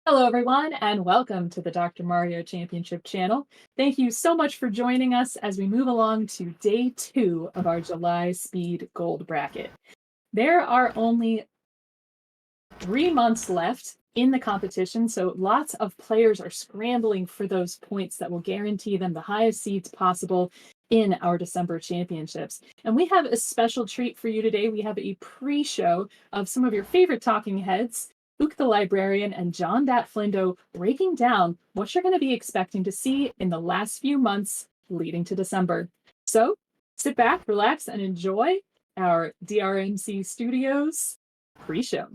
Hello, everyone, and welcome to the Dr. Mario Championship channel. Thank you so much for joining us as we move along to day 2 of our July Speed Gold Bracket. There are only 3 months left in the competition, so lots of players are scrambling for those points that will guarantee them the highest seeds possible in our December championships. And we have a special treat for you today. We have a pre-show of some of your favorite talking heads, OoktheLibrarian and JonDatFlindo, breaking down what you're going to be expecting to see in the last few months leading to December. So sit back, relax, and enjoy our DrMC Studios pre-show.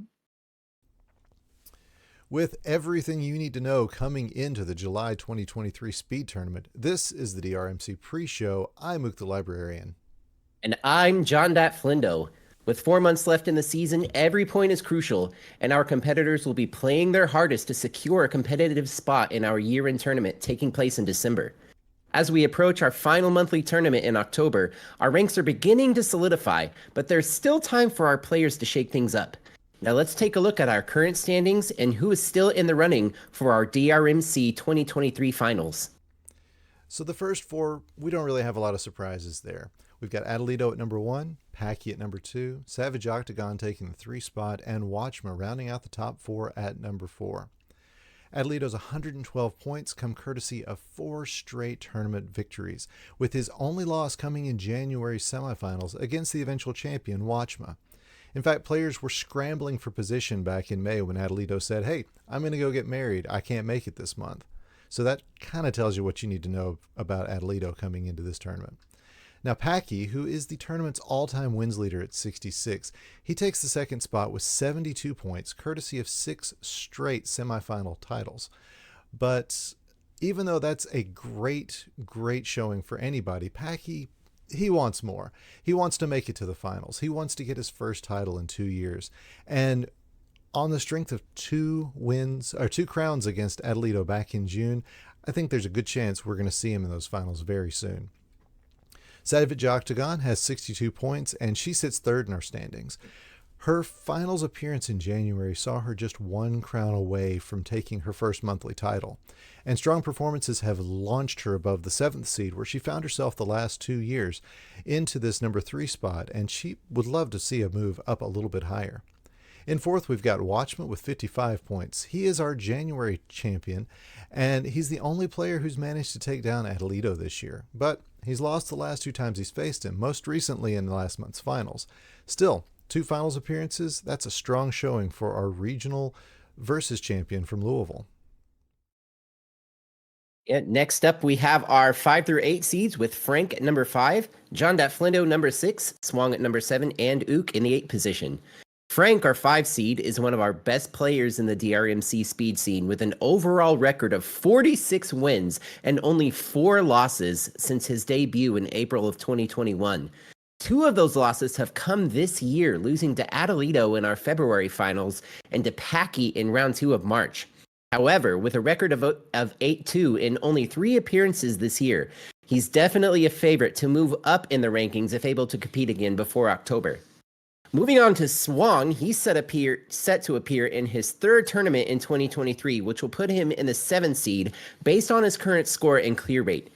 With everything you need to know coming into the July 2023 Speed Tournament, this is the DrMC Pre-Show. I'm OoktheLibrarian. And I'm JonDatFlindo. With 4 months left in the season, every point is crucial, and our competitors will be playing their hardest to secure a competitive spot in our year-end tournament taking place in December. As we approach our final monthly tournament in October, our ranks are beginning to solidify, but there's still time for our players to shake things up. Now let's take a look at our current standings and who is still in the running for our DrMC 2023 finals. So the first four, we don't really have a lot of surprises there. We've got Atalito at number 1, Packy at number 2, Savage Octagon taking the 3 spot, and Watchmuh rounding out the top 4 at number 4. Atalito's 112 points come courtesy of 4 straight tournament victories, with his only loss coming in January's semifinals against the eventual champion, Watchmuh. In fact, players were scrambling for position back in May when Atalito said, "Hey, I'm going to go get married. I can't make it this month." So that kind of tells you what you need to know about Atalito coming into this tournament. Now, Packy, who is the tournament's all-time wins leader at 66, he takes the second spot with 72 points, courtesy of 6 straight semifinal titles. But even though that's a great showing for anybody, Packy, he wants more. He wants to make it to the finals. He wants to get his first title in 2 years. And on the strength of 2 crowns against Atalito back in June, I think there's a good chance we're going to see him in those finals very soon. Savage Octagon has 62 points, and she sits third in our standings. Her finals appearance in January saw her just 1 crown away from taking her first monthly title, and strong performances have launched her above the 7th seed, where she found herself the last 2 years, into this number 3 spot, and she would love to see a move up a little bit higher. In 4th, we've got Watchmuh with 55 points. He is our January champion, and he's the only player who's managed to take down Atalito this year, but he's lost the last 2 times he's faced him, most recently in the last month's finals. Still, 2 finals appearances, that's a strong showing for our regional versus champion from Louisville. Next up, we have our 5 through 8 seeds with Frank at number 5, JonDatFlindo number 6, Swang at number 7, and Ook in the 8th position. Frank, our 5 seed, is one of our best players in the DrMC speed scene with an overall record of 46 wins and only 4 losses since his debut in April of 2021. 2 of those losses have come this year, losing to Atalito in our February finals and to Packy in round 2 of March. However, with a record of 8-2 in only 3 appearances this year, he's definitely a favorite to move up in the rankings if able to compete again before October. Moving on to Swang, he's set to appear in his 3rd tournament in 2023, which will put him in the 7th seed based on his current score and clear rate.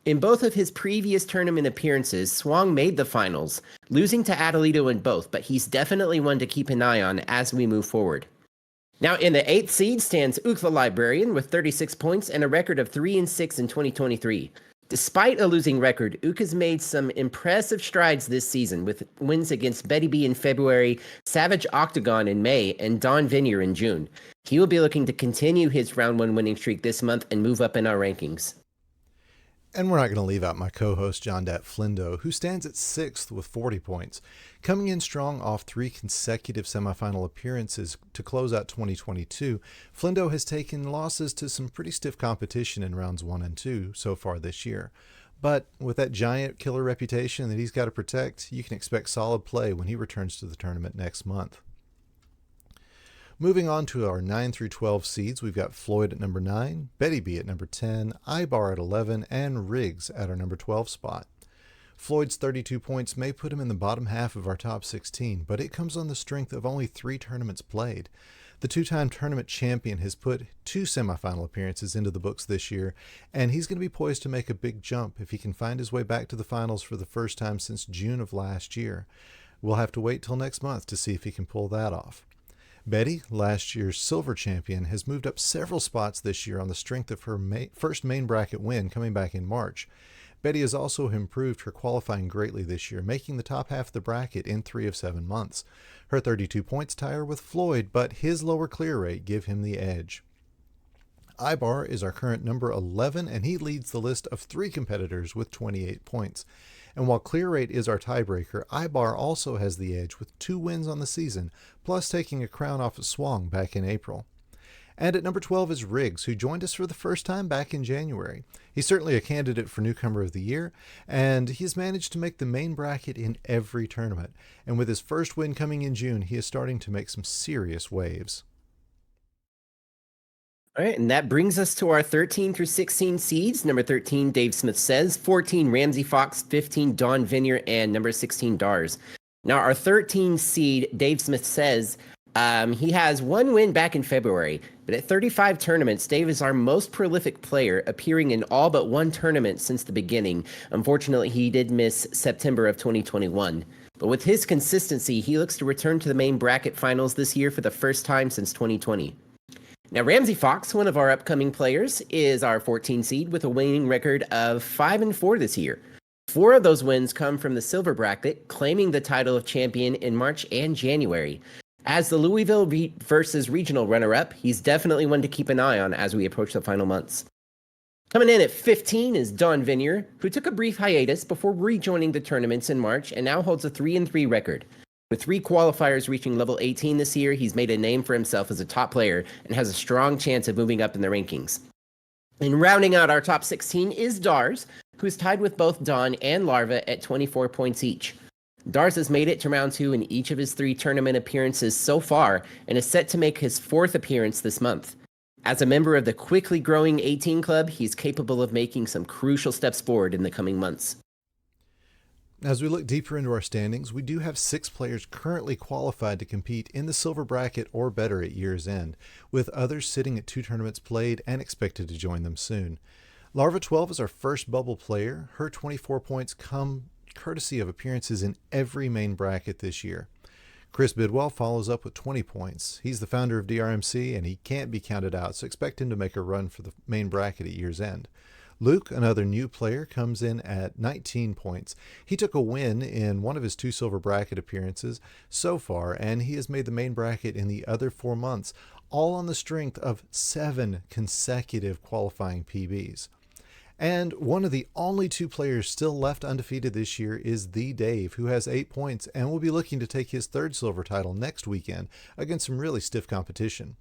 In both of his previous tournament appearances, Swang made the finals, losing to Atalito in both, but he's definitely one to keep an eye on as we move forward. Now in the 8th seed stands OoktheLibrarian with 36 points and a record of 3-6 in 2023. Despite a losing record, Ook has made some impressive strides this season with wins against Betty B in February, Savage Octagon in May, and Dawnvenure in June. He will be looking to continue his round 1 winning streak this month and move up in our rankings. And we're not going to leave out my co-host JonDatFlindo, who stands at 6th with 40 points. Coming in strong off 3 consecutive semifinal appearances to close out 2022, Flindo has taken losses to some pretty stiff competition in rounds 1 and 2 so far this year. But with that giant killer reputation that he's got to protect, you can expect solid play when he returns to the tournament next month. Moving on to our 9 through 12 seeds, we've got Floyd at number 9, Betty B at number 10, Ibar at 11, and Riggs at our number 12 spot. Floyd's 32 points may put him in the bottom half of our top 16, but it comes on the strength of only 3 tournaments played. The two-time tournament champion has put 2 semifinal appearances into the books this year, and he's going to be poised to make a big jump if he can find his way back to the finals for the first time since June of last year. We'll have to wait till next month to see if he can pull that off. Betty, last year's silver champion, has moved up several spots this year on the strength of her first main bracket win coming back in March. Betty has also improved her qualifying greatly this year, making the top half of the bracket in 3 of 7 months. Her 32 points tie her with Floyd, but his lower clear rate give him the edge. Ibar is our current number 11, and he leads the list of 3 competitors with 28 points. And while clear rate is our tiebreaker, Ibar also has the edge with 2 wins on the season, plus taking a crown off of Swang back in April. And at number 12 is Riggs, who joined us for the first time back in January. He's certainly a candidate for Newcomer of the Year, and he's managed to make the main bracket in every tournament. And with his first win coming in June, he is starting to make some serious waves. All right, and that brings us to our 13 through 16 seeds. Number 13, DaveSmithSays. 14, Ramsey Fox. 15, Dawnvenure. And number 16, Dars. Now, our 13 seed, DaveSmithSays, he has 1 win back in February, but at 35 tournaments, Dave is our most prolific player, appearing in all but 1 tournament since the beginning. Unfortunately, he did miss September of 2021. But with his consistency, he looks to return to the main bracket finals this year for the first time since 2020. Now, Ramsey Fox, one of our upcoming players, is our 14 seed with a winning record of 5-4 this year. 4 of those wins come from the silver bracket, claiming the title of champion in March and January. As the Louisville versus regional runner-up, he's definitely one to keep an eye on as we approach the final months. Coming in at 15 is Dawnvenure, who took a brief hiatus before rejoining the tournaments in March and now holds a 3-3 record. With 3 qualifiers reaching level 18 this year, he's made a name for himself as a top player and has a strong chance of moving up in the rankings. And rounding out our top 16 is Dars, who's tied with both Dawn and Larva at 24 points each. Dars has made it to round 2 in each of his 3 tournament appearances so far and is set to make his 4th appearance this month. As a member of the quickly growing 18 Club, he's capable of making some crucial steps forward in the coming months. As we look deeper into our standings, we do have 6 players currently qualified to compete in the silver bracket or better at year's end, with others sitting at 2 tournaments played and expected to join them soon. Larva 12 is our first bubble player. Her 24 points come courtesy of appearances in every main bracket this year. Chris Bidwell follows up with 20 points. He's the founder of DrMC, and he can't be counted out, so expect him to make a run for the main bracket at year's end. Luke, another new player, comes in at 19 points. He took a win in one of his 2 silver bracket appearances so far, and he has made the main bracket in the other 4 months, all on the strength of 7 consecutive qualifying PBs. And one of the only 2 players still left undefeated this year is the Dave, who has 8 points and will be looking to take his 3rd silver title next weekend against some really stiff competition.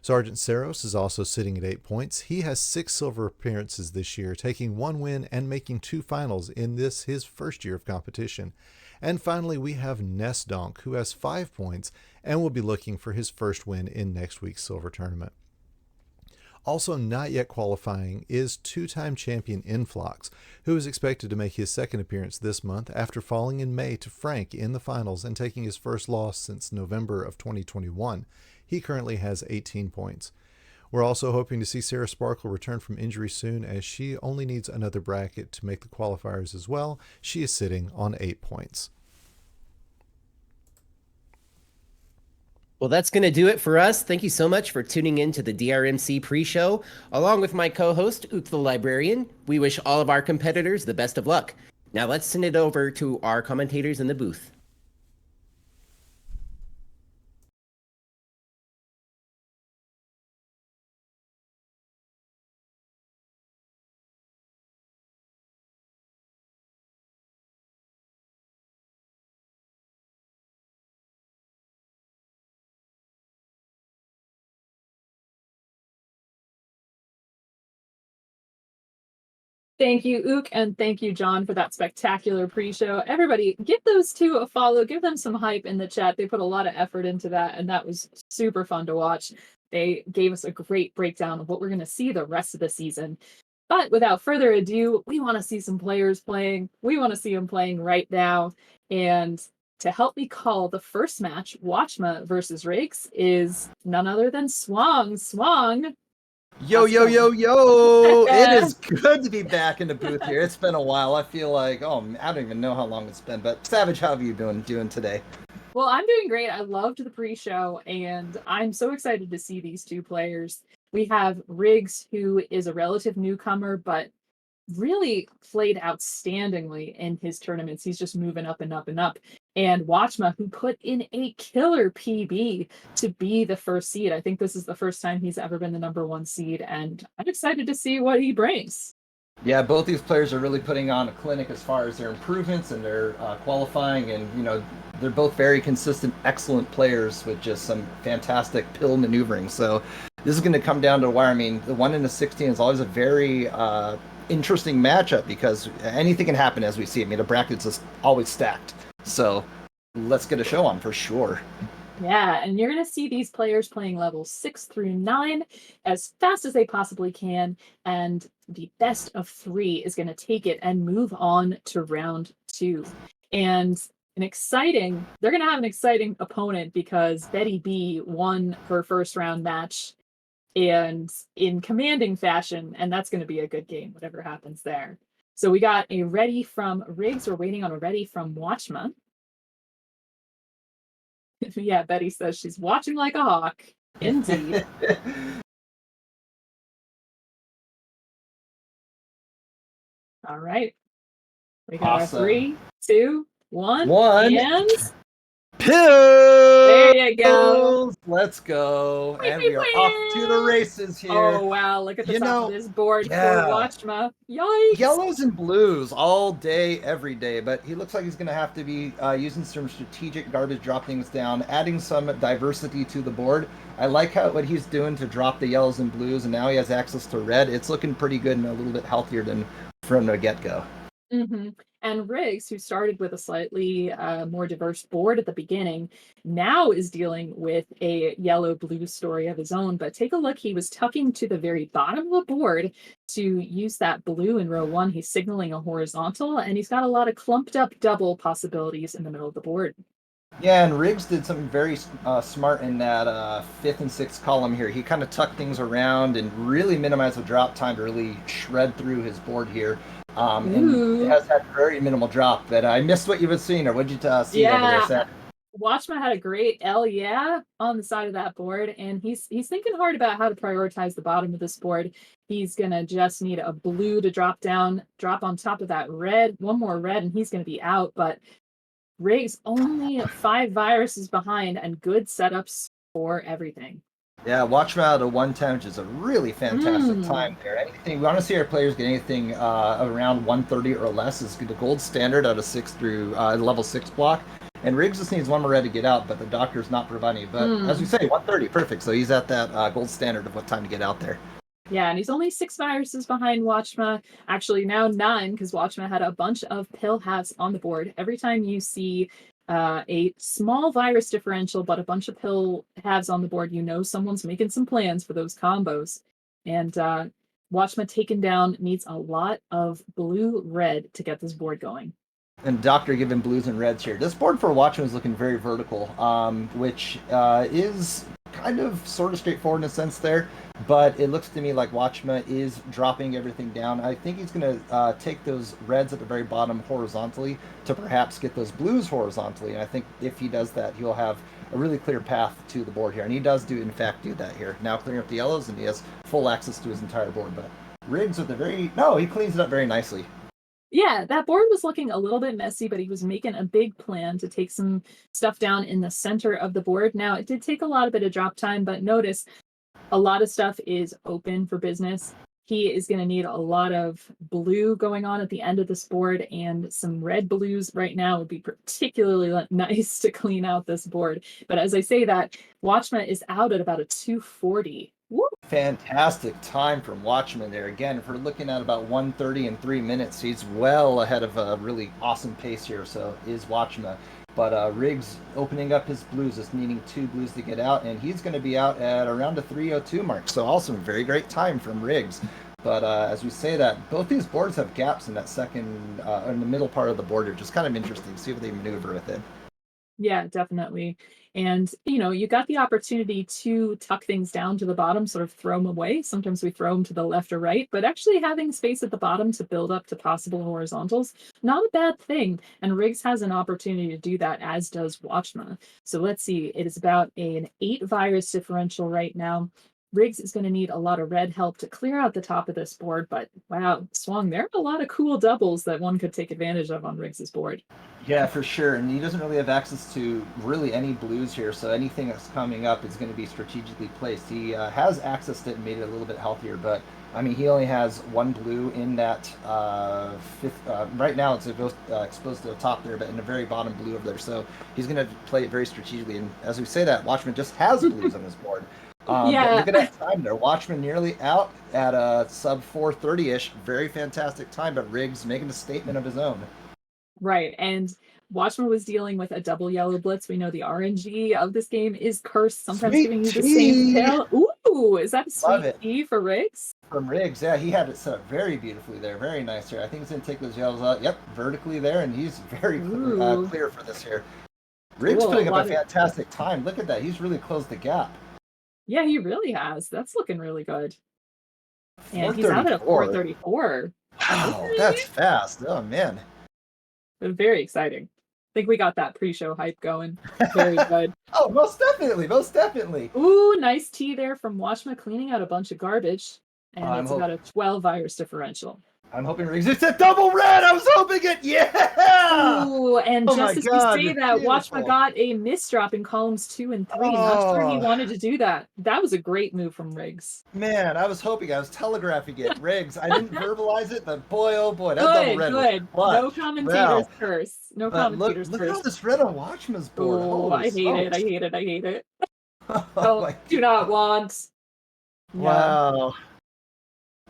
Sergeant Saros is also sitting at 8 points. He has 6 silver appearances this year, taking 1 win and making 2 finals in this his first year of competition. And finally, we have Nessdonk, who has 5 points and will be looking for his first win in next week's silver tournament. Also not yet qualifying is 2-time champion Inphlox, who is expected to make his 2nd appearance this month after falling in May to Frank in the finals and taking his first loss since November of 2021. He currently has 18 points. We're also hoping to see Sarah Sparkle return from injury soon, as she only needs another bracket to make the qualifiers as well. She is sitting on 8 points. Well, that's going to do it for us. Thank you so much for tuning in to the DrMC pre-show. Along with my co-host, OoktheLibrarian, we wish all of our competitors the best of luck. Now let's send it over to our commentators in the booth. Thank you, Ook, and thank you, John, for that spectacular pre-show. Everybody, give those 2 a follow. Give them some hype in the chat. They put a lot of effort into that, and that was super fun to watch. They gave us a great breakdown of what we're going to see the rest of the season. But without further ado, we want to see some players playing. We want to see them playing right now. And to help me call the first match, Watchmuh versus Riggs, is none other than Swang. Swang. Yo, yo, yo, yo! It is good to be back in the booth here. It's been a while. I feel like, I don't even know how long it's been. But Savage, how have you been doing today? Well, I'm doing great. I loved the pre-show, and I'm so excited to see these two players. We have Riggs, who is a relative newcomer, but really played outstandingly in his tournaments. He's just moving up and up and up. And Watchmuh, who put in a killer PB to be the first seed. I think this is the first time he's ever been the #1 seed, and I'm excited to see what he brings. Yeah, both these players are really putting on a clinic as far as their improvements and their qualifying, and they're both very consistent, excellent players with just some fantastic pill maneuvering. So this is going to come down to the wire. I mean, the 1 in 16 is always a very interesting matchup because anything can happen, as we see. I mean, the bracket's just always stacked. So let's get a show on for sure. Yeah, and you're going to see these players playing levels 6 through 9 as fast as they possibly can, and the best of 3 is going to take it and move on to round 2. And they're going to have an exciting opponent because Betty B won her first round match and in commanding fashion, and that's going to be a good game, whatever happens there. So we got a ready from Riggs. We're waiting on a ready from Watchmuh. Yeah, Betty says she's watching like a hawk. Indeed. All right. We got Awesome. our 3, 2, 1. And Pills! there you go. Let's go. Wee, And wee, we are wee. off to the races here. Oh, wow. Look at the top of this board for Watchmuh. Yikes. Yellows and blues all day, every day. But he looks like he's going to have to be using some strategic garbage, drop things down, adding some diversity to the board. I like what he's doing to drop the yellows and blues, and now he has access to red. It's looking pretty good and a little bit healthier than from the get-go. Mm-hmm. And Riggs, who started with a slightly more diverse board at the beginning, now is dealing with a yellow-blue story of his own. But take a look, he was tucking to the very bottom of the board to use that blue in row 1. He's signaling a horizontal, and he's got a lot of clumped-up double possibilities in the middle of the board. Yeah, and Riggs did something very smart in that 5th and 6th column here. He kind of tucked things around and really minimized the drop time to really shred through his board here. And it has had very minimal drop, but I missed what you were seeing, or what did you see over there, Sam? Watchmuh had a great L on the side of that board, and he's thinking hard about how to prioritize the bottom of this board. He's gonna just need a blue to drop on top of that red, one more red, and he's gonna be out. But Riggs only 5 viruses behind, and good setups for everything. Yeah, Watchmuh out of 110, which is a really fantastic time there. Anything we want to see our players get anything around 130 or less is the gold standard out of 6 through level 6 block. And Riggs just needs 1 more red to get out, but the doctor's not providing. But as we say, 130, perfect. So he's at that gold standard of what time to get out there. Yeah, and he's only 6 viruses behind Watchmuh. Actually, now 9, because Watchmuh had a bunch of pill halves on the board. Every time you see a small virus differential, but a bunch of pill halves on the board, someone's making some plans for those combos. And Watchmuh taken down needs a lot of blue-red to get this board going. And Doctor giving blues and reds here. This board for Watchmuh is looking very vertical, which is kind of sort of straightforward in a sense there, but it looks to me like Watchmuh is dropping everything down. I think he's going to take those reds at the very bottom horizontally to perhaps get those blues horizontally, and I think if he does that, he'll have a really clear path to the board here, and he does in fact do that here. Now clearing up the yellows, and he has full access to his entire board, but Riggs with he cleans it up very nicely. Yeah, that board was looking a little bit messy, but he was making a big plan to take some stuff down in the center of the board. Now, it did take a bit of drop time, but notice a lot of stuff is open for business. He is going to need a lot of blue going on at the end of this board, and some red blues right now would be particularly nice to clean out this board. But as I say that, Watchmuh is out at about a 240. Woo! Fantastic time from Watchmuh there. Again, if we're looking at about 130 in 3 minutes, he's well ahead of a really awesome pace here, so is Watchmuh. But Riggs opening up his blues, just needing 2 blues to get out, and he's going to be out at around the 302 mark. So also a very great time from Riggs. But as we say that, both these boards have gaps in that second, in the middle part of the board, which is kind of interesting. See what they maneuver with it. Yeah, definitely. And, you got the opportunity to tuck things down to the bottom, sort of throw them away. Sometimes we throw them to the left or right, but actually having space at the bottom to build up to possible horizontals, not a bad thing. And Riggs has an opportunity to do that, as does Watchmuh. So let's see. It is about an 8 virus differential right now. Riggs is going to need a lot of red help to clear out the top of this board, but wow, Swung, there are a lot of cool doubles that one could take advantage of on Riggs's board. Yeah, for sure. And he doesn't really have access to really any blues here, so anything that's coming up is going to be strategically placed. He has accessed it and made it a little bit healthier, but I mean, he only has 1 blue in that fifth. Right now, it's exposed to the top there, but in the very bottom blue over there. So he's going to play it very strategically. And as we say that, Watchman just has blues on his board. Yeah. But look at that time there. Watchman nearly out at a sub 430-ish. Very fantastic time, but Riggs making a statement of his own. Right. And Watchman was dealing with a double yellow blitz. We know the RNG of this game is cursed, sometimes Sweet giving you the tea. same tail. Ooh, is that a Love sweet it. tea for Riggs? From Riggs, yeah, he had it set up very beautifully there. Very nice here. I think he's going to take those yellows out. Yep, vertically there, and he's very clear for this here. Riggs Cool, putting a up lot a of- fantastic time. Look at that. He's really closed the gap. Yeah, he really has. That's looking really good. And he's out at a 434. Wow, that's fast. Oh, man. Very exciting. I think we got that pre-show hype going. Very good. Oh, most definitely. Most definitely. Ooh, nice tea there from Watchman, cleaning out a bunch of garbage. And I'm it's about a 12 virus differential. I'm hoping Riggs. It's a double red. I was hoping it. Yeah. Ooh, and Oh my just as God, we say it's that, beautiful. Watchma got a misdrop in columns 2 and 3. Not sure he wanted to do that. That was a great move from Riggs. Man, I was hoping. I was telegraphing it. Riggs. I didn't verbalize it, but boy, oh boy, that double red. Good. Was No commentators curse. No But commentators look curse. how this red on Watchman's board. Oh, Holy I hate it. smokes. I hate it. I hate it. Oh my Do not want. Yeah. Wow.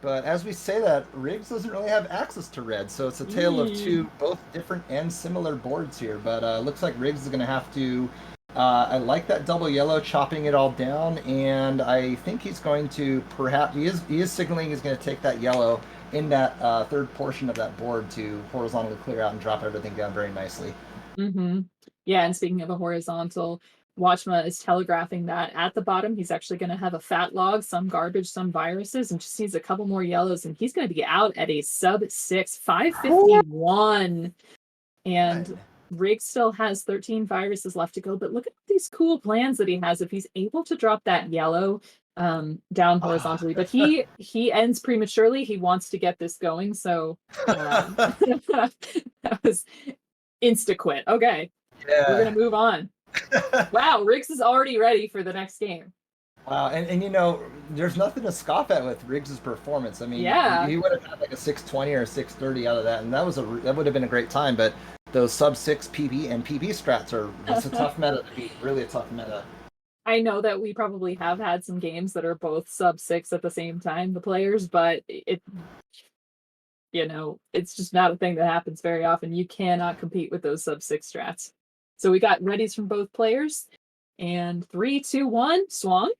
But as we say that, Riggs doesn't really have access to red, so it's a tale of two, both different and similar boards here. But looks like Riggs is going to have to. I like that double yellow, chopping it all down, and I think he's going to perhaps he is signaling he's going to take that yellow in that third portion of that board to horizontally clear out and drop everything down very nicely. Mm-hmm. Yeah, and speaking of a horizontal, Watchma is telegraphing that at the bottom, he's actually going to have a fat log, some garbage, some viruses, and just needs a couple more yellows, and he's going to be out at a sub 6, 551. And Riggs still has 13 viruses left to go, but look at these cool plans that he has if he's able to drop that yellow down horizontally. But he ends prematurely. He wants to get this going, so that was insta quit. Okay, Yeah. we're gonna move on. Wow, Riggs is already ready for the next game. Wow, and you know, there's nothing to scoff at with Riggs' performance. I mean, Yeah. he would have had like a 620 or a 630 out of that, and that would have been a great time. But those sub 6 PB and PB strats it's a tough meta to beat. Really a tough meta. I know that we probably have had some games that are both sub 6 at the same time, the players, but it's just not a thing that happens very often. You cannot compete with those sub 6 strats. So we got readies from both players. And 3, 2, 1, Swung.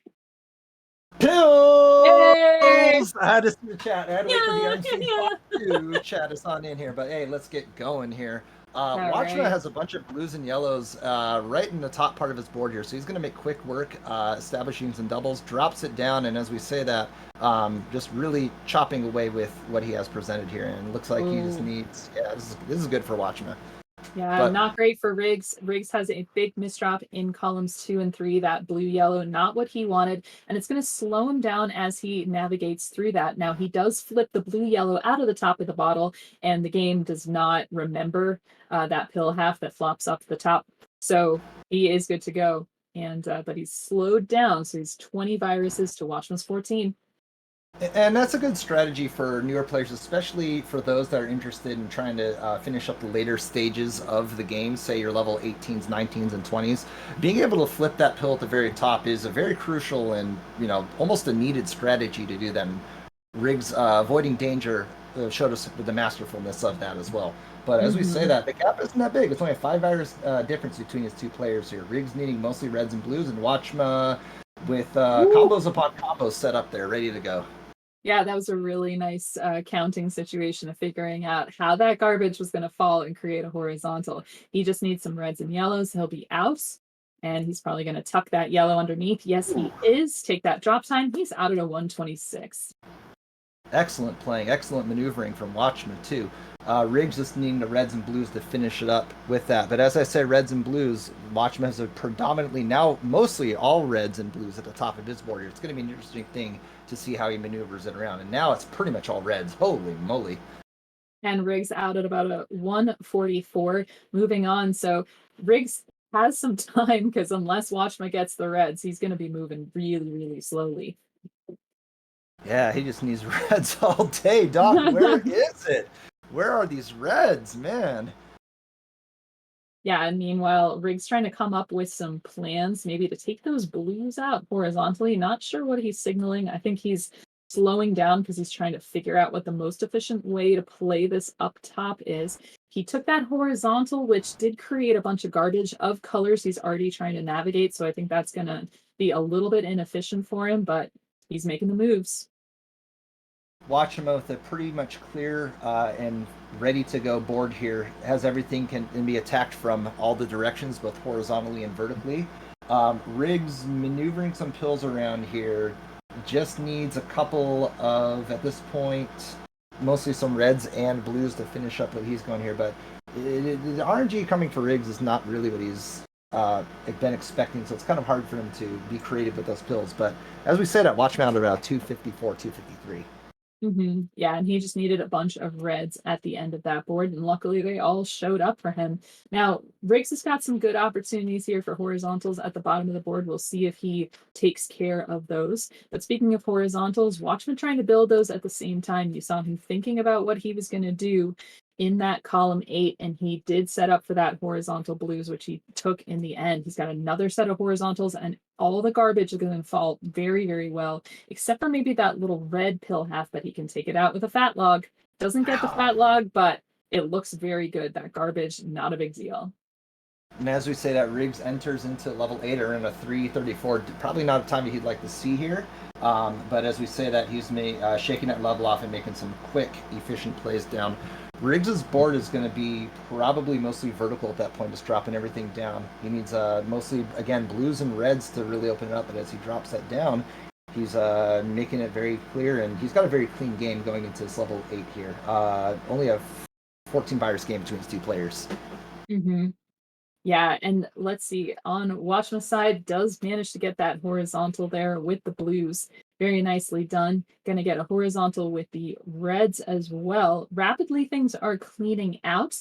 Pills! Yay! I had to see the chat. I had to wait for the Yeah. RNC to chat us on in here. But hey, let's get going here. Watchmuh right. has a bunch of blues and yellows right in the top part of his board here. So he's going to make quick work establishing some doubles, drops it down, and as we say that, just really chopping away with what he has presented here. And it looks like he just needs, this is good for Watchmuh. Yeah, But- not great for Riggs. Riggs has a big misdrop in columns 2 and 3, that blue-yellow, not what he wanted, and it's going to slow him down as he navigates through that. Now, he does flip the blue-yellow out of the top of the bottle, and the game does not remember that pill half that flops up the top, so he is good to go. And but he's slowed down, so he's 20 viruses to Watchman's 14. And that's a good strategy for newer players, especially for those that are interested in trying to finish up the later stages of the game, say your level 18s, 19s, and 20s. Being able to flip that pill at the very top is a very crucial and, almost a needed strategy to do that. And Riggs avoiding danger showed us the masterfulness of that as well. But as we say that, the gap isn't that big. It's only a 5 virus difference between his two players here. Riggs needing mostly reds and blues, and Watchmuh with combos upon combos set up there, ready to go. Yeah, that was a really nice counting situation of figuring out how that garbage was going to fall and create a horizontal. He just needs some reds and yellows. He'll be out. And he's probably going to tuck that yellow underneath. Yes, he is. Take that drop time. He's out at a 126. Excellent playing, excellent maneuvering from Watchmuh too. Riggs just needing the reds and blues to finish it up with that. But as I say, reds and blues, Watchmuh has a predominantly, now mostly all reds and blues at the top of his board here. It's going to be an interesting thing to see how he maneuvers it around. And now it's pretty much all reds. Holy moly. And Riggs out at about a 144. Moving on. So Riggs has some time because unless Watchmuh gets the reds, he's going to be moving really, really slowly. Yeah, he just needs reds all day. Doc, where is it? Where are these reds, man? Yeah, and meanwhile, Riggs trying to come up with some plans, maybe to take those blues out horizontally. Not sure what he's signaling. I think he's slowing down because he's trying to figure out what the most efficient way to play this up top is. He took that horizontal, which did create a bunch of garbage of colors he's already trying to navigate. So I think that's going to be a little bit inefficient for him, but he's making the moves. Watchmuh with a pretty much clear and ready to go board here. Has everything can be attacked from all the directions, both horizontally and vertically. Riggs maneuvering some pills around here. Just needs a couple of, at this point, mostly some reds and blues to finish up what he's going here. But the RNG coming for Riggs is not really what he's been expecting, so it's kind of hard for him to be creative with those pills. But as we said, at Watchmuh at about 254, 253. Yeah, and he just needed a bunch of reds at the end of that board, and luckily they all showed up for him. Now, Riggs has got some good opportunities here for horizontals at the bottom of the board. We'll see if he takes care of those. But speaking of horizontals, Watchmuh trying to build those at the same time. You saw him thinking about what he was going to do in that column 8, and he did set up for that horizontal blues, which he took in the end. He's got another set of horizontals, and all the garbage is going to fall very, very well, except for maybe that little red pill half, but he can take it out with a fat log. Doesn't get the fat log, but it looks very good. That garbage, not a big deal. And as we say that, Riggs enters into level 8 or in a 334. Probably not a time that he'd like to see here. But as we say that, he's shaking that level off and making some quick, efficient plays down. Riggs's board is going to be probably mostly vertical at that point, just dropping everything down. He needs mostly, again, blues and reds to really open it up, but as he drops that down, he's making it very clear, and he's got a very clean game going into this level 8 here. Only a 14 virus game between his two players. Yeah, and let's see, on Watchmuh's side, does manage to get that horizontal there with the blues. Very nicely done. Going to get a horizontal with the reds as well. Rapidly, things are cleaning out,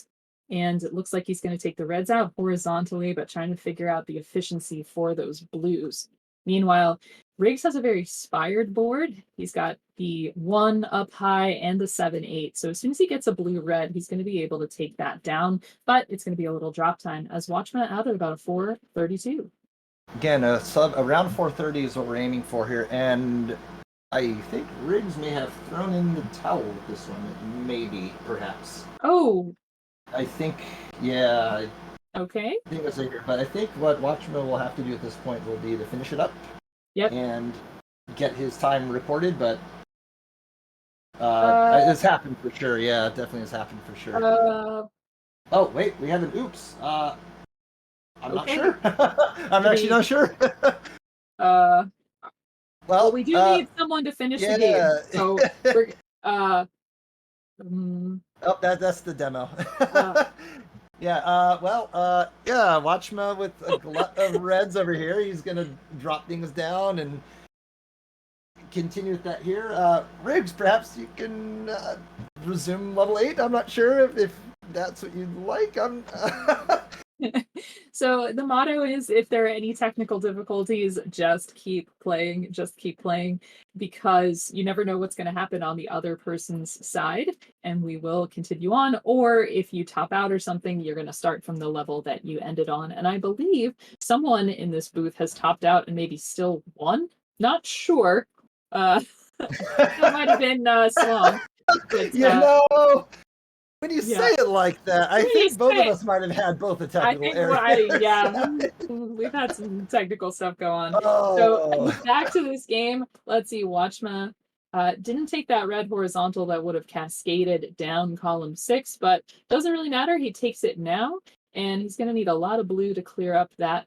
and it looks like he's going to take the reds out horizontally, but trying to figure out the efficiency for those blues. Meanwhile, Riggs has a very spired board. He's got the 1 up high and the 7-8. So as soon as he gets a blue-red, he's going to be able to take that down, but it's going to be a little drop time as Watchmuh out at about a 432. Again, around 430 is what we're aiming for here, and I think Riggs may have thrown in the towel with this one. Maybe, perhaps. Oh. I think, yeah. Okay. I think that's here, but I think what Watchmuh will have to do at this point will be to finish it up. Yep. And get his time recorded, but it's happened for sure. Yeah, it definitely has happened for sure. Oh, wait, we have an oops. I'm not sure. I'm actually not sure. Well, we do need someone to finish the game. So, oh, that's the demo. Yeah, Watchmuh with a glut of reds over here. He's going to drop things down and continue with that here. Riggs, perhaps you can resume level 8. I'm not sure if that's what you'd like. So the motto is, if there are any technical difficulties, just keep playing, because you never know what's going to happen on the other person's side, and we will continue on. Or if you top out or something, you're going to start from the level that you ended on. And I believe someone in this booth has topped out and maybe still won. Not sure. That might have been Slong. But, when you say it like that, I think both of us might have had both a technical error. We've had some technical stuff go on. So back to this game. Let's see, Watchmuh Didn't take that red horizontal that would have cascaded down column 6, but doesn't really matter. He takes it now, and he's going to need a lot of blue to clear up that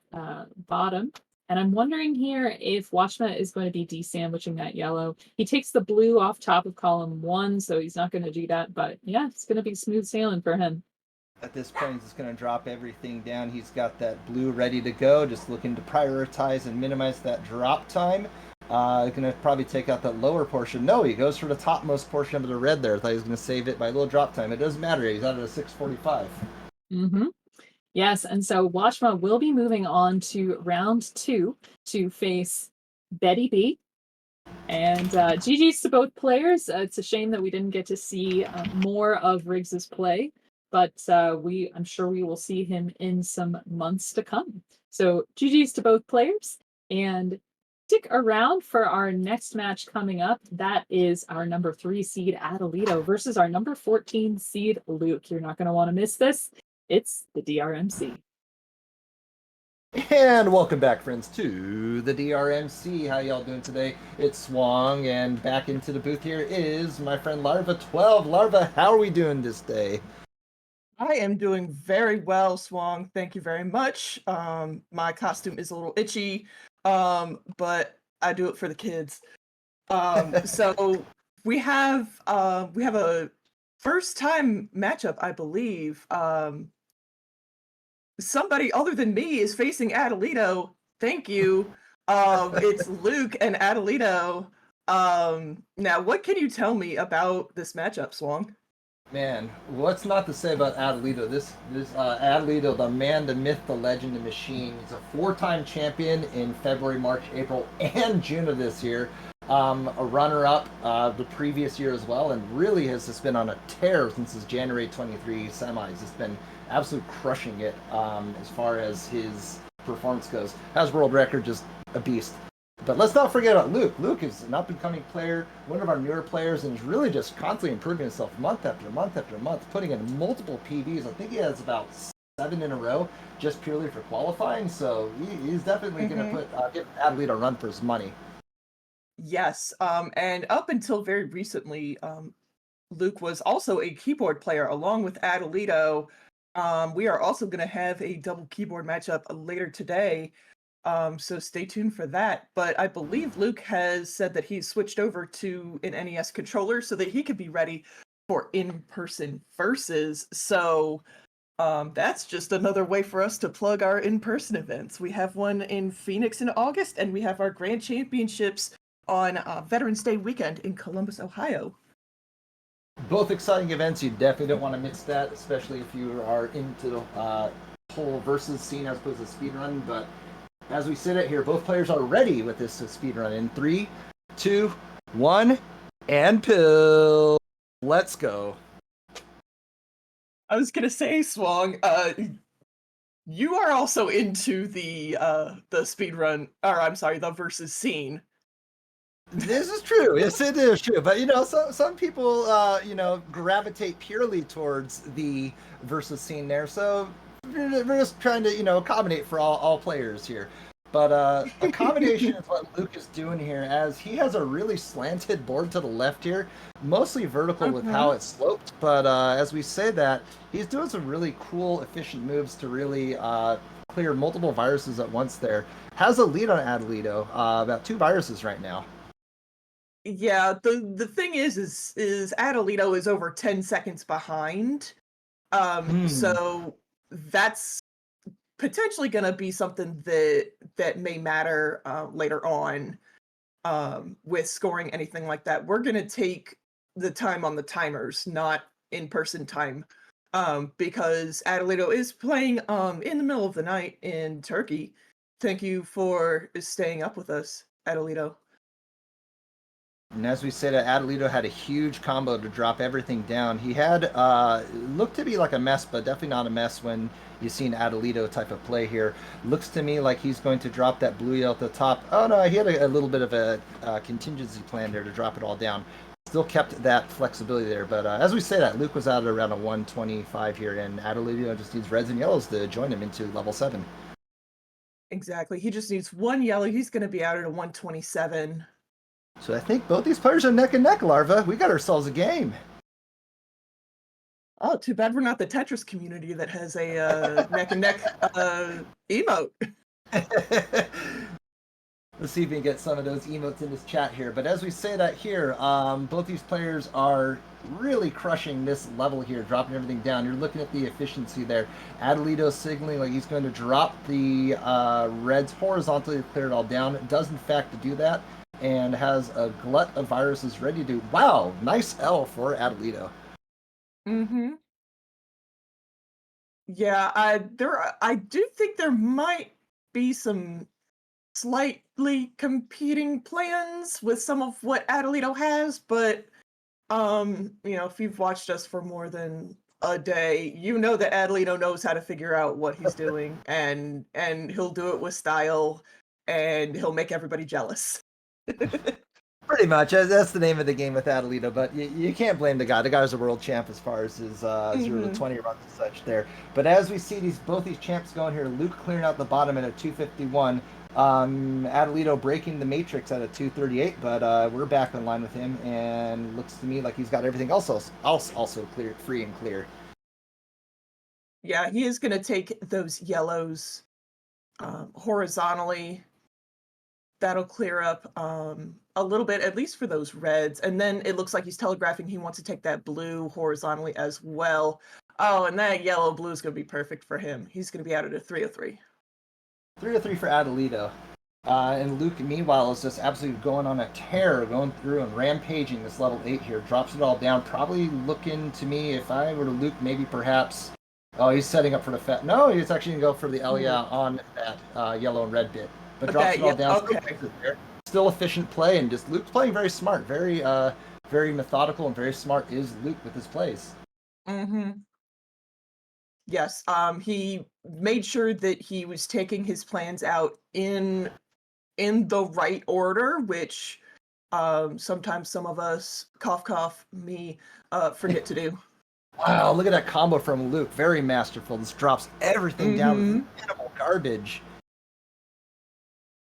bottom. And I'm wondering here if Watchmuh is going to be de-sandwiching that yellow. He takes the blue off top of column 1, so he's not going to do that. But yeah, it's going to be smooth sailing for him. At this point, he's just going to drop everything down. He's got that blue ready to go, just looking to prioritize and minimize that drop time. Going to probably take out that lower portion. No, he goes for the topmost portion of the red there. I thought he was going to save it by a little drop time. It doesn't matter. He's out at a 6:45. Mm-hmm. Yes, and so Watchmuh will be moving on to round 2 to face Betty B. And GG's to both players. It's a shame that we didn't get to see more of Riggs's play, but I'm sure we will see him in some months to come. So GG's to both players, and stick around for our next match coming up. That is our number 3 seed Atalito versus our number 14 seed Luke. You're not going to want to miss this. It's the DrMC. And welcome back, friends, to the DrMC. How y'all doing today? It's Swang, and back into the booth here is my friend Larva12. Larva, how are we doing this day? I am doing very well, Swang. Thank you very much. My costume is a little itchy, but I do it for the kids. So we have a first time matchup, I believe. Somebody other than me is facing Atalito. Thank you. It's Luke and Atalito. Now, what can you tell me about this matchup, Swang? Man, what's not to say about Atalito? This Atalito, the man, the myth, the legend, the machine. He's a 4-time champion in February, March, April, and June of this year. A runner-up the previous year as well, and really has just been on a tear since his January 23 semis. It's been absolute crushing it as far as his performance goes. Has world record, just a beast. But let's not forget about Luke. Luke is an up-and-coming player, one of our newer players, and is really just constantly improving himself month after month after month, putting in multiple PBs. I think he has about 7 in a row just purely for qualifying, so he's definitely going to give Atalito a run for his money. Yes, and up until very recently, Luke was also a keyboard player along with Atalito. We are also going to have a double keyboard matchup later today, so stay tuned for that. But I believe Luke has said that he's switched over to an NES controller so that he could be ready for in-person versus. So that's just another way for us to plug our in-person events. We have one in Phoenix in August, and we have our Grand Championships on Veterans Day weekend in Columbus, Ohio. Both exciting events. You definitely don't want to miss that, especially if you are into the whole versus scene as opposed to speedrun. But as we sit it here, both players are ready with this speedrun in 3, 2, 1, and pill. Let's go. I was gonna say, Swang, you are also into the speedrun, or I'm sorry, the versus scene. This is true. Yes, it is true. But some people gravitate purely towards the versus scene there. So we're just trying to accommodate for all players here. But accommodation is what Luke is doing here, as he has a really slanted board to the left here, mostly vertical with how it's sloped. But as we say that, he's doing some really cool, efficient moves to really clear multiple viruses at once there. Has a lead on Atalito, about 2 viruses right now. Yeah, the thing is Atalito is over 10 seconds behind. So that's potentially going to be something that may matter later on with scoring anything like that. We're going to take the time on the timers, not in-person time, because Atalito is playing in the middle of the night in Turkey. Thank you for staying up with us, Atalito. And as we said, Atalito had a huge combo to drop everything down. He had looked to be like a mess, but definitely not a mess when you see an Atalito type of play here. Looks to me like he's going to drop that blue yellow at the top. Oh no, he had a little bit of a contingency plan there to drop it all down. Still kept that flexibility there, but as we say that, Luke was out at around a 125 here, and Atalito just needs reds and yellows to join him into level 7. Exactly. He just needs 1 yellow. He's going to be out at a 127. So I think both these players are neck and neck, Larva. We got ourselves a game. Oh, too bad we're not the Tetris community that has a neck and neck emote. Let's see if we can get some of those emotes in this chat here. But as we say that here, both these players are really crushing this level here, dropping everything down. You're looking at the efficiency there. Atalito signaling like he's going to drop the reds horizontally to clear it all down. It does in fact do that, and has a glut of viruses ready to. Wow, nice L for Atalito. Mm-hmm. Yeah, I do think there might be some slightly competing plans with some of what Atalito has, but if you've watched us for more than a day, you know that Atalito knows how to figure out what he's doing, and he'll do it with style, and he'll make everybody jealous. Pretty much, that's the name of the game with Atalito, but you can't blame the guy. The guy's a world champ as far as his 0 to 20 runs and such there. But as we see both these champs going here, Luke clearing out the bottom at a 251, Atalito breaking the matrix at a 238, but we're back in line with him, and looks to me like he's got everything else also clear, free and clear. Yeah, he is going to take those yellows horizontally. That'll clear up a little bit, at least for those reds. And then it looks like he's telegraphing he wants to take that blue horizontally as well. Oh, and that yellow-blue is going to be perfect for him. He's going to be out at a 303. 303 for Atalito. And Luke, meanwhile, is just absolutely going on a tear, going through and rampaging this level 8 here. Drops it all down. Probably looking to me, if I were to Luke, maybe perhaps... Oh, he's setting up for the... No, he's actually going to go for the Elia on that yellow and red bit. But drops it all down. Okay. Still efficient play, and just Luke's playing very smart, very methodical and very smart is Luke with his plays. Mm-hmm. Yes, he made sure that he was taking his plans out in the right order, which sometimes some of us, cough, me, forget to do. Wow, look at that combo from Luke. Very masterful. This drops everything down with minimal garbage.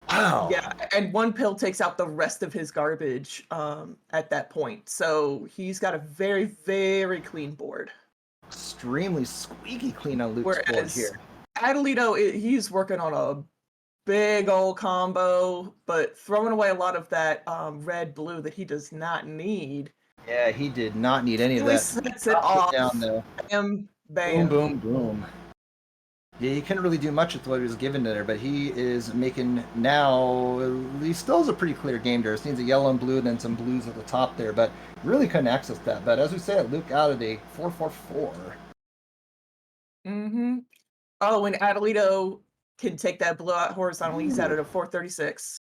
Wow. Yeah, and one pill takes out the rest of his garbage at that point. So he's got a very, very clean board. Extremely squeaky clean on Luke's board here. Atalito, he's working on a big old combo, but throwing away a lot of that red-blue that he does not need. Yeah, he did not need any of that. He sets it off. Down, though. Bam, bam. Boom, boom, boom. Yeah, he couldn't really do much with what he was given there, but he is making now. He still has a pretty clear game there. It seems a yellow and blue, and then some blues at the top there, but really couldn't access that. But as we said, Luke out at a 444. Mm-hmm. Oh, and Atalito can take that blue out horizontally. He's out at a 436.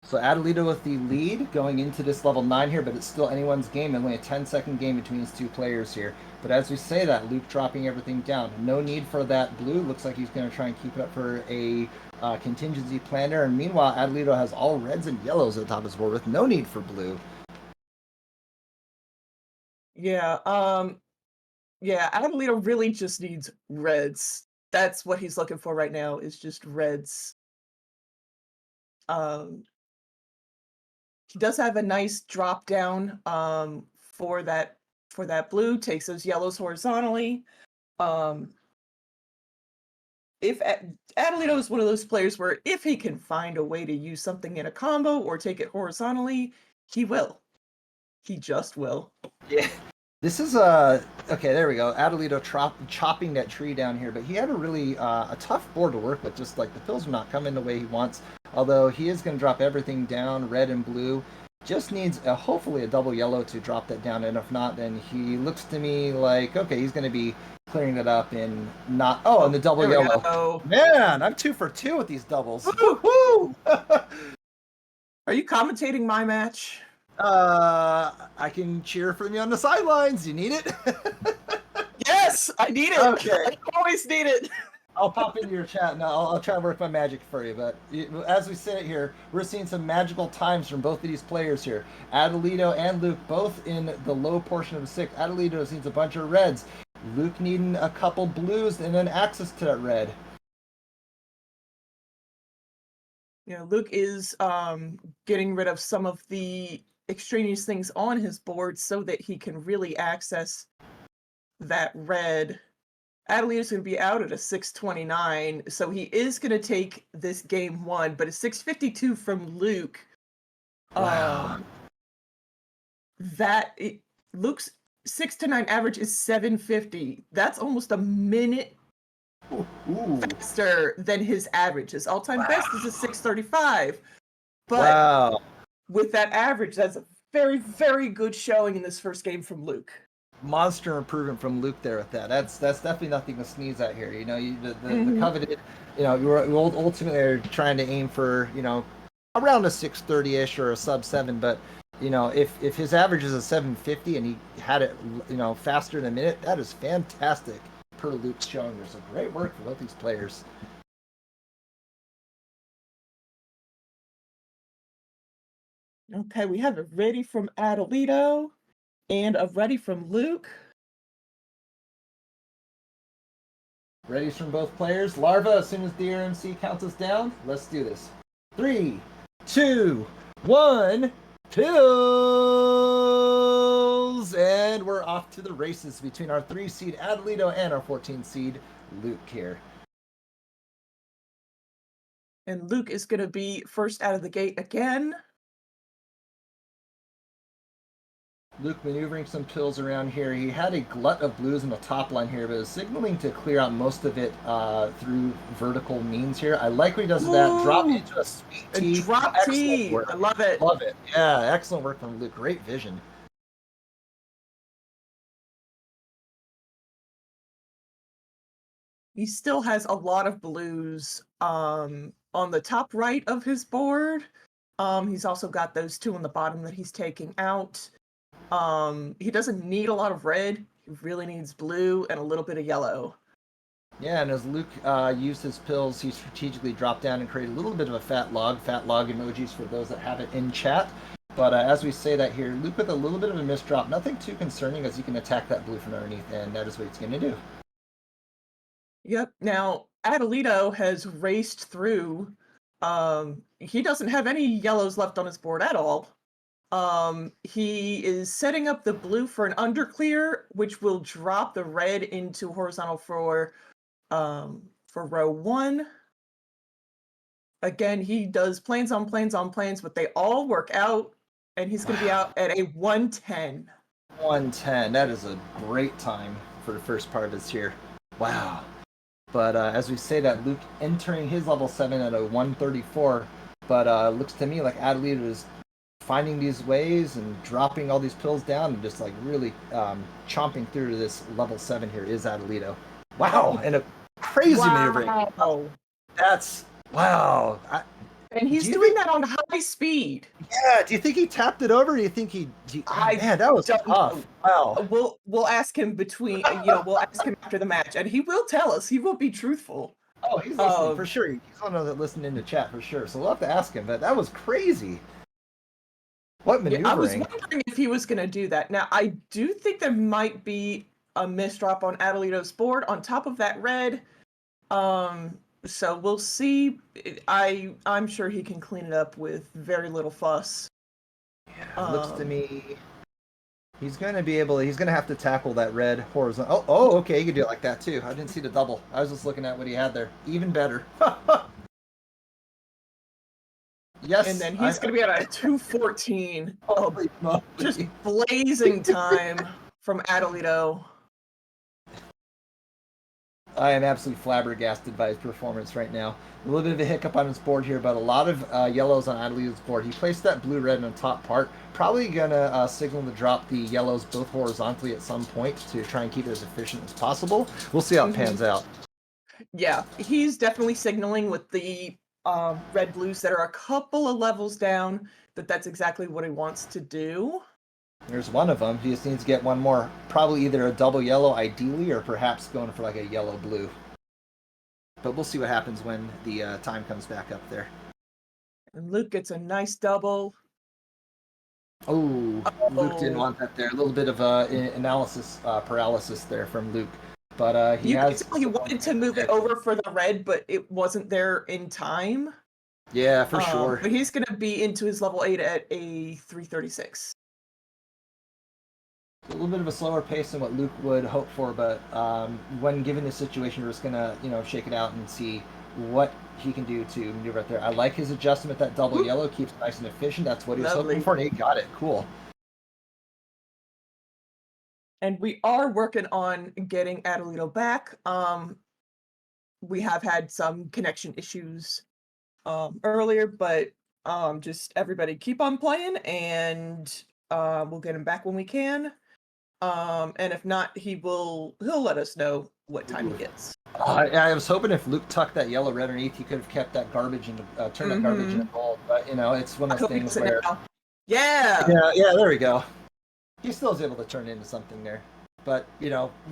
So Atalito with the lead going into this level 9 here, but it's still anyone's game. Only a 10-second game between these two players here. But as we say that, Luke dropping everything down. No need for that blue. Looks like he's going to try and keep it up for a contingency plan there. And meanwhile, Atalito has all reds and yellows at the top of his board with no need for blue. Yeah, Atalito really just needs reds. That's what he's looking for right now, is just reds. He does have a nice drop down for that blue, takes those yellows horizontally. If Atalito is one of those players where if he can find a way to use something in a combo or take it horizontally, he will. He just will. Yeah. This is okay, there we go. Atalito chopping that tree down here, but he had a really a tough board to work with. Just like the pills are not coming the way he wants. Although he is going to drop everything down, red and blue. Just needs hopefully a double yellow to drop that down, and if not, then he looks to me like, okay, he's going to be clearing it up and not... Oh, and the double yellow. Go. Man, I'm 2 for 2 with these doubles. Woo-hoo! Are you commentating my match? I can cheer for me on the sidelines. You need it? Yes, I need it. Okay. I always need it. I'll pop into your chat now. I'll try to work my magic for you. But as we sit here, we're seeing some magical times from both of these players here. Atalito and Luke both in the low portion of the 6. Atalito needs a bunch of reds. Luke needing a couple blues and then access to that red. Yeah, Luke is getting rid of some of the extraneous things on his board so that he can really access that red. Atalito's going to be out at a 629, so he is going to take this game 1, but a 652 from Luke. Wow. Luke's 6 to 9 average is 750. That's almost a minute faster than his average. His all-time best is a 635. But with that average, that's a very, very good showing in this first game from Luke. Monster improvement from Luke there with that. That's definitely nothing to sneeze at here. You know, the coveted, you know, you're ultimately are trying to aim for, you know, around a 630-ish or a sub 7, but you know, if his average is a 750 and he had it, you know, faster than a minute, that is fantastic per Luke's showing. There's a great work for both these players. Okay, we have a ready from Atalito and a ready from Luke. Readies from both players. Larva, as soon as the DrMC counts us down, let's do this. 3, 2, 1, pills! And we're off to the races between our 3 seed Atalito and our 14 seed Luke here. And Luke is going to be first out of the gate again. Luke maneuvering some pills around here. He had a glut of blues in the top line here, but is signaling to clear out most of it through vertical means here. I like what he does with that. Drop into a sweet tea. Drop tea. I love it. Love it. Yeah, excellent work from Luke. Great vision. He still has a lot of blues on the top right of his board. He's also got those 2 on the bottom that he's taking out. He doesn't need a lot of red. He really needs blue and a little bit of yellow. Yeah, and as Luke used his pills, he strategically dropped down and created a little bit of a fat log emojis for those that have it in chat. But as we say that here, Luke with a little bit of a misdrop, nothing too concerning as he can attack that blue from underneath, and that is what he's going to do. Yep. Now, Atalito has raced through. He doesn't have any yellows left on his board at all. He is setting up the blue for an underclear, which will drop the red into horizontal for row 1. Again, he does planes on planes on planes, but they all work out, and he's going to be out at a 110. 110. That is a great time for the first part of this here. Wow. But as we say that, Luke entering his level 7 at a 134, but looks to me like Atalito is finding these ways and dropping all these pills down and just like really chomping through to this level 7 here is Atalito. Wow, and a crazy maneuvering. That's wow. And he's doing that on high speed. Yeah. Do you think he tapped it over? Or do you think man, that was tough. Wow. We'll ask him we'll ask him after the match, and he will tell us. He will be truthful. Oh, he's listening for sure. He's one of that listening in the chat for sure. So we'll have to ask him. But that was crazy. What maneuvering? I was wondering if he was going to do that. Now, I do think there might be a misdrop on Atalito's board on top of that red. So we'll see. I'm sure he can clean it up with very little fuss. Yeah, looks to me he's going to have to tackle that red horizontal. Oh, okay, he can do it like that too. I didn't see the double. I was just looking at what he had there. Even better. Yes. And then he's going to be at a 214. Just blazing time from Atalito. I am absolutely flabbergasted by his performance right now. A little bit of a hiccup on his board here, but a lot of yellows on Atalito's board. He placed that blue-red in the top part. Probably going to signal to drop the yellows both horizontally at some point to try and keep it as efficient as possible. We'll see how it pans out. Yeah, he's definitely signaling with the red blues that are a couple of levels down that's exactly what he wants to do. There's one of them. He just needs to get one more. Probably either a double yellow ideally or perhaps going for like a yellow blue. But we'll see what happens when the time comes back up there. And Luke gets a nice double. Oh, Luke didn't want that there. A little bit of analysis paralysis there from Luke. But he wanted to move it over for the red, but it wasn't there in time. Yeah, for sure. But he's going to be into his level 8 at a 336. A little bit of a slower pace than what Luke would hope for, but when given the situation, we're just gonna, shake it out and see what he can do to maneuver out there. I like his adjustment. That double yellow keeps it nice and efficient. That's what he was hoping for, and he got it. Cool. And we are working on getting Atalito back. We have had some connection issues earlier, but just everybody keep on playing, and we'll get him back when we can. And if not, he'll let us know what time he gets. I was hoping if Luke tucked that yellow red underneath, he could have kept that garbage and turned that garbage into gold. But it's one of those things where yeah, there we go. He still is able to turn it into something there. But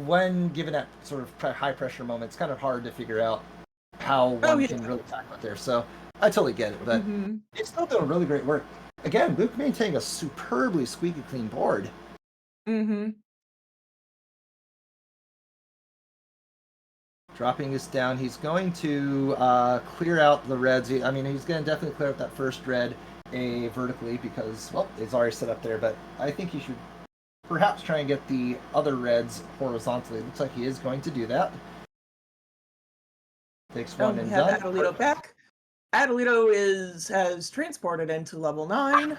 when given that sort of high pressure moment, it's kind of hard to figure out how one can really tackle it there. So I totally get it, but it's still doing really great work. Again, Luke maintaining a superbly squeaky clean board. Dropping this down, he's going to clear out the reds. He's going to definitely clear out that first red vertically because, well, it's already set up there. But I think he should perhaps try and get the other reds horizontally. Looks like he is going to do that. Takes one and done. Atalito back. Atalito has transported into level 9.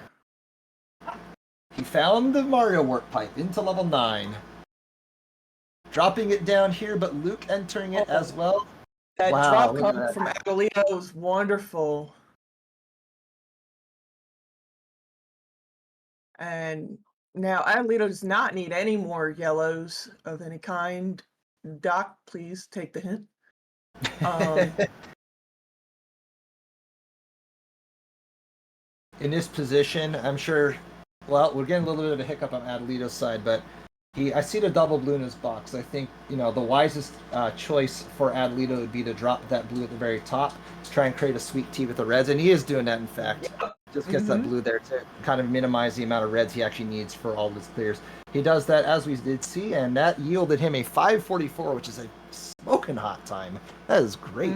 He found the Mario work pipe into level 9. Dropping it down here, but Luke entering it as well. That drop coming from Atalito is wonderful. And now Atalito does not need any more yellows of any kind. Doc, please take the hint. In this position, I'm sure, well, we're getting a little bit of a hiccup on Atalito's side, but I see the double blue in his box. I think, the wisest choice for Atalito would be to drop that blue at the very top, to try and create a sweet tea with the reds, and he is doing that, in fact. Just gets that blue there to kind of minimize the amount of reds he actually needs for all of his clears. He does that, as we did see, and that yielded him a 544, which is a smoking hot time. That is great.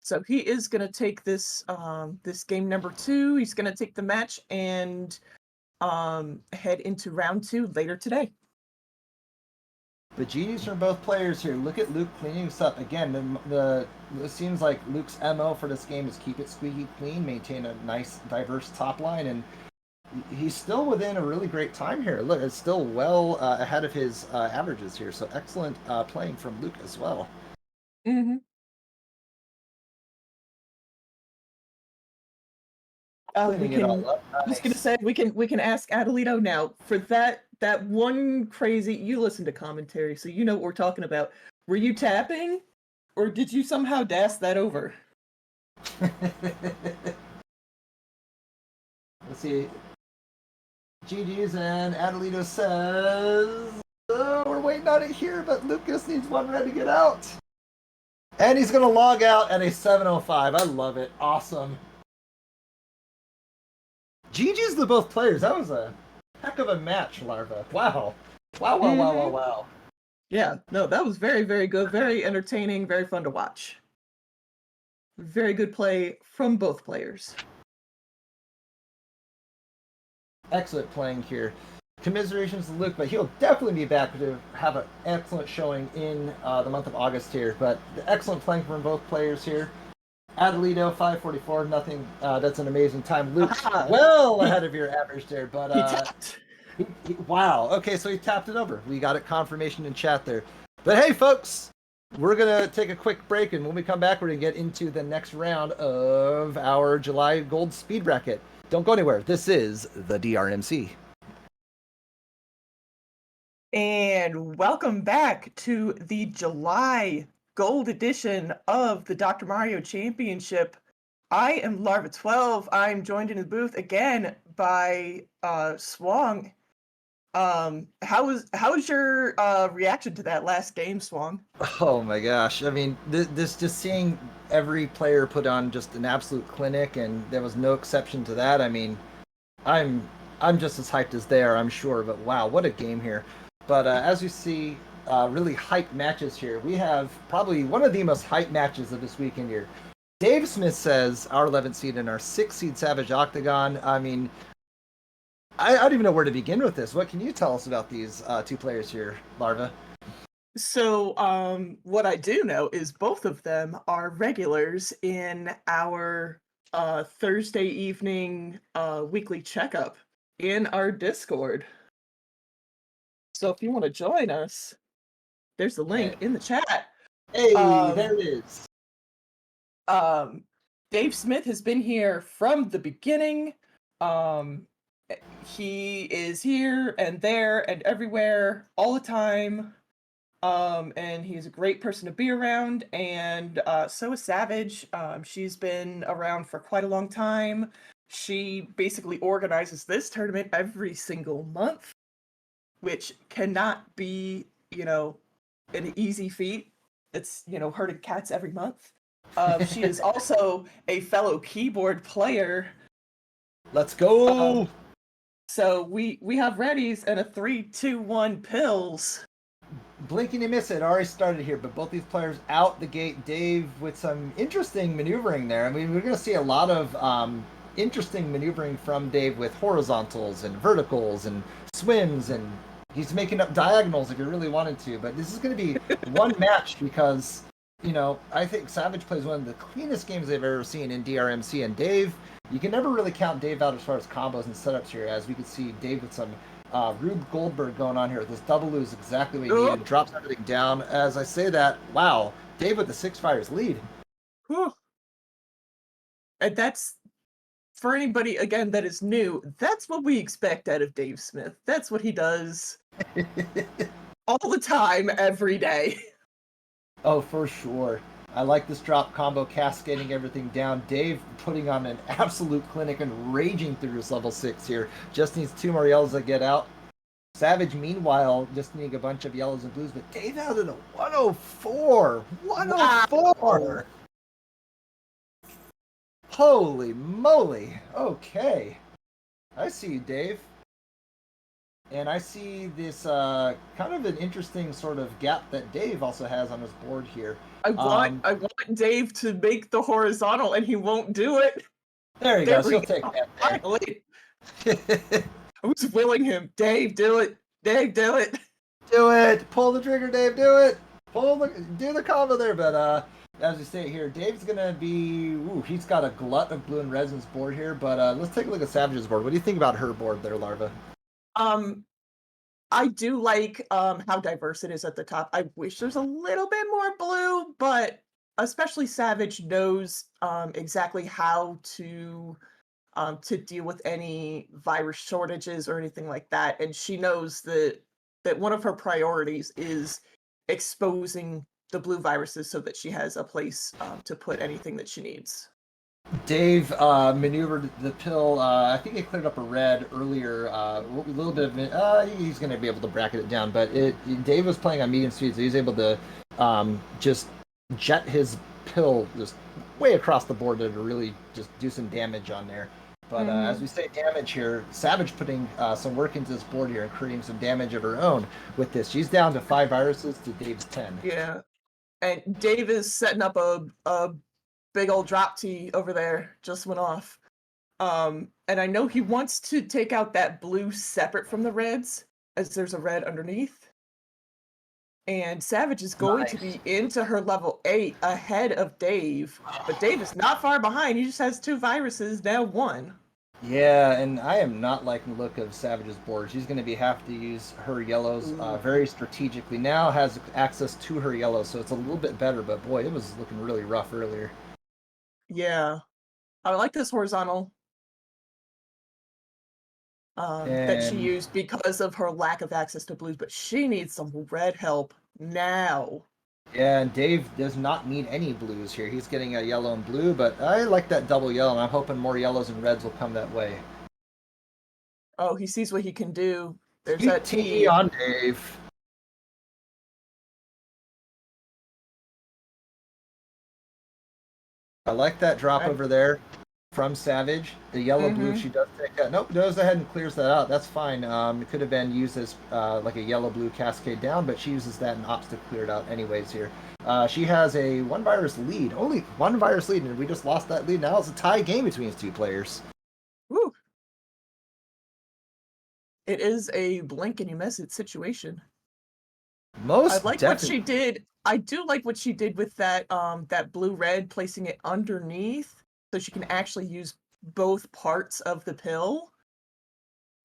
So he is going to take this this game number 2. He's going to take the match and head into round 2 later today. The genius from both players here. Look at Luke cleaning this up. Again, it seems like Luke's MO for this game is keep it squeaky clean, maintain a nice, diverse top line, and he's still within a really great time here. Look, it's still well ahead of his averages here, so excellent playing from Luke as well. I was gonna say we can ask Atalito now for that one crazy. You listen to commentary, so you know what we're talking about. Were you tapping, or did you somehow dash that over? Let's see. GG's, and Atalito says, we're waiting on it here, but Lucas needs one red to get out. And he's gonna log out at a 7:05. I love it. Awesome. GG's to both players. That was a heck of a match, Larva. Wow. Wow. Yeah, no, that was very, very good. Very entertaining, very fun to watch. Very good play from both players. Excellent playing here. Commiserations to Luke, but he'll definitely be back to have an excellent showing in the month of August here. But the excellent playing from both players here. Atalito, 544, nothing. That's an amazing time. Luke, well ahead of your average there, but he tapped. Wow. Okay, so he tapped it over. We got it confirmation in chat there. But hey, folks, we're gonna take a quick break, and when we come back, we're gonna get into the next round of our July Gold Speed Bracket. Don't go anywhere. This is the DrMC. And welcome back to the July Gold edition of the Dr. Mario Championship. I am Larva12. I'm joined in the booth again by Swong. How was your reaction to that last game, Swong? Oh my gosh! I mean, this just seeing every player put on just an absolute clinic, and there was no exception to that. I mean, I'm just as hyped as they are, I'm sure. But wow, what a game here! But as you see, really hyped matches here. We have probably one of the most hyped matches of this weekend here. DaveSmithSays, our 11th seed and our 6th seed Savage Octagon. I mean, I don't even know where to begin with this. What can you tell us about these two players here, Larva? So, what I do know is both of them are regulars in our Thursday evening weekly checkup in our Discord. So if you want to join us, there's the link in the chat. Hey, Um, there it is. Dave Smith has been here from the beginning. He is here and there and everywhere all the time. And he's a great person to be around. And so is Savage. She's been around for quite a long time. She basically organizes this tournament every single month, which cannot be, an easy feat. It's, herding cats every month. She is also a fellow keyboard player. Let's go. So we have readies and a 3-2-1 pills. Blinking and miss it already started here, but both these players out the gate. Dave with some interesting maneuvering there. I mean, we're going to see a lot of interesting maneuvering from Dave with horizontals and verticals and swims, and he's making up diagonals if he really wanted to. But this is going to be one match because, I think Savage plays one of the cleanest games they've ever seen in DrMC, and Dave, you can never really count Dave out as far as combos and setups here, as we can see Dave with some Rube Goldberg going on here. This double is exactly what he needed. Drops everything down. As I say that, wow, Dave with the 6-fires lead. Whew. And that's, for anybody, again, that is new, that's what we expect out of Dave Smith. That's what he does all the time, every day. Oh, for sure. I like this drop combo, cascading everything down. Dave putting on an absolute clinic and raging through his level 6 here. Just needs 2 more yellows to get out. Savage, meanwhile, just needing a bunch of yellows and blues, but Dave out at a 104. 104! Wow. Holy moly. Okay. I see you, Dave. And I see this kind of an interesting sort of gap that Dave also has on his board here. I want Dave to make the horizontal, and he won't do it. There you go. She'll take that. Finally. I was willing him. Dave, do it. Dave, do it. Do it. Pull the trigger, Dave. Do it. Do the combo there. But as we say here, Dave's gonna be. Ooh, he's got a glut of blue and reds on his board here. But let's take a look at Savage's board. What do you think about her board there, Larva? I do like how diverse it is at the top. I wish there's a little bit more blue, but especially Savage knows exactly how to deal with any virus shortages or anything like that. And she knows that one of her priorities is exposing the blue viruses so that she has a place to put anything that she needs. Dave maneuvered the pill. I think he cleared up a red earlier. A little bit of it. He's going to be able to bracket it down. But Dave was playing on medium speed, so he was able to just jet his pill just way across the board to really just do some damage on there. But as we say damage here, Savage putting some work into this board here and creating some damage of her own with this. She's down to 5 viruses to Dave's 10. Yeah. And Dave is setting up a big old drop T over there. Just went off. And I know he wants to take out that blue separate from the reds, as there's a red underneath. And Savage is going to be into her level 8 ahead of Dave. But Dave is not far behind. He just has 2 viruses, now 1. Yeah, and I am not liking the look of Savage's board. She's going to have to use her yellows very strategically. Now has access to her yellows, so it's a little bit better. But boy, it was looking really rough earlier. Yeah. I like this horizontal that she used because of her lack of access to blues, but she needs some red help now. Yeah, and Dave does not need any blues here. He's getting a yellow and blue, but I like that double yellow, and I'm hoping more yellows and reds will come that way. Oh, he sees what he can do. There's Sweet that T on Dave. I like that drop over there. from Savage. The yellow-blue, she does take that. Nope, goes ahead and clears that out. That's fine. It could have been used as like a yellow-blue cascade down, but she uses that and opts to clear it out anyways here. She has a 1 virus lead. Only 1 virus lead, and we just lost that lead. Now it's a tie game between these two players. Woo. It is a blink and you miss it situation. Most I like definitely. what she did. I do like what she did with that that blue-red, placing it underneath so she can actually use both parts of the pill.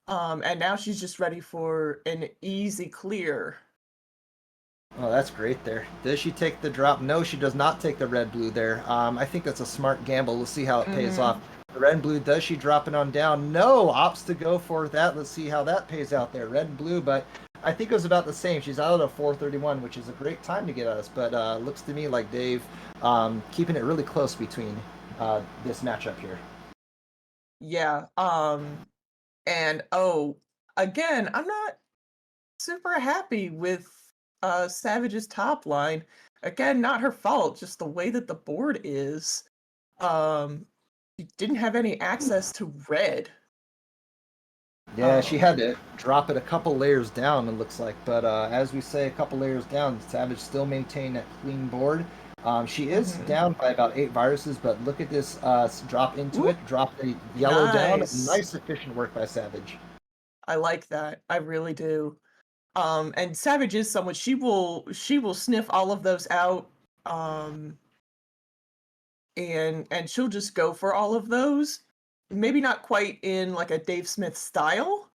And now she's just ready for an easy clear. Oh, that's great there. Does she take the drop? No, she does not take the red-blue there. I think that's a smart gamble. We'll see how it pays off. The red and blue, does she drop it on down? No, opts to go for that. Let's see how that pays out there. Red and blue, but I think it was about the same. She's out of 431, which is a great time to get us, but looks to me like Dave keeping it really close between this matchup here. Yeah. And again, I'm not super happy with Savage's top line. Again, not her fault, just the way that the board is. She didn't have any access to red. Yeah, she had to drop it a couple layers down, it looks like. But as we say, a couple layers down, Savage still maintained that clean board. She is down by about 8 viruses, but look at this drop into it. Drop the yellow down. Nice, efficient work by Savage. I like that. I really do. And Savage is someone, she will sniff all of those out. And she'll just go for all of those. Maybe not quite in like a Dave Smith style,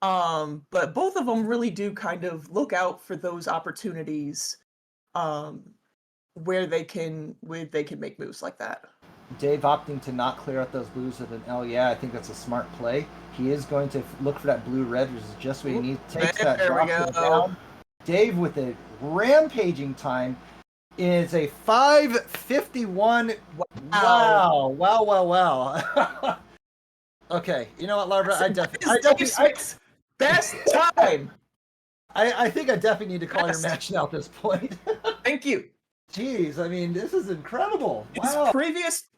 but both of them really do kind of look out for those opportunities where they can make moves like that. Dave opting to not clear out those blues with an L. Yeah, I think that's a smart play. He is going to look for that blue-red, which is just what he needs. Takes that, drops it down. Dave with a rampaging time is a 5:51. Wow. Okay, you know what, Larva? I definitely best time. I think I definitely need to call your match now at this point. Thank you. Jeez, I mean, this is incredible. Wow.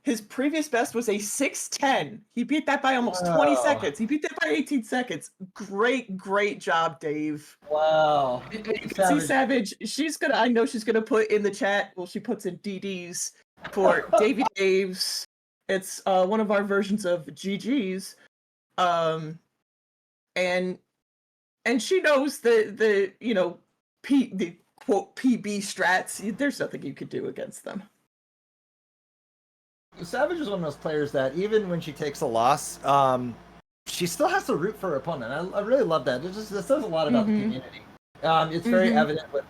His previous best was a 6:10. He beat that by almost 20 seconds. He beat that by 18 seconds. Great job, Dave. Wow. You can see Savage. I know she's gonna put in the chat. Well, she puts in DDs for Davey Daves. It's one of our versions of GG's. And she knows the quote PB strats. There's nothing you could do against them. Savage is one of those players that even when she takes a loss, she still has to root for her opponent. I really love that. This says a lot about the community. It's very evident with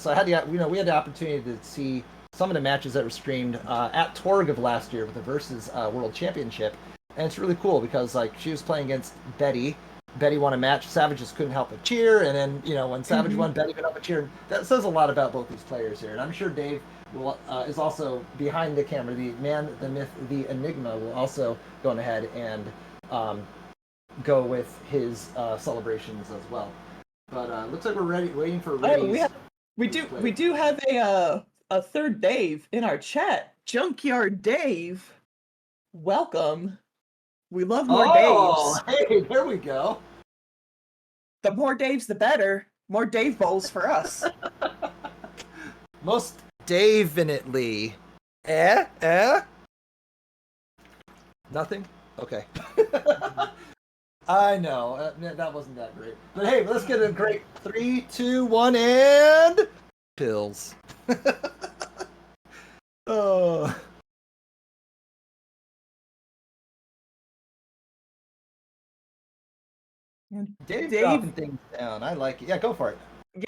so I had we had the opportunity to see some of the matches that were streamed at Torg of last year with the Versus World Championship, and it's really cool because she was playing against Betty. Betty won a match. Savage just couldn't help but cheer, and then when Savage won, Betty couldn't help but cheer. That says a lot about both these players here, and I'm sure Dave is also behind the camera. The man, the myth, the enigma will also go ahead and go with his celebrations as well. But looks like we're waiting for Ray's. We do have a third Dave in our chat. Junkyard Dave, welcome. We love more Daves. Hey, there we go. The more Daves, the better. More Dave bowls for us. Most definitely. Nothing? Okay. I know. That wasn't that great. But hey, let's get a great 3, 2, 1, and pills. Oh. Dave dropping things down. I like it. Yeah, go for it.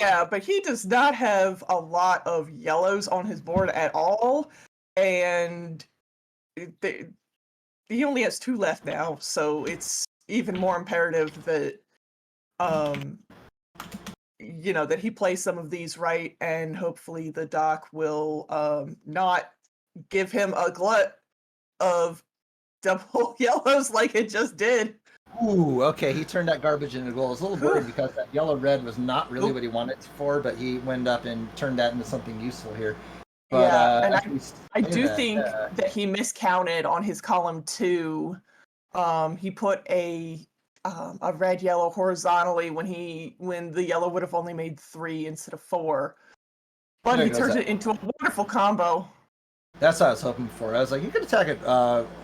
Yeah, but he does not have a lot of yellows on his board at all, and he only has 2 left now, so it's even more imperative that that he plays some of these right, and hopefully the doc will not give him a glut of double yellows like it just did. Ooh, okay, he turned that garbage into gold. I was a little worried because that yellow-red was not really what he wanted it for, but he went up and turned that into something useful here. But Yeah, and as we I say do that, think that he miscounted on his column 2. He put a red yellow horizontally when the yellow would have only made 3 instead of 4. But there he goes turned that. it into a wonderful combo. That's what I was hoping for. I was like, you could attack it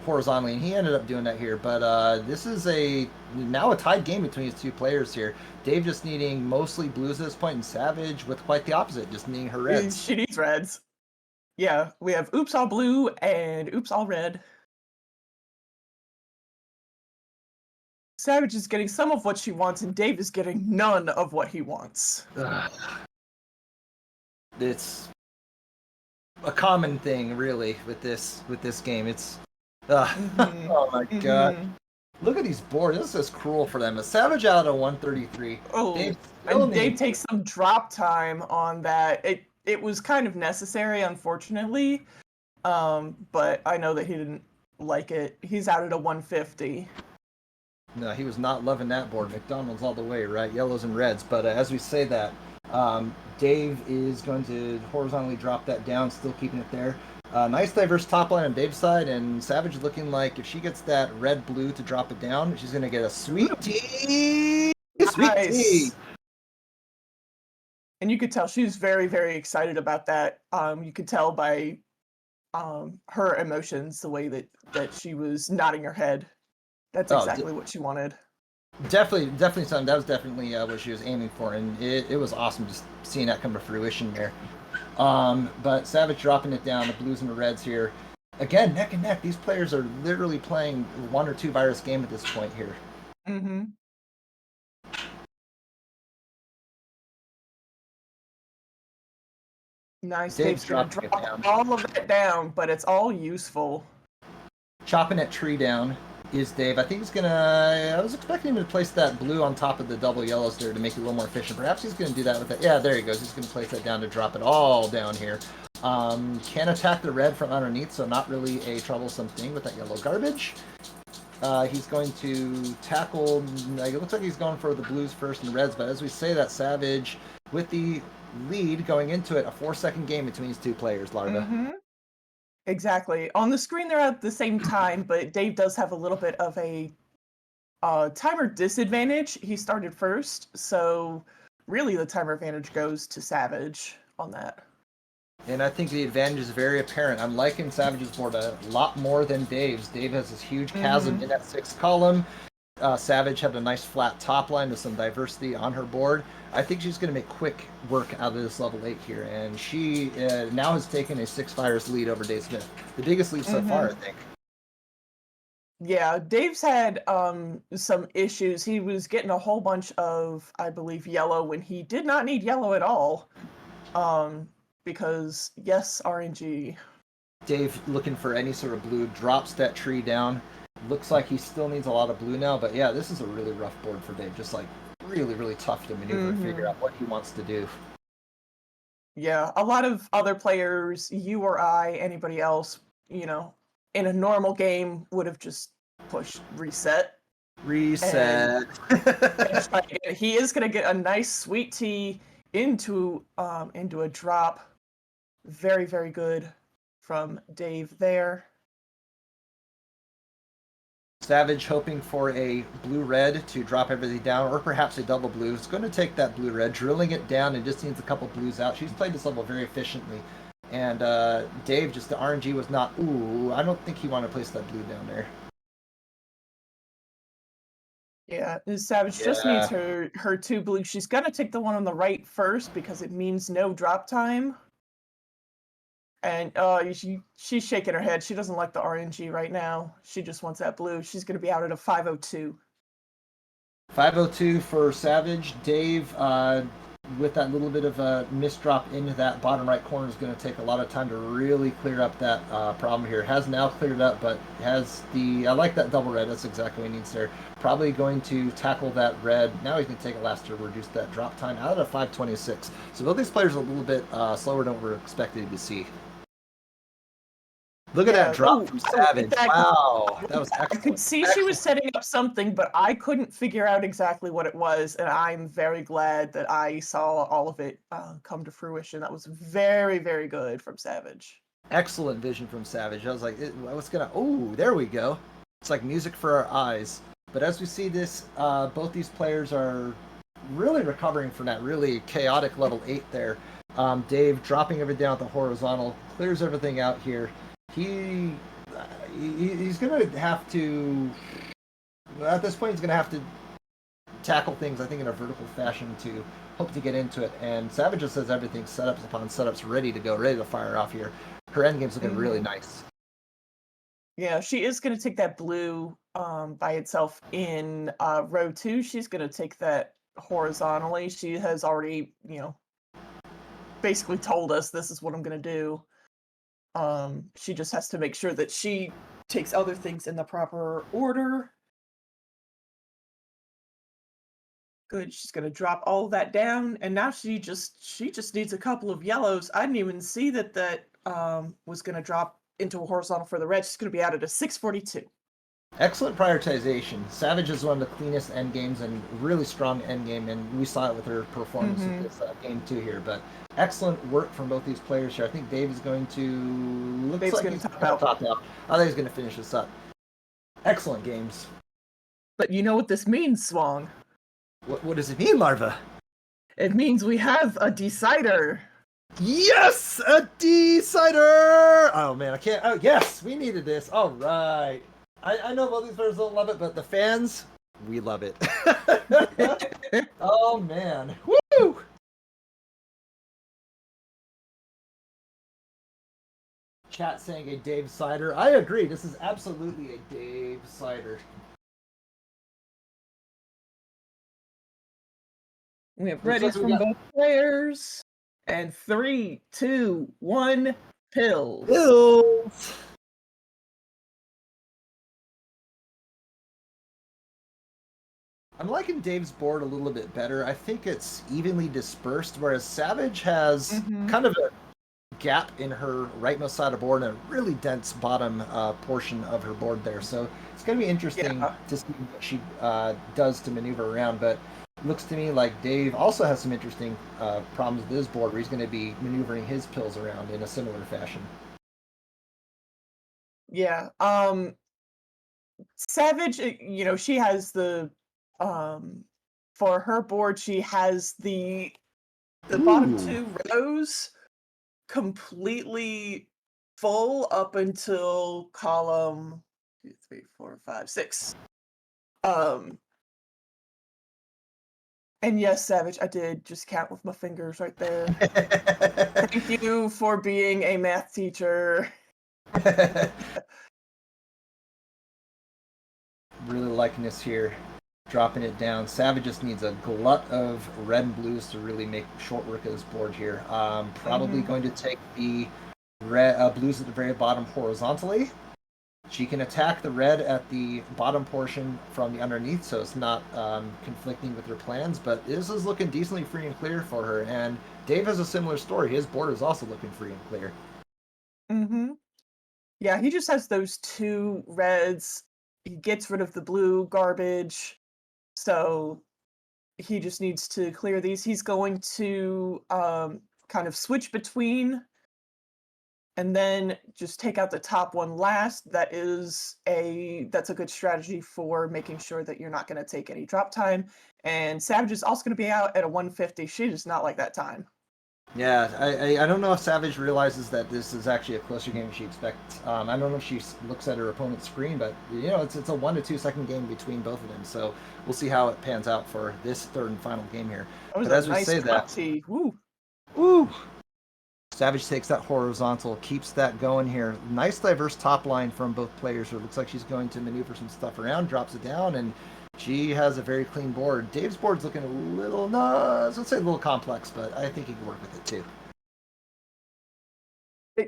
horizontally, and he ended up doing that here. But this is now a tied game between these 2 players here. Dave just needing mostly blues at this point, and Savage with quite the opposite, just needing her reds. She needs reds. Yeah, we have oops all blue and oops all red. Savage is getting some of what she wants, and Dave is getting none of what he wants. It's a common thing, really, with this game. It's oh my god. Look at these boards. This is cruel for them. A Savage out of 133. Oh, and Dave takes some drop time on that. It was kind of necessary, unfortunately. But I know that he didn't like it. He's out at a 150. No, he was not loving that board. McDonald's all the way, right? Yellows and reds. But as we say that, Dave is going to horizontally drop that down, still keeping it there. Nice diverse top line on Dave's side, and Savage looking like if she gets that red-blue to drop it down, she's going to get a sweet tea! Sweet tea! And you could tell she's very, very excited about that. You could tell by her emotions, the way that she was nodding her head. That's exactly what she wanted. Definitely something. That was definitely what she was aiming for, and it was awesome just seeing that come to fruition there. But Savage dropping it down, the blues and the reds here. Again, neck and neck. These players are literally playing 1 or 2 virus game at this point here. Mm-hmm. Nice. Dave's gonna drop all of that down, but it's all useful. Chopping that tree down is Dave. I think he's gonna. I was expecting him to place that blue on top of the double yellows there to make it a little more efficient. Perhaps he's gonna do that with that. Yeah, there he goes. He's gonna place that down to drop it all down here. Can attack the red from underneath, so not really a troublesome thing with that yellow garbage. He's going to tackle. It looks like he's going for the blues first and the reds, but as we say that, Savage with the lead going into it, a 4-second game between these 2 players, Larva. Mm-hmm. Exactly. On the screen, they're at the same time, but Dave does have a little bit of a timer disadvantage. He started first, so really the timer advantage goes to Savage on that. And I think the advantage is very apparent. I'm liking Savage's board a lot more than Dave's. Dave has this huge chasm in that 6th column. Savage had a nice flat top line with some diversity on her board. I think she's going to make quick work out of this level 8 here, and she now has taken a 6 virus lead over Dave Smith. The biggest lead so far, I think. Yeah, Dave's had some issues. He was getting a whole bunch of, I believe, yellow when he did not need yellow at all. Because, yes, RNG. Dave looking for any sort of blue, drops that tree down. Looks like he still needs a lot of blue now, but yeah, this is a really rough board for Dave. Just like really, really tough to maneuver and figure out what he wants to do. Yeah, a lot of other players, you or I, anybody else, in a normal game would have just pushed reset. Reset. And he is going to get a nice sweet tea into a drop. Very, very good from Dave there. Savage hoping for a blue-red to drop everything down, or perhaps a double blue. It's going to take that blue-red, drilling it down, and just needs a couple blues out. She's played this level very efficiently. And Dave, just the RNG was not, I don't think he wanted to place that blue down there. Yeah, Savage just needs her 2 blues. She's going to take the one on the right first because it means no drop time. And she's shaking her head. She doesn't like the RNG right now. She just wants that blue. She's going to be out at a 502. 502 for Savage. Dave, with that little bit of a misdrop into that bottom right corner, is going to take a lot of time to really clear up that problem here. Has now cleared up, but has I like that double red. That's exactly what he needs there. Probably going to tackle that red. Now he's going to take it last to reduce that drop time out of 526. So both these players are a little bit slower than what we're expected to see. Look at that Yeah. drop Oh, from oh, Savage. exactly. Wow, that was I excellent. could see she was setting up something, but I couldn't figure out exactly what it was, and I'm very glad that I saw all of it come to fruition. That was very, very good from Savage. Excellent vision from Savage. I was like, I was gonna. Oh, there we go. It's like music for our eyes. But as we see this, both these players are really recovering from that really chaotic level 8 there. Dave dropping everything down at the horizontal, clears everything out here. He's gonna have to. At this point, he's gonna have to tackle things, I think, in a vertical fashion to hope to get into it. And Savage just says everything setups upon setups, ready to go, ready to fire off here. Her endgame's looking really nice. Yeah, she is going to take that blue by itself in row 2. She's going to take that horizontally. She has already, basically told us this is what I'm going to do. She just has to make sure that she takes other things in the proper order. Good. She's going to drop all of that down, and now she just needs a couple of yellows. I didn't even see that was going to drop into a horizontal for the red. She's going to be out at a 642. Excellent prioritization. Savage is one of the cleanest end games and really strong end game, and we saw it with her performance in this game too here. But excellent work from both these players here. I think Dave is going to Dave's like going he's to top out. I think he's going to finish this up. Excellent games. But you know what this means, Swang? What does it mean, Larva? It means we have a decider. Yes, a decider. Oh man, I can't. Oh yes, we needed this. All right. I know both these players don't love it, but the fans, we love it. Oh man, woo! Chat saying a Dave cider. I agree. This is absolutely a Dave cider. We have Looks readies like we from got- both players. And 3, 2, 1, pills. Bills. I'm liking Dave's board a little bit better. I think it's evenly dispersed, whereas Savage has kind of a gap in her rightmost side of the board and a really dense bottom portion of her board there. So it's going to be interesting to see what she does to maneuver around. But it looks to me like Dave also has some interesting problems with his board where he's going to be maneuvering his pills around in a similar fashion. Yeah. Savage, she has the for her board, she has the bottom 2 rows completely full up until column 2, 3, 4, 5, 6. And yes, Savage, I did just count with my fingers right there. Thank you for being a math teacher. Really liking this here. Dropping it down. Savage just needs a glut of red and blues to really make short work of this board here. Probably going to take the red blues at the very bottom horizontally. She can attack the red at the bottom portion from the underneath, so it's not conflicting with her plans. But this is looking decently free and clear for her. And Dave has a similar story. His board is also looking free and clear. Yeah, he just has those 2 reds. He gets rid of the blue garbage. So he just needs to clear these. He's going to kind of switch between and then just take out the top one last. That's a good strategy for making sure that you're not going to take any drop time. And Savage is also going to be out at a 150. She does not like that time. Yeah, I don't know if Savage realizes that this is actually a closer game than she expects. I don't know if she looks at her opponent's screen, but it's a 1 to 2 second game between both of them. So we'll see how it pans out for this third and final game here. That was But as nice we say that, woo. Savage takes that horizontal, keeps that going here. Nice diverse top line from both players. So it looks like she's going to maneuver some stuff around, drops it down, and she has a very clean board. Dave's board's looking a little, let's say a little complex, but I think he can work with it too.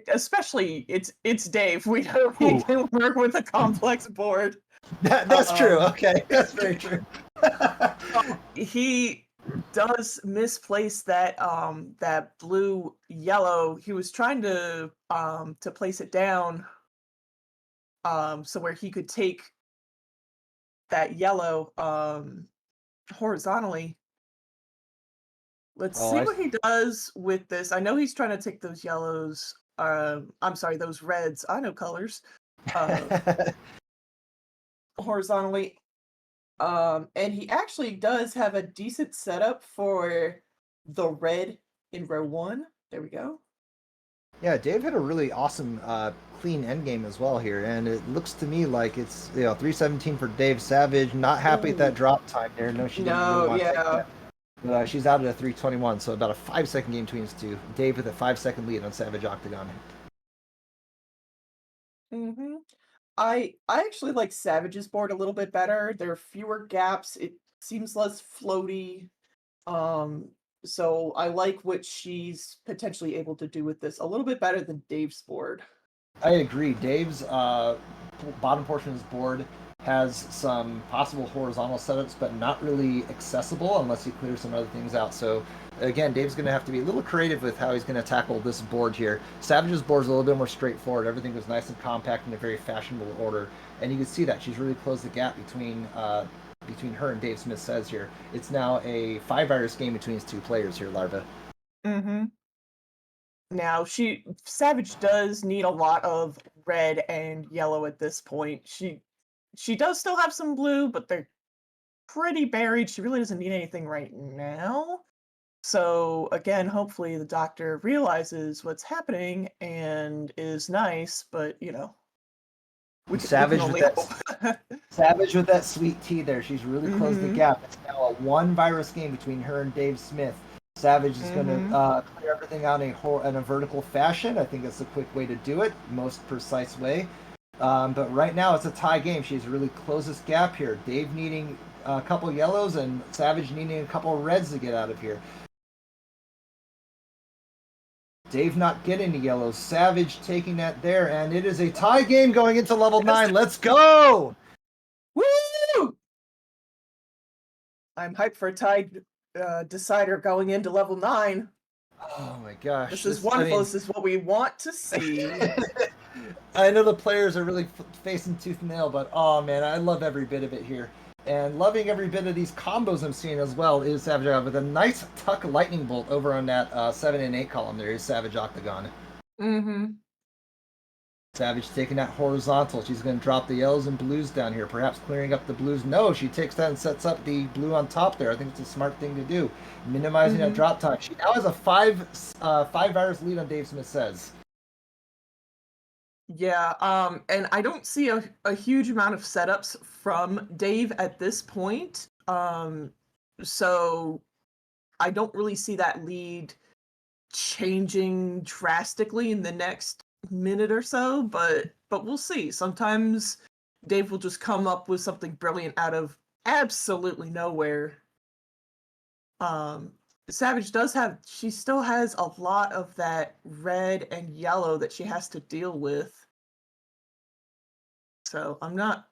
Especially, it's Dave. We know he can work with a complex board. That's true. Okay, that's very true. He does misplace that that blue yellow. He was trying to place it down So where he could take that yellow horizontally. Let's Oh, see I what he does with this. I know he's trying to take those yellows. I'm sorry, those reds. I know colors. Horizontally. And he actually does have a decent setup for the red in row 1. There we go. Yeah, Dave had a really awesome clean endgame as well here, and it looks to me like it's 317 for Dave. Savage not happy at that Ooh. drop time there. No, she didn't really No, want to take yeah. that. But she's out at a 321, so about a 5-second game between these two. Dave with a 5-second lead on Savage Octagon. Mm-hmm. I actually like Savage's board a little bit better. There are fewer gaps. It seems less floaty. So I like what she's potentially able to do with this a little bit better than Dave's board. I agree. Dave's bottom portion of his board has some possible horizontal setups, but not really accessible unless he clears some other things out. So again, Dave's going to have to be a little creative with how he's going to tackle this board here. Savage's board is a little bit more straightforward. Everything was nice and compact in a very fashionable order, and you can see that she's really closed the gap between her and DaveSmithSays here. It's now a 5-virus game between these two players here, Larva. Mm-hmm. Now, Savage does need a lot of red and yellow at this point. She does still have some blue, but they're pretty buried. She really doesn't need anything right now. So again, hopefully the doctor realizes what's happening and is nice, but we Savage can with only that hope. Savage with that sweet tea there. She's really closed the Mhm. gap. It's now a 1-virus game between her and Dave Smith. Savage is going to clear everything out in a vertical fashion. I think that's a quick way to do it, most precise way. But right now it's a tie game. She's really closed this gap here. Dave needing a couple yellows and Savage needing a couple reds to get out of here. Dave not getting the yellows. Savage taking that there, and it is a tie game going into level 9. Let's go! Woo! I'm hyped for a tied decider going into level 9. Oh my gosh. This is wonderful. This is what we want to see. I know the players are really facing tooth and nail, but oh man, I love every bit of it here. And loving every bit of these combos I'm seeing as well is Savage Octagon with a nice tuck lightning bolt over on that 7 and 8 column there is Savage Octagon. Mm-hmm. Savage taking that horizontal. She's going to drop the yellows and blues down here, perhaps clearing up the blues. No, she takes that and sets up the blue on top there. I think it's a smart thing to do. Minimizing that drop time. She now has a 5-virus lead on DaveSmithSays. Yeah, and I don't see a huge amount of setups from Dave at this point. So I don't really see that lead changing drastically in the next minute or so, but we'll see. Sometimes Dave will just come up with something brilliant out of absolutely nowhere. Savage she still has a lot of that red and yellow that she has to deal with. So I'm not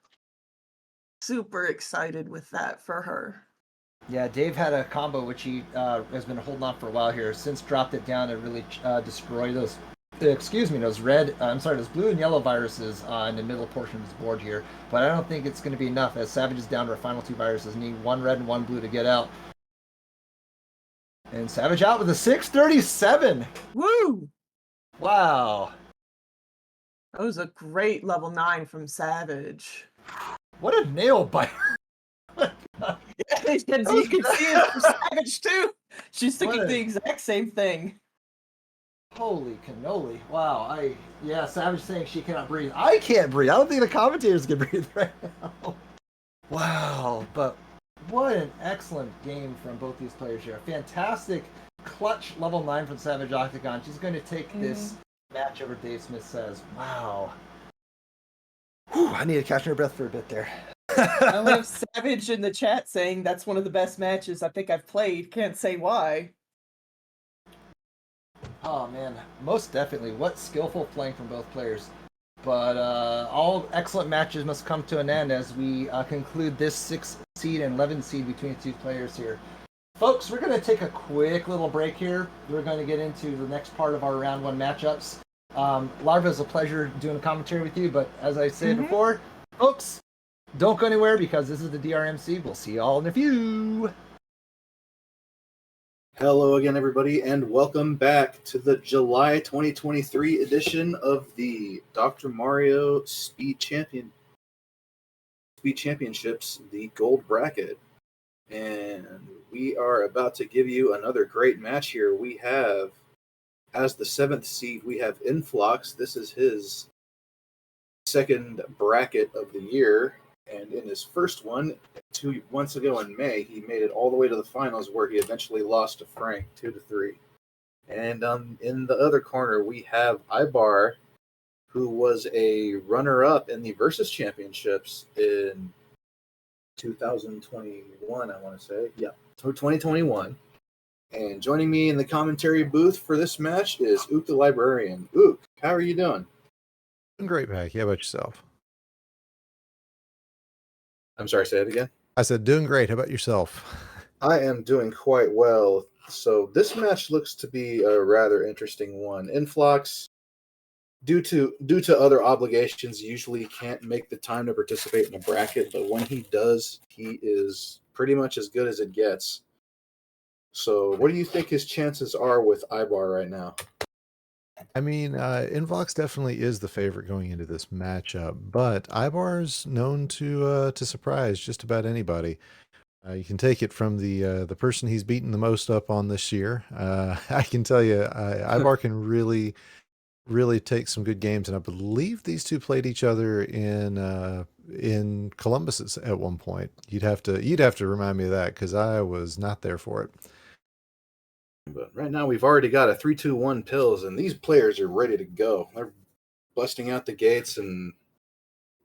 super excited with that for her. Yeah, Dave had a combo which he has been holding on for a while here. Since dropped it down and really destroyed those those blue and yellow viruses in the middle portion of his board here. But I don't think it's going to be enough as Savage is down to our final 2 viruses. Need 1 red and 1 blue to get out. And Savage out with a 637. Woo! Wow. That was a great level 9 from Savage. What a nail biter. Yeah, you can see it from Savage too. She's thinking the exact same thing. Holy cannoli. Wow. Savage saying she cannot breathe. I can't breathe. I don't think the commentators can breathe right now. Wow. But what an excellent game from both these players here. Fantastic clutch level 9 from Savage Octagon. She's going to take this match over DaveSmithSays. Wow. Whew, I need to catch my breath for a bit there. I have Savage in the chat saying that's one of the best matches I think I've played. Can't say why. Oh man, most definitely. What skillful playing from both players. But all excellent matches must come to an end as we conclude this 6 seed and 11 seed between the 2 players here. Folks, we're going to take a quick little break here. We're going to get into the next part of our round 1 matchups. Larva, it's a pleasure doing a commentary with you, but as I said before, folks, don't go anywhere because this is the DrMC. We'll see you all in a few. Hello again, everybody, and welcome back to the July 2023 edition of the Dr. Mario Speed Championships, the gold bracket. And we are about to give you another great match here. We have, as the 7th seed, we have Inphlox. This is his second bracket of the year. And in his first one, 2 months ago in May, he made it all the way to the finals, where he eventually lost to Frank 2-3. And in the other corner, we have Ibar, who was a runner-up in the Versus Championships in 2021, I want to say. Yeah, 2021. And joining me in the commentary booth for this match is OoktheLibrarian. Ook, how are you doing? Doing great, Packy. How about yourself? I'm sorry, say it again. I said, doing great. How about yourself? I am doing quite well. So this match looks to be a rather interesting one. Inphlox, due to other obligations, usually can't make the time to participate in a bracket, but when he does, he is pretty much as good as it gets. So what do you think his chances are with Ibar right now? I mean, Inphlox definitely is the favorite going into this matchup, but Ibar's known to surprise just about anybody. You can take it from the person he's beaten the most up on this year. I can tell you, Ibar can really take some good games, and I believe these two played each other in Columbus at one point. You'd have to remind me of that because I was not there for it. But right now we've already got a 3-2-1 pills, and these players are ready to go. They're busting out the gates, and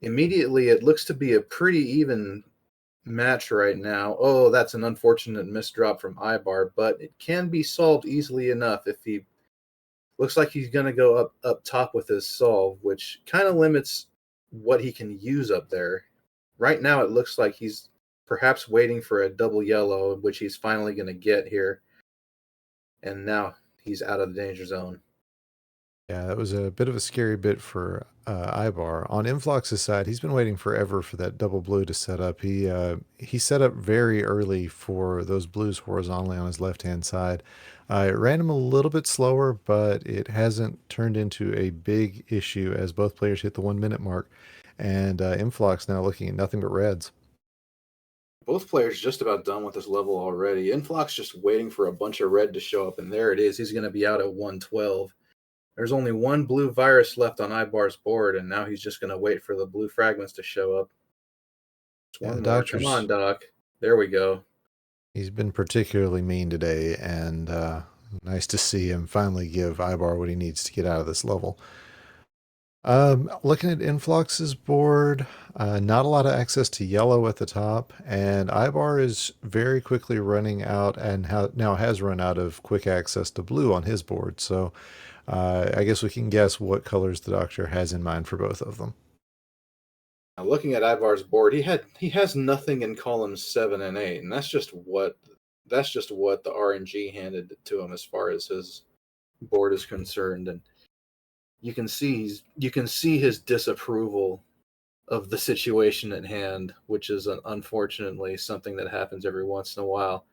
immediately it looks to be a pretty even match right now. Oh, that's an unfortunate misdrop from Ibar, but it can be solved easily enough if he looks like he's going to go up top with his solve, which kind of limits what he can use up there. Right now it looks like he's perhaps waiting for a double yellow, which he's finally going to get here. And now he's out of the danger zone. Yeah, that was a bit of a scary bit for Ibar. On Inphlox's side, he's been waiting forever for that double blue to set up. He set up very early for those blues horizontally on his left-hand side. It ran him a little bit slower, but it hasn't turned into a big issue as both players hit the 1 minute mark. And Inphlox now looking at nothing but reds. Both players just about done with this level already. Inphlox just waiting for a bunch of red to show up, and there it is. He's going to be out at 112. There's only one blue virus left on Ibar's board, and now he's just going to wait for the blue fragments to show up. One more. Come on, Doc. There we go. He's been particularly mean today, and nice to see him finally give Ibar what he needs to get out of this level. Looking at Inphlox's board, not a lot of access to yellow at the top, and Ibar is very quickly running out and now has run out of quick access to blue on his board. So I guess we can guess what colors the doctor has in mind for both of them. Now, looking at Ibar's board, he has nothing in columns 7 and 8, and that's just what the RNG handed to him as far as his board is concerned. And you can see his disapproval of the situation at hand, which is unfortunately something that happens every once in a while.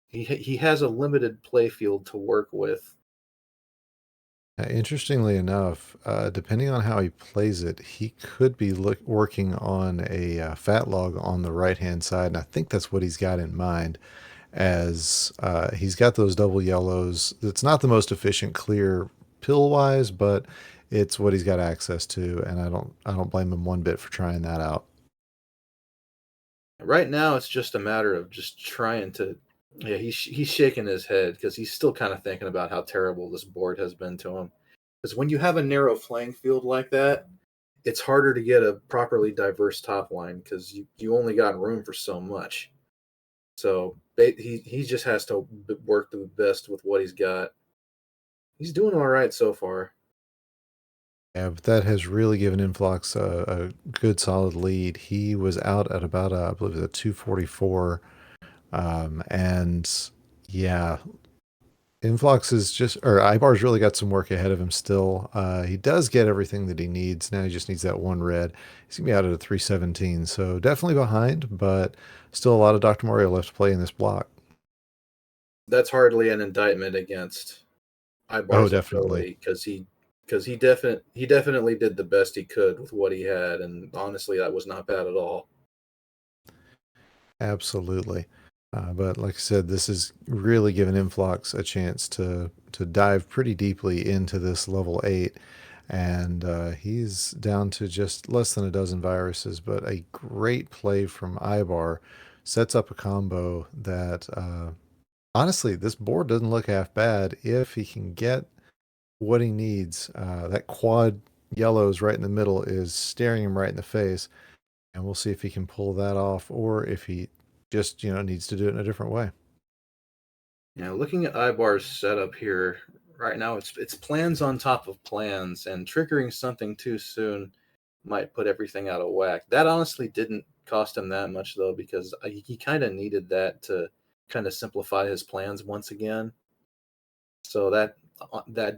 He has a limited play field to work with. Interestingly enough, depending on how he plays it, he could be working on a fat log on the right-hand side, and I think that's what he's got in mind, as he's got those double yellows. It's not the most efficient clear pill-wise, but it's what he's got access to, and I don't blame him one bit for trying that out. Right now, it's just a matter of just trying to. Yeah, he's shaking his head because he's still kind of thinking about how terrible this board has been to him. Because when you have a narrow playing field like that, it's harder to get a properly diverse top line because you only got room for so much. So he just has to work the best with what he's got. He's doing all right so far. Yeah, but that has really given Inphlox a good solid lead. He was out at about, I believe it was a 244. And yeah, Inphlox is just, or Ibar's really got some work ahead of him still. He does get everything that he needs. Now he just needs that one red. He's going to be out at a 317. So definitely behind, but still a lot of Dr. Mario left to play in this block. That's hardly an indictment against Ibar's Oh, definitely. ability, because he definitely did the best he could with what he had, and honestly, that was not bad at all. Absolutely. But like I said, this is really giving Inphlox a chance to dive pretty deeply into this level 8. And he's down to just less than a dozen viruses, but a great play from Ibar sets up a combo that, honestly, this board doesn't look half bad if he can get what he needs. That quad yellows right in the middle is staring him right in the face. And we'll see if he can pull that off, or if he just, needs to do it in a different way. Yeah, looking at Ibar's setup here right now, it's plans on top of plans, and triggering something too soon might put everything out of whack. That honestly didn't cost him that much though, because he kind of needed that to kind of simplify his plans once again. So that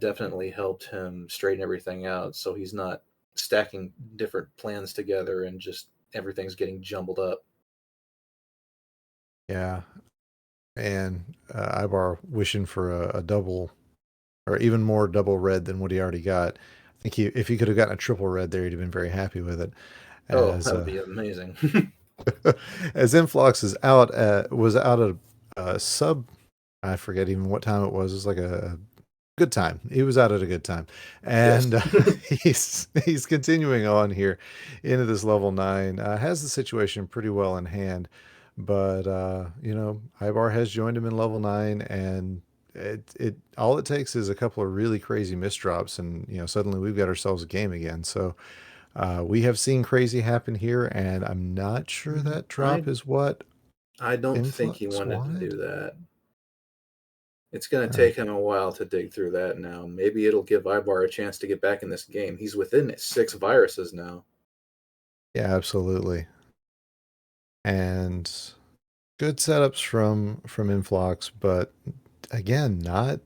definitely helped him straighten everything out. So he's not stacking different plans together and just everything's getting jumbled up. Yeah. And Ibar wishing for a double, or even more double red than what he already got. I think if he could have gotten a triple red there, he'd have been very happy with it. Oh, that would be amazing. As Inphlox was out at sub, I forget even what time it was. It was like a good time. He was out at a good time, and Yes. he's continuing on here into this level 9. Has the situation pretty well in hand, but Ibar has joined him in level 9, and it all it takes is a couple of really crazy misdrops, and suddenly we've got ourselves a game again. So we have seen crazy happen here, and I'm not sure that drop is what I don't think he Inphlox wanted to do that. It's going to take him a while to dig through that now. Maybe it'll give Ibar a chance to get back in this game. He's within 6 viruses now. Yeah, absolutely. And good setups from Inphlox, but again, not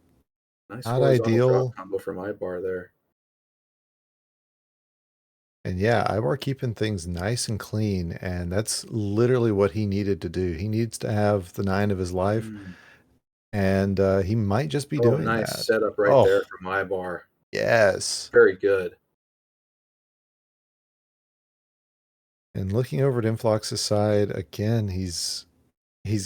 Nice not horizontal ideal. drop combo from Ibar there. And yeah, Ibar keeping things nice and clean, and that's literally what he needed to do. He needs to have the 9 of his life, and he might just be doing nice that. setup right there from Ibar. Yes. Very good. And looking over at Inphlox's side, again, he's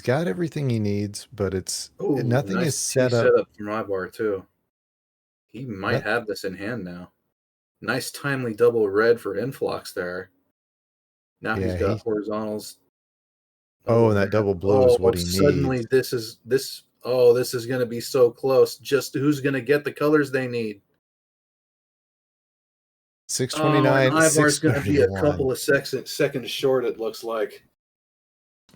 got everything he needs, but nothing nice is set set up. up from Ibar too. He might have this in hand now. Nice timely double red for Inphlox there. Now he's got horizontals. Oh, and that double blue is what he needs. Suddenly this is going to be so close. Just who's going to get the colors they need? 629. Ivar's going to be a couple of seconds short, it looks like.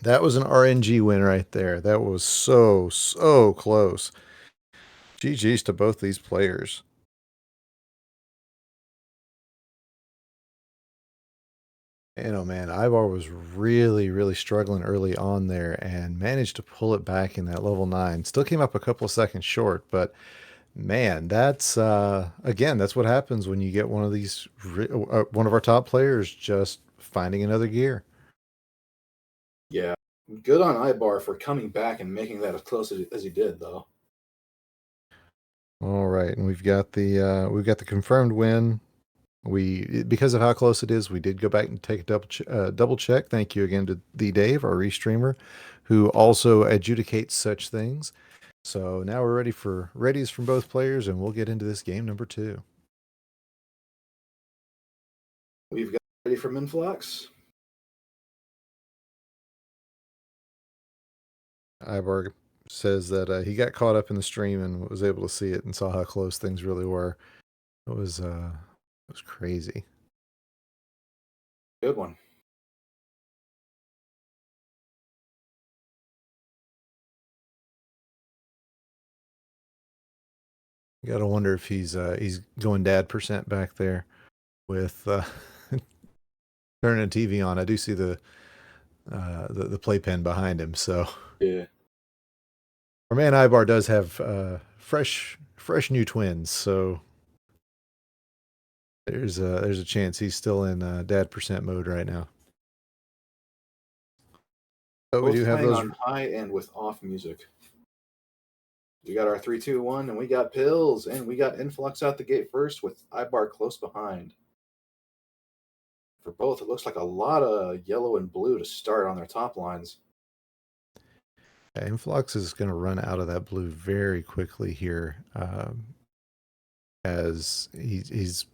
That was an RNG win right there. That was so close. GG's to both these players. And oh man, Ivar was really struggling early on there and managed to pull it back in that level 9. Still came up a couple of seconds short, but man, that's again, that's what happens when you get one of these one of our top players just finding another gear. Yeah, good on Ibar for coming back and making that as close as he did, though. All right, and we've got the confirmed win. Because of how close it is, we did go back and take a double check. Thank you again to the Dave, our restreamer, who also adjudicates such things. So now we're ready for readies from both players, and we'll get into this game number 2. We've got ready from Inphlox. Ivar says that he got caught up in the stream and was able to see it and saw how close things really were. It was crazy. Good one. You gotta wonder if he's going dad % back there with turning the TV on. I do see the playpen behind him. So yeah, our man Ibar does have fresh new twins. So there's a chance he's still in dad percent mode right now. But we Both do have playing those. on high and with off music. We got our 3, 2, 1, and we got Pills, and we got Inphlox out the gate first with Ibar close behind. For both, it looks like a lot of yellow and blue to start on their top lines. Yeah, Inphlox is going to run out of that blue very quickly here, as he's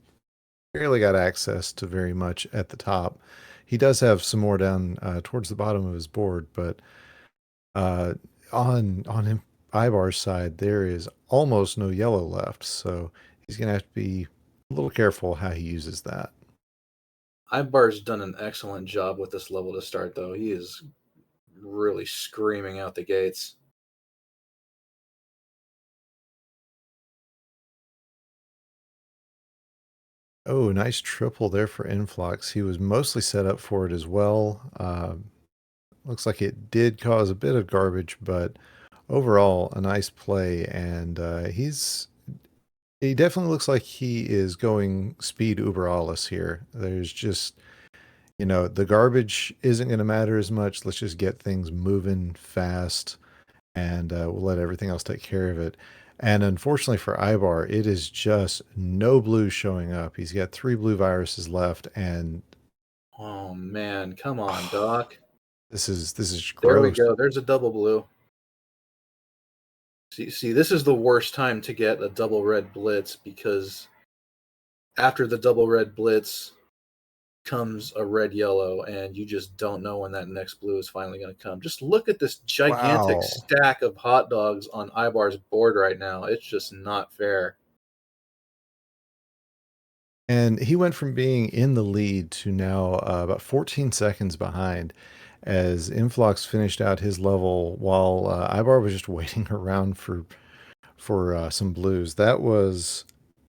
barely got access to very much at the top. He does have some more down towards the bottom of his board, but on him. Ibar's side, there is almost no yellow left, so he's going to have to be a little careful how he uses that. Ibar's done an excellent job with this level to start, though. He is really screaming out the gates. Oh, nice triple there for Inphlox. He was mostly set up for it as well. Looks like it did cause a bit of garbage, but overall, a nice play, and he definitely looks like he is going speed uber alles here. There's just, the garbage isn't going to matter as much. Let's just get things moving fast, and we'll let everything else take care of it. And unfortunately for Ibar, it is just no blue showing up. He's got 3 blue viruses left, and Oh, man. Come on, Doc. this is gross. There we go. There's a double blue. See, this is the worst time to get a double red blitz, because after the double red blitz comes a red yellow, and you just don't know when that next blue is finally going to come. Just look at this gigantic Wow. stack of hot dogs on Ibar's board right now. It's just not fair. And he went from being in the lead to now about 14 seconds behind, as Inphlox finished out his level while Ibar was just waiting around for some blues. That was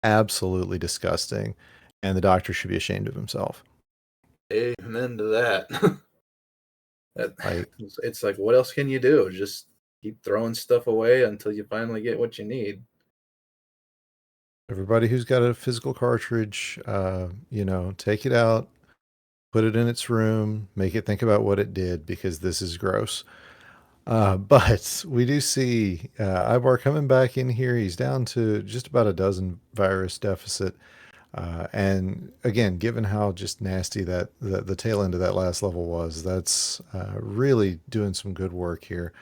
absolutely disgusting, and the doctor should be ashamed of himself. Amen to that. Like, It's like, what else can you do? Just keep throwing stuff away until you finally get what you need. everybody who's got a physical cartridge, take it out, put it in its room, make it think about what it did, because this is gross. But we do see Ibar coming back in here. He's down to just about a dozen virus deficit. And again, given how just nasty that the tail end of that last level was, that's really doing some good work here.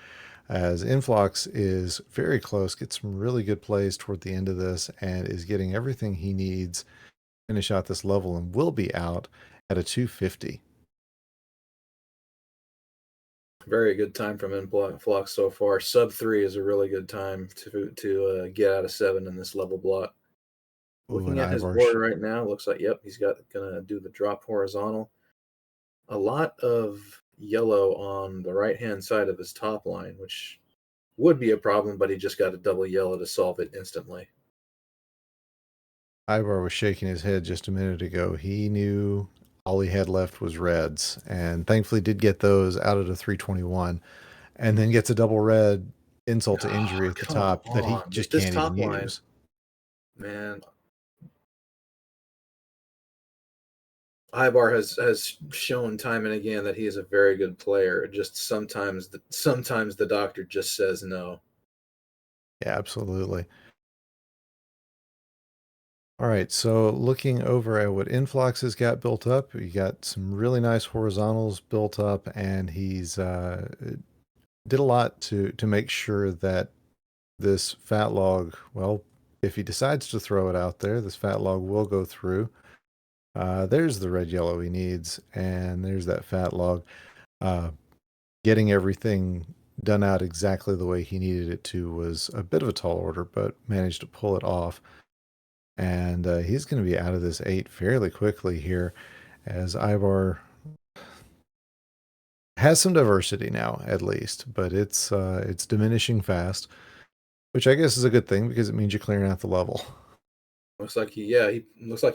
As Inphlox is very close, gets some really good plays toward the end of this, and is getting everything he needs to finish out this level, and will be out at a 250. Very good time from Inphlox so far. Sub 3 is a really good time to get out of 7 in this level block. Looking at his board right now, looks like, yep, he's gonna do the drop horizontal. A lot of yellow on the right-hand side of his top line, which would be a problem, but he just got a double yellow to solve it instantly. Ibar was shaking his head just a minute ago. He knew all he had left was reds, and thankfully did get those out at a 321, and then gets a double red, insult to injury at the top that he just can't even use. Man, Ibar has shown time and again that he is a very good player. Just sometimes the doctor just says no. Yeah, absolutely. All right, so looking over at what Inphlox has got built up, we got some really nice horizontals built up, and he's did a lot to make sure that this fat log, well, if he decides to throw it out there, this fat log will go through. There's the red yellow he needs, and there's that fat log. Getting everything done out exactly the way he needed it to was a bit of a tall order, but managed to pull it off. And he's going to be out of this 8 fairly quickly here, as Ibar has some diversity now, at least, but it's diminishing fast, which I guess is a good thing, because it means you're clearing out the level. Looks like he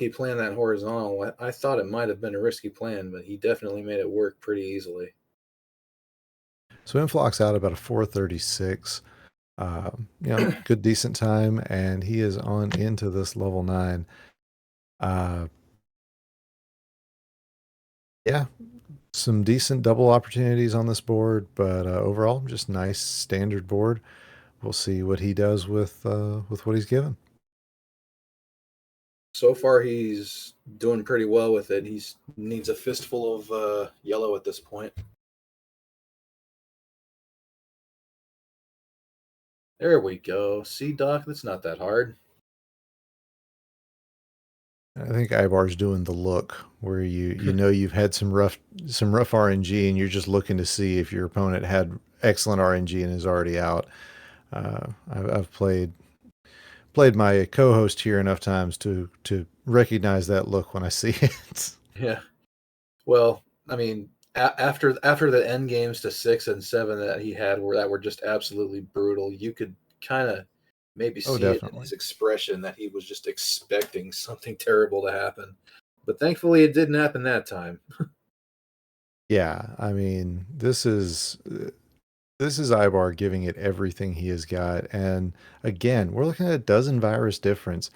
planned that horizontal. I thought it might have been a risky plan, but he definitely made it work pretty easily. So Inphlox out about a 436. Good decent time, and he is on into this level 9. Yeah, some decent double opportunities on this board, but overall, just nice standard board. We'll see what he does with what he's given. So far, he's doing pretty well with it. He needs a fistful of yellow at this point. There we go. See, Doc, that's not that hard. I think Ibar's doing the look where you know you've had some rough RNG, and you're just looking to see if your opponent had excellent RNG and is already out. I've played my co-host here enough times to recognize that look when I see it. Yeah. Well, I mean, after the end games to 6 and 7 that he had that were just absolutely brutal, you could kind of maybe see it in his expression that he was just expecting something terrible to happen. But thankfully, it didn't happen that time. Yeah, I mean, this is Ibar giving it everything he has got, and again, we're looking at a dozen virus difference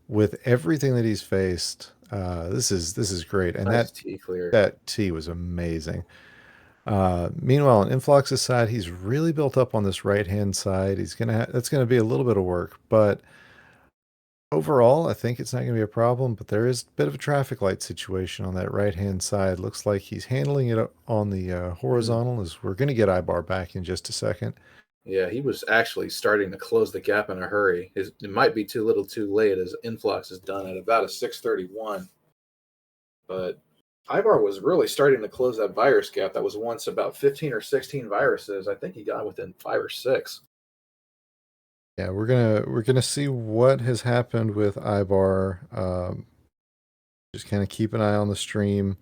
with everything that he's faced. This is great, and Nice T clear. that T was amazing. Meanwhile, on Inphlox's side, he's really built up on this right-hand side. That's gonna be a little bit of work, but overall, I think it's not going to be a problem, but there is a bit of a traffic light situation on that right-hand side. Looks like he's handling it on the horizontal, as we're going to get Ibar back in just a second. Yeah, he was actually starting to close the gap in a hurry. It might be too little too late, as Inphlox is done at about a 6:31. But Ibar was really starting to close that virus gap that was once about 15 or 16 viruses. I think he got within 5 or 6. Yeah, we're gonna see what has happened with Ibar. Just kind of keep an eye on the stream.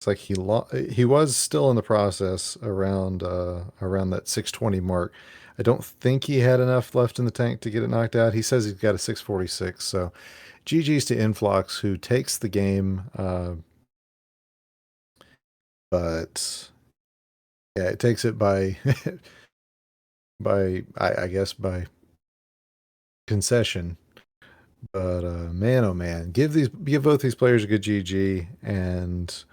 It's like he was still in the process around that 620 mark. I don't think he had enough left in the tank to get it knocked out. He says he's got a 646. So GG's to Inphlox, who takes the game. But yeah, it takes it by I guess by concession. But man, oh man, give both these players a good GG, and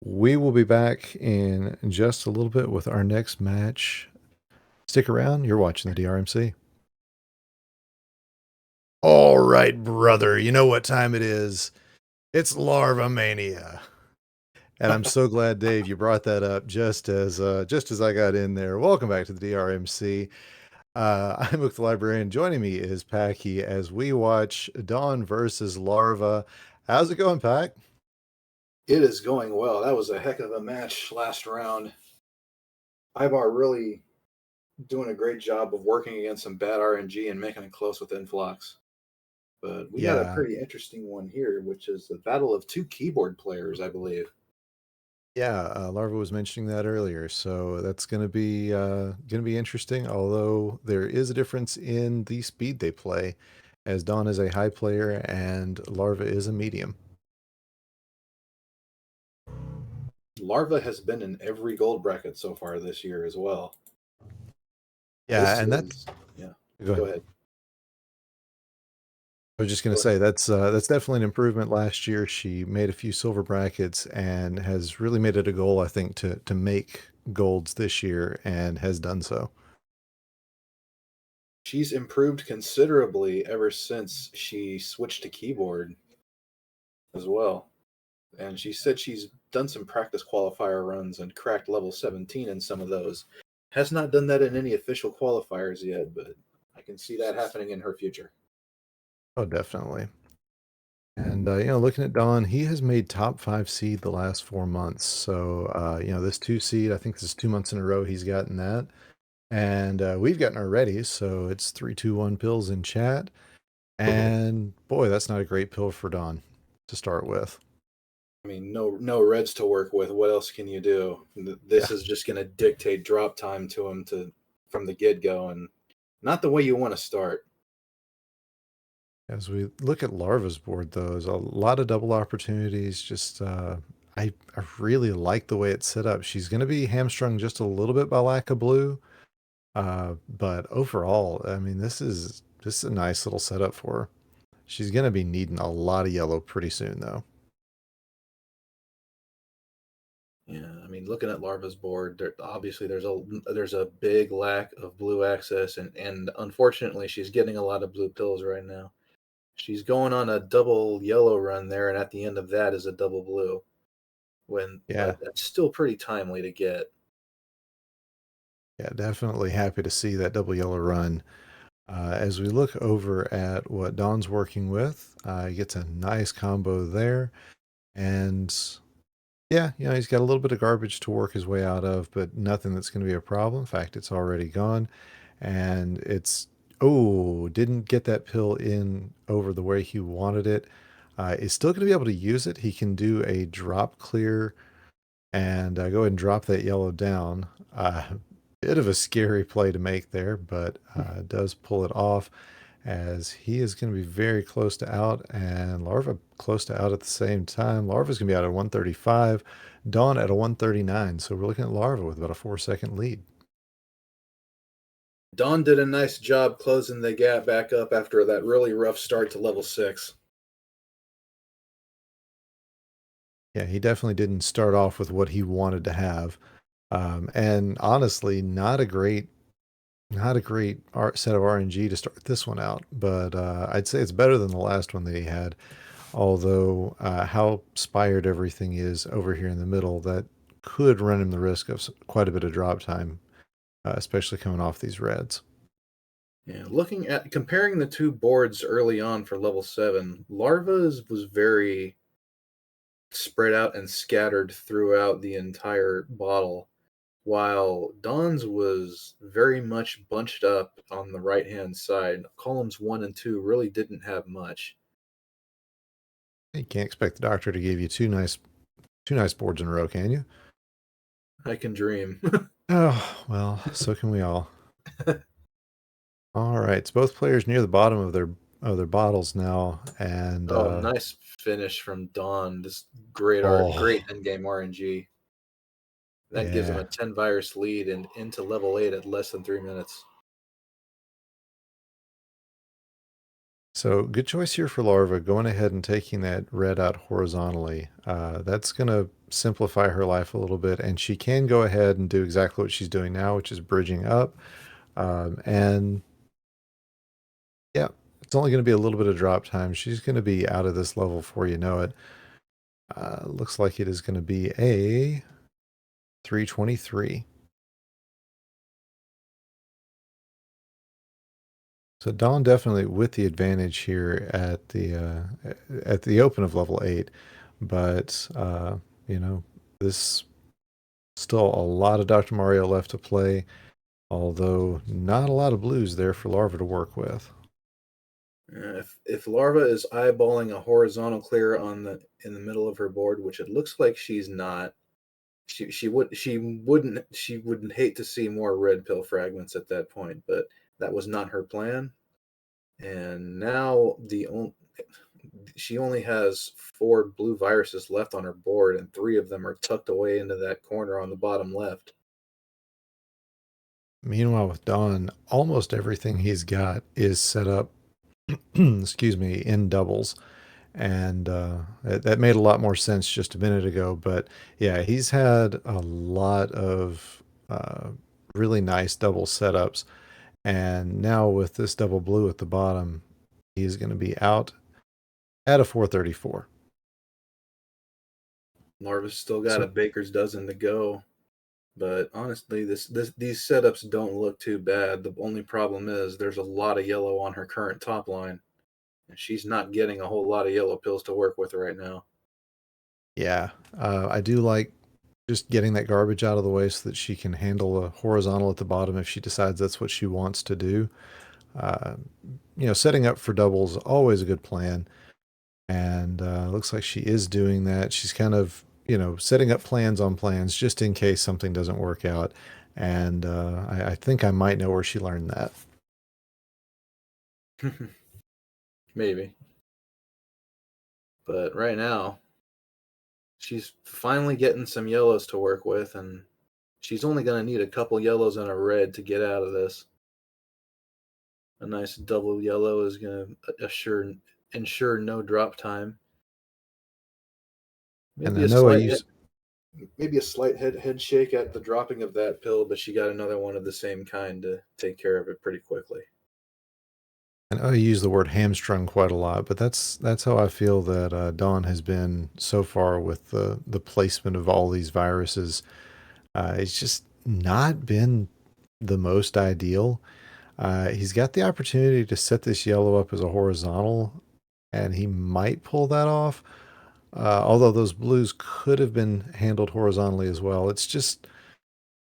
we will be back in just a little bit with our next match. Stick around. You're watching the DrMC. All right, brother. You know what time it is. It's Larva Mania. And I'm so glad, Dave, you brought that up just as I got in there. Welcome back to the DrMC. I'm OoktheLibrarian. Joining me is Packy as we watch Dawn versus Larva. How's it going, Pack? It is going well. That was a heck of a match last round. Ibar really doing a great job of working against some bad RNG and making it close with Inphlox. But we got a pretty interesting one here, which is the battle of two keyboard players, I believe. Yeah, Larva was mentioning that earlier, so that's going to be interesting. Although there is a difference in the speed they play, as Dawn is a high player and Larva is a medium. Larva has been in every gold bracket so far this year as well. Yeah, Go ahead. I was just going to say that's definitely an improvement. Last year, she made a few silver brackets and has really made it a goal, I think, to make golds this year, and has done so. She's improved considerably ever since she switched to keyboard as well. And she said she's done some practice qualifier runs and cracked level 17 in some of those. Has not done that in any official qualifiers yet, but I can see that happening in her future. Oh, definitely. And, looking at Dawn, he has made top 5 seed the last 4 months. So, this 2 seed, I think this is 2 months in a row he's gotten that. And we've gotten already, so it's 3-2-1 pills in chat. And, boy, that's not a great pill for Dawn to start with. I mean, no reds to work with. What else can you do? This is just going to dictate drop time to him from the get-go, and not the way you want to start. As we look at Larva's board, though, there's a lot of double opportunities. Just I really like the way it's set up. She's going to be hamstrung just a little bit by lack of blue, But overall, I mean, this is a nice little setup for her. She's going to be needing a lot of yellow pretty soon, though. Yeah, I mean, looking at Larva's board, obviously there's a big lack of blue access, and unfortunately, she's getting a lot of blue pills right now. She's going on a double yellow run there, and at the end of that is a double blue. Yeah. But that's still pretty timely to get. Yeah, definitely happy to see that double yellow run. As we look over at what Dawn's working with, he gets a nice combo there. And yeah, he's got a little bit of garbage to work his way out of, but nothing that's going to be a problem. In fact, it's already gone. And didn't get that pill in over the way he wanted it. Is still going to be able to use it. He can do a drop clear and go ahead and drop that yellow down. Bit of a scary play to make there, but does pull it off as he is going to be very close to out, and Larva close to out at the same time. Larva's going to be out at 135, Dawn at a 139, so we're looking at Larva with about a 4-second lead. Dawn did a nice job closing the gap back up after that really rough start to level 6. Yeah, he definitely didn't start off with what he wanted to have. And honestly, not a great set of RNG to start this one out, but I'd say it's better than the last one that he had. Although how spired everything is over here in the middle, that could run him the risk of quite a bit of drop time, especially coming off these reds. Yeah, looking at comparing the two boards early on for level 7, Larva's was very spread out and scattered throughout the entire bottle, while Dawn's was very much bunched up on the right-hand side. Columns 1 and 2 really didn't have much. You can't expect the doctor to give you two nice boards in a row, can you? I can dream. Oh, well, so can we all. All right, so both players near the bottom of their bottles now, and Nice finish from Dawn. This great great endgame RNG. That gives him a 10 virus lead and into level 8 at less than 3 minutes. So good choice here for Larva, going ahead and taking that red out horizontally. That's going to simplify her life a little bit, and she can go ahead and do exactly what she's doing now, which is bridging up. And yeah, it's only going to be a little bit of drop time. She's going to be out of this level before you know it. Looks like it is going to be a 323. So Dawn definitely with the advantage here at the open of level 8, but this still a lot of Dr. Mario left to play, although not a lot of blues there for Larva to work with. If Larva is eyeballing a horizontal clear in the middle of her board, which it looks like she's not, she wouldn't hate to see more red pill fragments at that point, but that was not her plan. And now she only has 4 blue viruses left on her board, and 3 of them are tucked away into that corner on the bottom left. Meanwhile, with Dawn, almost everything he's got is set up, excuse me, in doubles. And that made a lot more sense just a minute ago. But yeah, he's had a lot of really nice double setups. And now with this double blue at the bottom, he's going to be out at a 434. Larva's still got a baker's dozen to go. But honestly, these setups don't look too bad. The only problem is there's a lot of yellow on her current top line, and she's not getting a whole lot of yellow pills to work with right now. Yeah, I do like just getting that garbage out of the way so that she can handle a horizontal at the bottom if she decides that's what she wants to do. Setting up for doubles always a good plan, and looks like she is doing that. She's kind of setting up plans on plans just in case something doesn't work out, and I think I might know where she learned that. Maybe. But right now, she's finally getting some yellows to work with, and She's only going to need a couple yellows and a red to get out of this. A nice double yellow is going to ensure no drop time. And I know Maybe a slight head shake at the dropping of that pill, but she got another one of the same kind to take care of it pretty quickly. And I use the word hamstrung quite a lot, but that's how I feel that Dawn has been so far with the placement of all these viruses. It's just not been the most ideal. He's got the opportunity to set this yellow up as a horizontal, and he might pull that off. Although those blues could have been handled horizontally as well. It's just,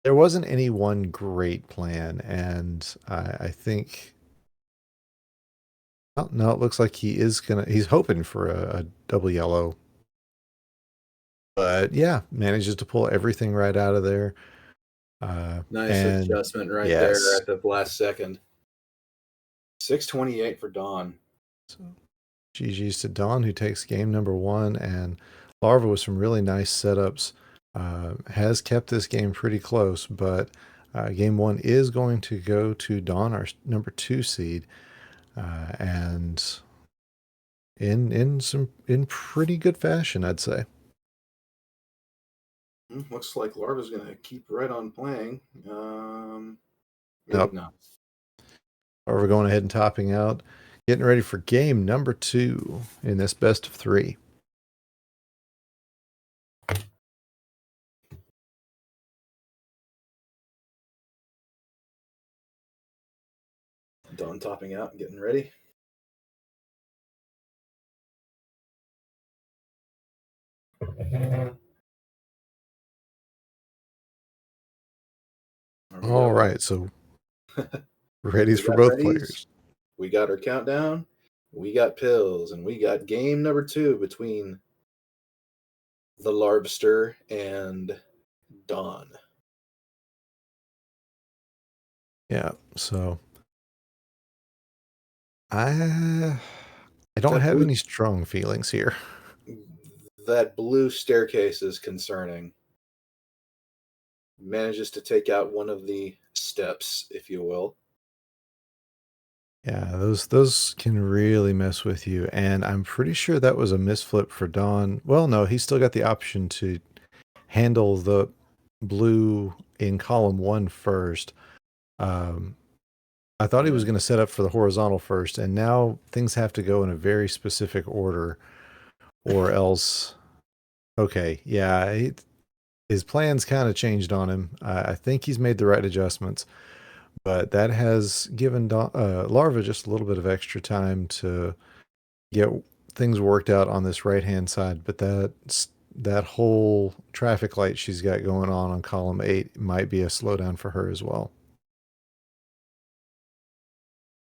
there wasn't any one great plan, and I think... Oh, no, it looks like he's hoping for a double yellow. But yeah, manages to pull everything right out of there. Nice adjustment right there at the last second. 628 for Dawn. So GG's to Dawn, who takes game number 1, and Larva with some really nice setups. Has kept this game pretty close, but game 1 is going to go to Dawn, our number 2 seed. And in pretty good fashion, I'd say. Looks like Larva's going to keep right on playing. Nope. Not. Larva going ahead and topping out, getting ready for game number 2 in this best of 3. Dawn topping out and getting ready. All right, so readies for both players. We got our countdown, we got pills, and we got game number 2 between the Larvster and Dawn. Yeah, so I don't have any strong feelings here. That blue staircase is concerning. Manages to take out one of the steps, if you will. Yeah, those can really mess with you, and I'm pretty sure that was a misflip for Dawn. Well, no, he's still got the option to handle the blue in column 1 first. I thought he was going to set up for the horizontal first, and now things have to go in a very specific order, or else... Okay, yeah, his plans kind of changed on him. I think he's made the right adjustments, but that has given Larva just a little bit of extra time to get things worked out on this right-hand side, but that whole traffic light she's got going on column 8 might be a slowdown for her as well.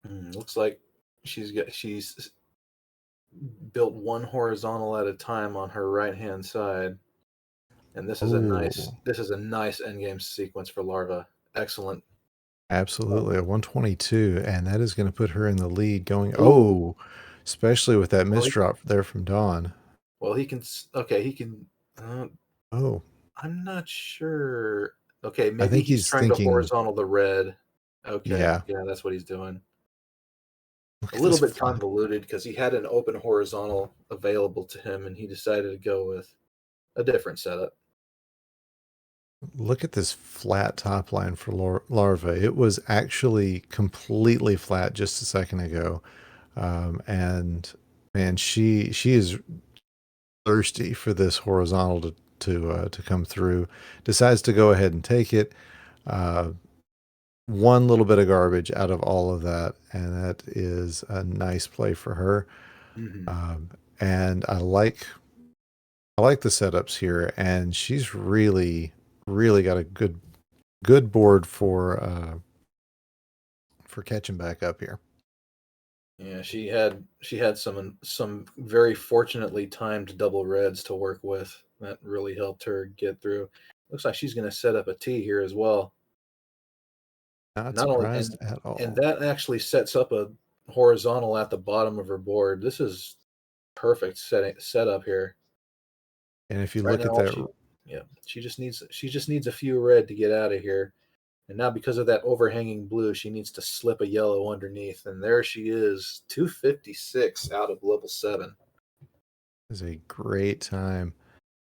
Looks like she's built one horizontal at a time on her right-hand side, and this is a nice endgame sequence for Larva. Excellent. Absolutely, a 122, and that is going to put her in the lead. Especially with that misdrop there from Dawn. Well, he can. Okay, he can. I'm not sure. Okay, maybe I think he's trying to horizontal the red. Okay, yeah, that's what he's doing. A little bit convoluted because he had an open horizontal available to him, and he decided to go with a different setup. Look at this flat top line for Larva. It was actually completely flat just a second ago. And man, she is thirsty for this horizontal to come through. Decides to go ahead and take it. One little bit of garbage out of all of that, and that is a nice play for her. And I like the setups here, and she's really got a good board for catching back up here. Yeah, she had some very fortunately timed double reds to work with. That really helped her get through. Looks like she's going to set up a T here as well. Not surprised at all. And that actually sets up a horizontal at the bottom of her board. This is perfect setup here. And if you look at that Yeah, she just needs a few red to get out of here. And now because of that overhanging blue, she needs to slip a yellow underneath. And there she is, 256 out of level 7. Is a great time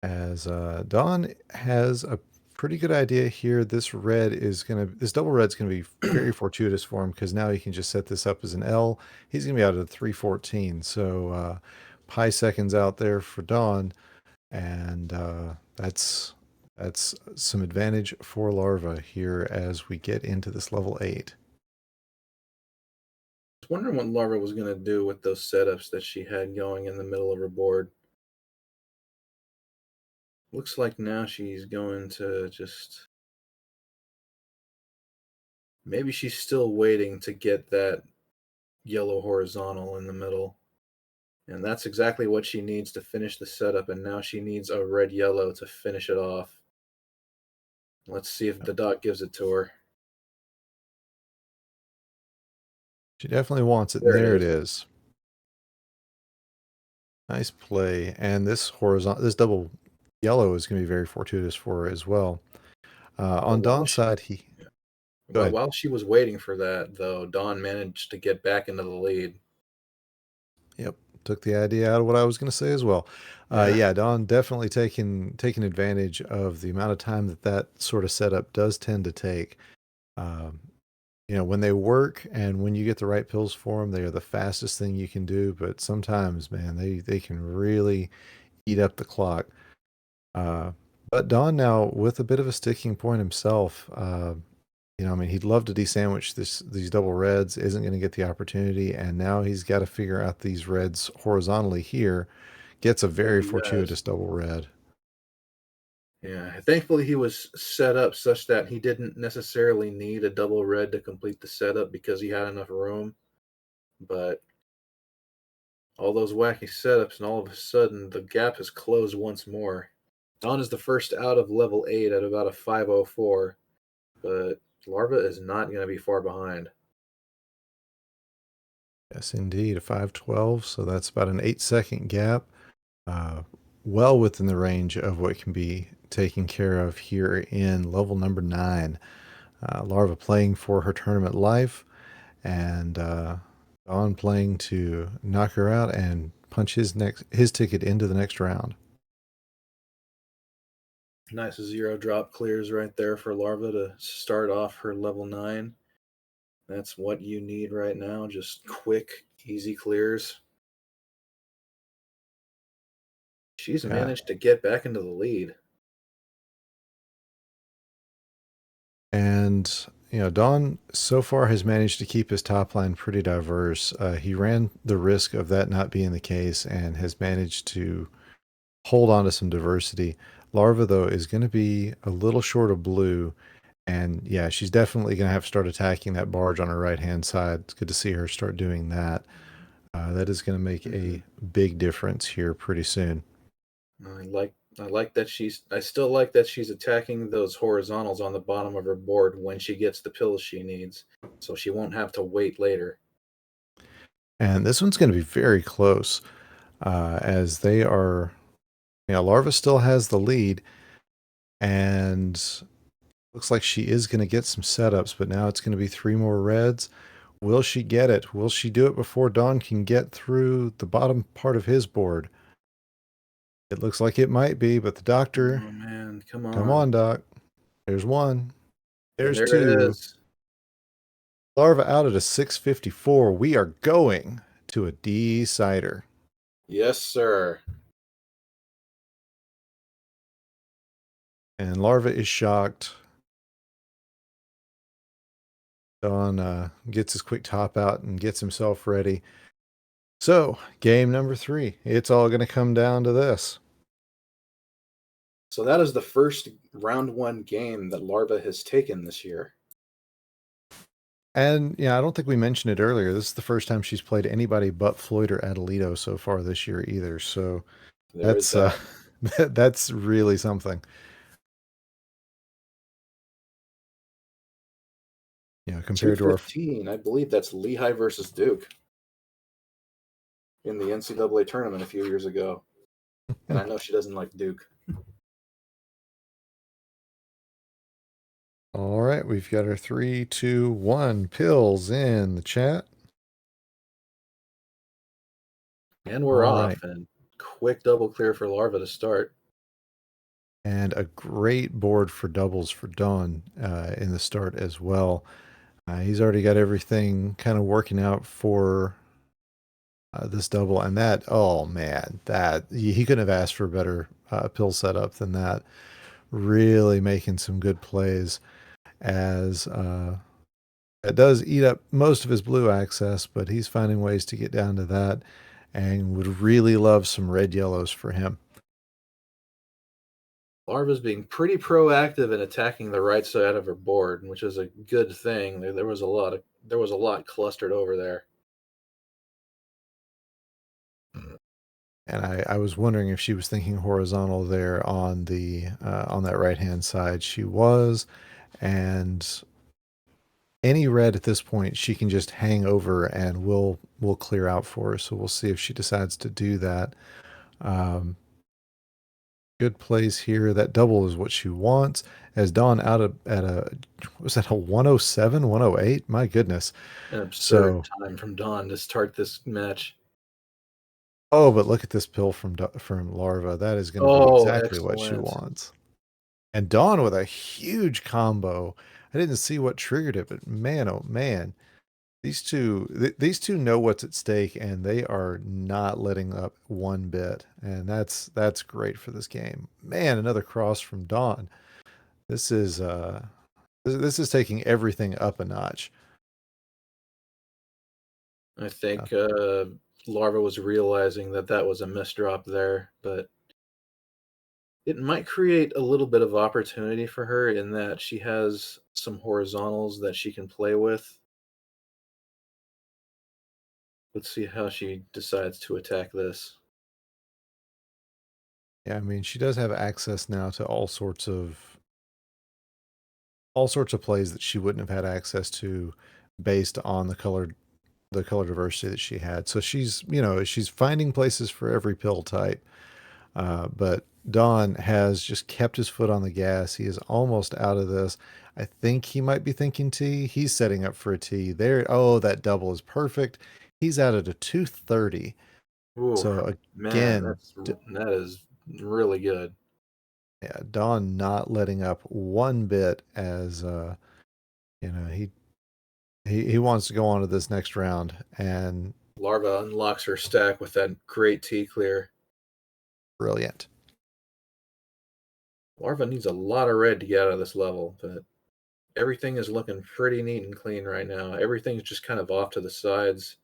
as Dawn has a pretty good idea here. This double red's gonna be very fortuitous for him because now he can just set this up as an L. He's gonna be out at 314. So pi seconds out there for Dawn, and that's some advantage for Larva here as we get into this level 8. I was wondering what Larva was going to do with those setups that she had going in the middle of her board. Looks like now she's going to just... Maybe she's still waiting to get that yellow horizontal in the middle. And that's exactly what she needs to finish the setup. And now she needs a red-yellow to finish it off. Let's see if the doc gives it to her. She definitely wants it. There it is. Nice play. And this double yellow is going to be very fortuitous for her as well. On Dawn's side, while she was waiting for that, though, Dawn managed to get back into the lead. Yep, took the idea out of what I was going to say as well. Yeah, Dawn definitely taking advantage of the amount of time that sort of setup does tend to take. When they work and when you get the right pills for them, they are the fastest thing you can do. But sometimes, man, they can really eat up the clock. But Dawn now with a bit of a sticking point himself. He'd love to desandwich these double reds, isn't going to get the opportunity, and now he's got to figure out these reds horizontally here. Gets a very fortuitous double red. Yeah, thankfully he was set up such that he didn't necessarily need a double red to complete the setup because he had enough room. But all those wacky setups, and all of a sudden the gap has closed once more. Dawn is the first out of level 8 at about a 504, but Larva is not going to be far behind. Yes, indeed, a 512, so that's about an 8-second gap. Well within the range of what can be taken care of here in level number 9. Larva playing for her tournament life, and Dawn playing to knock her out and punch his ticket into the next round. Nice 0 drop clears right there for Larva to start off her level 9. That's what you need right now, just quick, easy clears. She's managed to get back into the lead. And, Dawn so far has managed to keep his top line pretty diverse. He ran the risk of that not being the case and has managed to hold on to some diversity. Larva, though, is going to be a little short of blue. And, yeah, she's definitely going to have to start attacking that barge on her right-hand side. It's good to see her start doing that. That is going to make a big difference here pretty soon. I still like that she's attacking those horizontals on the bottom of her board when she gets the pills she needs, so she won't have to wait later. And this one's going to be very close, as they are, Larva still has the lead, and looks like she is going to get some setups, but now it's going to be 3 more reds. Will she get it? Will she do it before Dawn can get through the bottom part of his board? It looks like it might be, but the doctor... Oh, man, come on. Come on, Doc. There's 1. There's there 2. It is. Larva out at a 654. We are going to a decider. Yes, sir. And Larva is shocked. Dawn gets his quick top out and gets himself ready. So, game number 3. It's all going to come down to this. So that is the first round 1 game that Larva has taken this year. And, I don't think we mentioned it earlier. This is the first time she's played anybody but Floyd or Atalito so far this year either. So, that's really something. Compared to our... I believe that's Lehigh versus Duke in the NCAA tournament a few years ago. And I know she doesn't like Duke. All right, we've got our 3, 2, 1 pills in the chat. And we're All off. right. And quick double clear for Larva to start. And a great board for doubles for Dawn in the start as well. He's already got everything kind of working out for this double. And that, oh man, that he couldn't have asked for a better pill setup than that. Really making some good plays as it does eat up most of his blue access, but he's finding ways to get down to that and would really love some red yellows for him. Larva's being pretty proactive in attacking the right side of her board, which is a good thing. There was a lot clustered over there. And I was wondering if she was thinking horizontal there on the on that right hand side. She was, and any red at this point she can just hang over and we'll clear out for her. So we'll see if she decides to do that. Good plays here. That double is what she wants. As Dawn out of at a was that a 107, 108? My goodness. An absurd time from Dawn to start this match. Oh, but look at this pill from Larva. That is going to be exactly what she excellent. wants. And Dawn with a huge combo. I didn't see what triggered it, but man, oh man, these two know what's at stake, and they are not letting up one bit. And that's great for this game. Man, another cross from Dawn. This is taking everything up a notch. I think Larva was realizing that was a misdrop there, but it might create a little bit of opportunity for her in that she has some horizontals that she can play with. Let's see how she decides to attack this. Yeah, I mean, she does have access now to all sorts of plays that she wouldn't have had access to based on the color diversity that she had. So she's finding places for every pill type. But Dawn has just kept his foot on the gas. He is almost out of this. I think he might be thinking T. He's setting up for a T. There. Oh, that double is perfect. He's out at a 230. Ooh, so man, that is really good. Yeah, Dawn not letting up one bit as he wants to go on to this next round, and Larva unlocks her stack with that great T clear. Brilliant. Larva needs a lot of red to get out of this level, but everything is looking pretty neat and clean right now. Everything's just kind of off to the sides,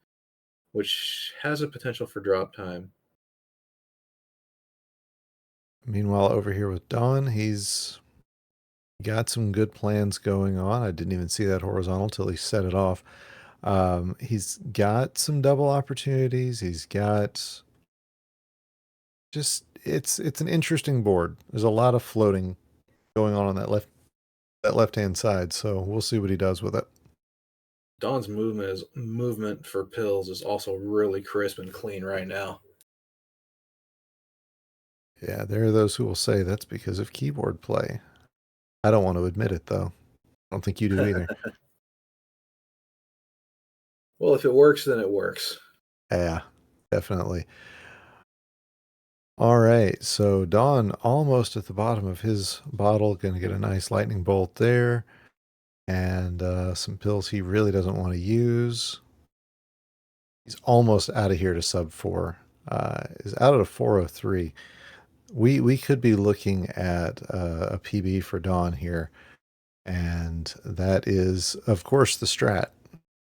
which has a potential for drop time. Meanwhile, over here with Dawn, he's got some good plans going on. I didn't even see that horizontal till he set it off. He's got some double opportunities. He's got just it's an interesting board. There's a lot of floating going on that left-hand side, so we'll see what he does with it. Dawn's movement for pills is also really crisp and clean right now. Yeah, there are those who will say that's because of keyboard play. I don't want to admit it, though. I don't think you do either. Well, if it works, then it works. Yeah, definitely. All right, so Dawn almost at the bottom of his bottle, going to get a nice lightning bolt there, and some pills he really doesn't want to use. He's almost out of here to sub 4. Is out at a 403. We could be looking at a PB for Dawn here, and that is, of course, the strat.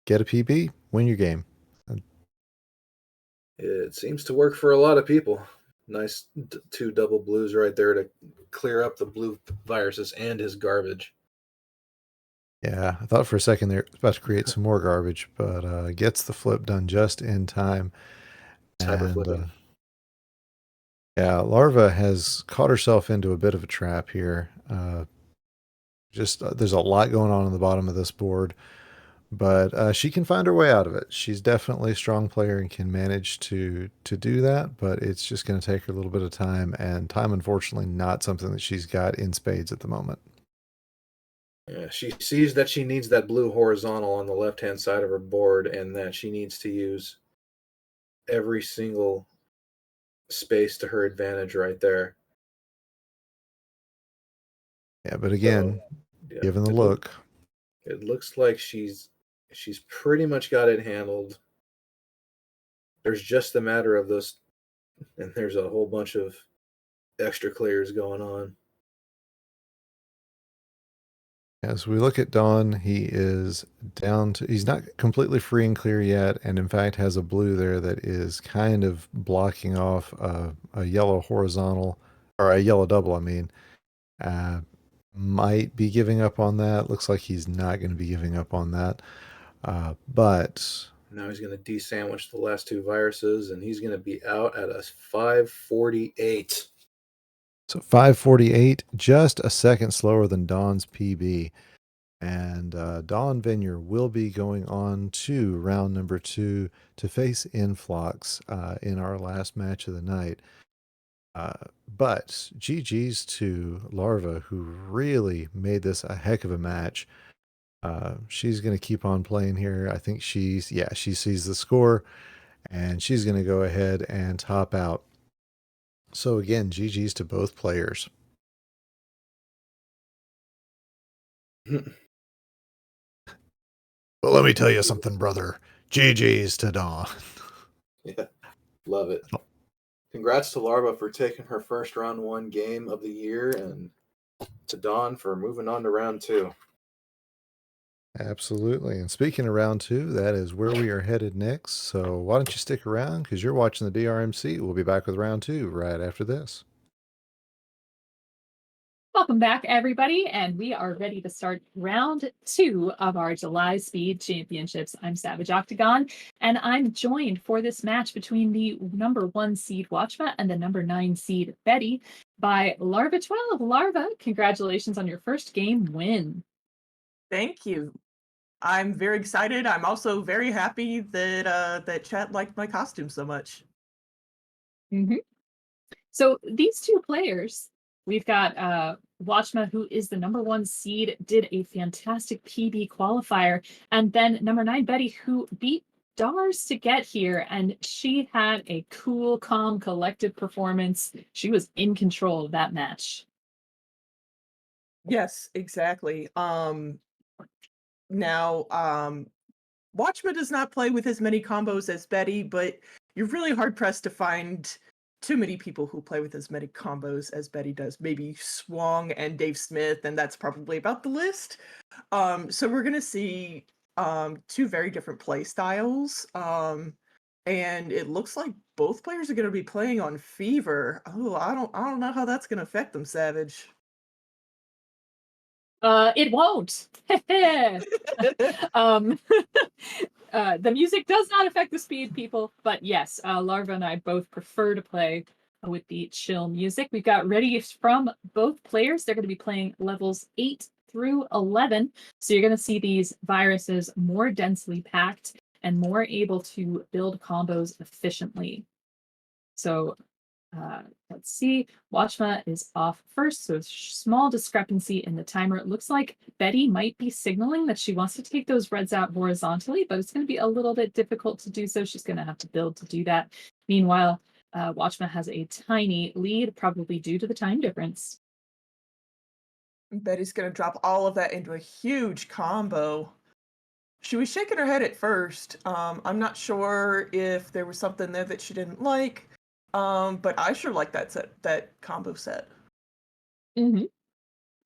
Get a PB, win your game. It seems to work for a lot of people. Nice 2 double blues right there to clear up the blue viruses and his garbage. Yeah, I thought for a second they were about to create some more garbage, but gets the flip done just in time. And yeah, Larva has caught herself into a bit of a trap here. There's a lot going on the bottom of this board, but she can find her way out of it. She's definitely a strong player and can manage to do that, but it's just going to take her a little bit of time, and time, unfortunately, not something that she's got in spades at the moment. Yeah, she sees that she needs that blue horizontal on the left-hand side of her board and that she needs to use every single space to her advantage right there. Yeah, but again, Yeah, given the it look, it looks like she's pretty much got it handled. There's just a matter of those, and there's a whole bunch of extra clears going on. as we look at Dawn, he is down to, he's not completely free and clear yet, and in fact has a blue there that is kind of blocking off a yellow horizontal, or a yellow double, I mean. Might be giving up on that. Looks like he's not going to be giving up on that. But Now he's going to de-sandwich the last two viruses, and he's going to be out at a 548. so 548, just a second slower than Dawn's PB. And Dawnvenure will be going on to round number 2 to face Inphlox in our last match of the night. But GG's to Larva, who really made this a heck of a match. She's going to keep on playing here. I think she sees the score, and she's going to go ahead and top out. So again, GG's to both players. But let me tell you something, brother. GG's to Dawn. Yeah, love it. Congrats to Larva for taking her first round 1 game of the year, and to Dawn for moving on to round 2. Absolutely. And speaking of round 2, that is where we are headed next. So why don't you stick around, because you're watching the DrMC. We'll be back with round 2 right after this. Welcome back, everybody, and we are ready to start round 2 of our July Speed Championships. I'm Savage Octagon, and I'm joined for this match between the number 1 seed Watchmuh and the number 9 seed Betty by Larva12. Larva, congratulations on your first game win. Thank you. I'm very excited. I'm also very happy that that chat liked my costume so much. So these two players, we've got Watchmuh, who is the number 1 seed, did a fantastic PB qualifier, and then number 9 Betty, who beat Dars to get here, and she had a cool, calm, collected performance. She was in control of that match. Yes, exactly. Now, Watchmuh does not play with as many combos as Betty, but you're really hard pressed to find too many people who play with as many combos as Betty does. Maybe Swong and Dave Smith, and that's probably about the list. So we're gonna see 2 very different play styles. And it looks like both players are gonna be playing on Fever. Oh, I don't know how that's gonna affect them, Savage. It won't. The music does not affect the speed, people, but yes, Larva and I both prefer to play with the chill music. We've got ready from both players. They're going to be playing levels 8 through 11. So you're going to see these viruses more densely packed and more able to build combos efficiently. So let's see. Watchmuh is off first, so small discrepancy in the timer. It looks like Betty might be signaling that she wants to take those reds out horizontally, but it's going to be a little bit difficult to do so. She's going to have to build to do that. Meanwhile, Watchmuh has a tiny lead, probably due to the time difference. Betty's gonna drop all of that into a huge combo. She was shaking her head at first. I'm not sure if there was something there that she didn't like. But I sure like that combo set.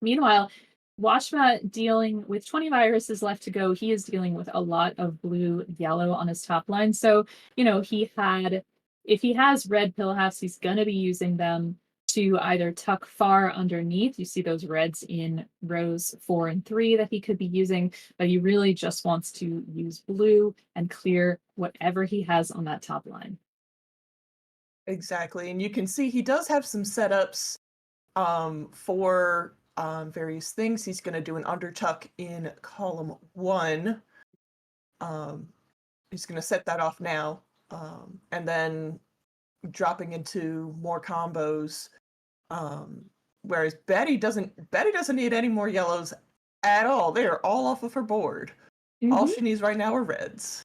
Meanwhile, Watchmuh dealing with 20 viruses left to go. He is dealing with a lot of blue, yellow on his top line. So, if he has red pill house, he's going to be using them to either tuck far underneath. You see those reds in rows 4 and 3 that he could be using, but he really just wants to use blue and clear whatever he has on that top line. Exactly. And you can see he does have some setups for various things. He's going to do an undertuck in column 1. He's going to set that off now, and then dropping into more combos. Whereas Betty doesn't need any more yellows at all. They are all off of her board. All Mhm. she needs right now are reds.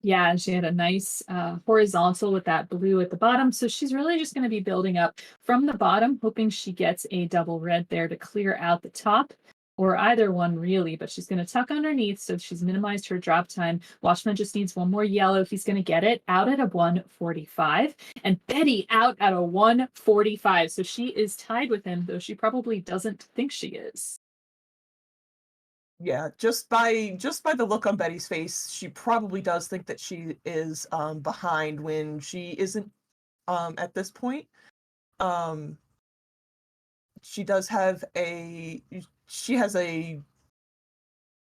Yeah, and she had a nice horizontal with that blue at the bottom. So she's really just going to be building up from the bottom, hoping she gets a double red there to clear out the top, or either one really. But she's going to tuck underneath, so she's minimized her drop time. Watchmuh just needs one more yellow. He's going to get it out at a 145. And Betty out at a 145. So she is tied with him, though she probably doesn't think she is. Yeah, just by the look on Betty's face, she probably does think that she is behind when she isn't at this point. Um she has a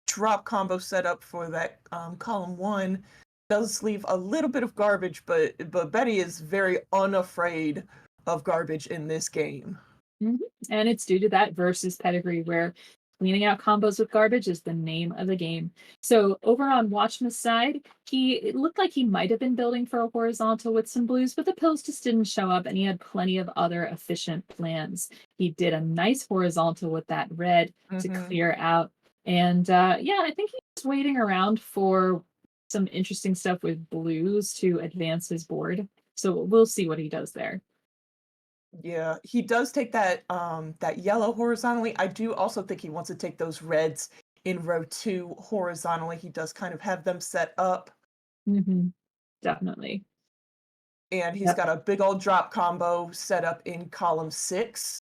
drop combo set up for that column 1. Does leave a little bit of garbage, but Betty is very unafraid of garbage in this game. Mhm. And it's due to that versus pedigree where cleaning out combos with garbage is the name of the game. So over on Watchmuh's side, it looked like he might have been building for a horizontal with some blues, but the pills just didn't show up and he had plenty of other efficient plans. He did a nice horizontal with that red to clear out. And yeah, I think he was waiting around for some interesting stuff with blues to advance his board. So we'll see what he does there. Yeah, he does take that that yellow horizontally. I do also think he wants to take those reds in row 2 horizontally. He does kind of have them set up, Definitely. and he's Yep. got a big old drop combo set up in column 6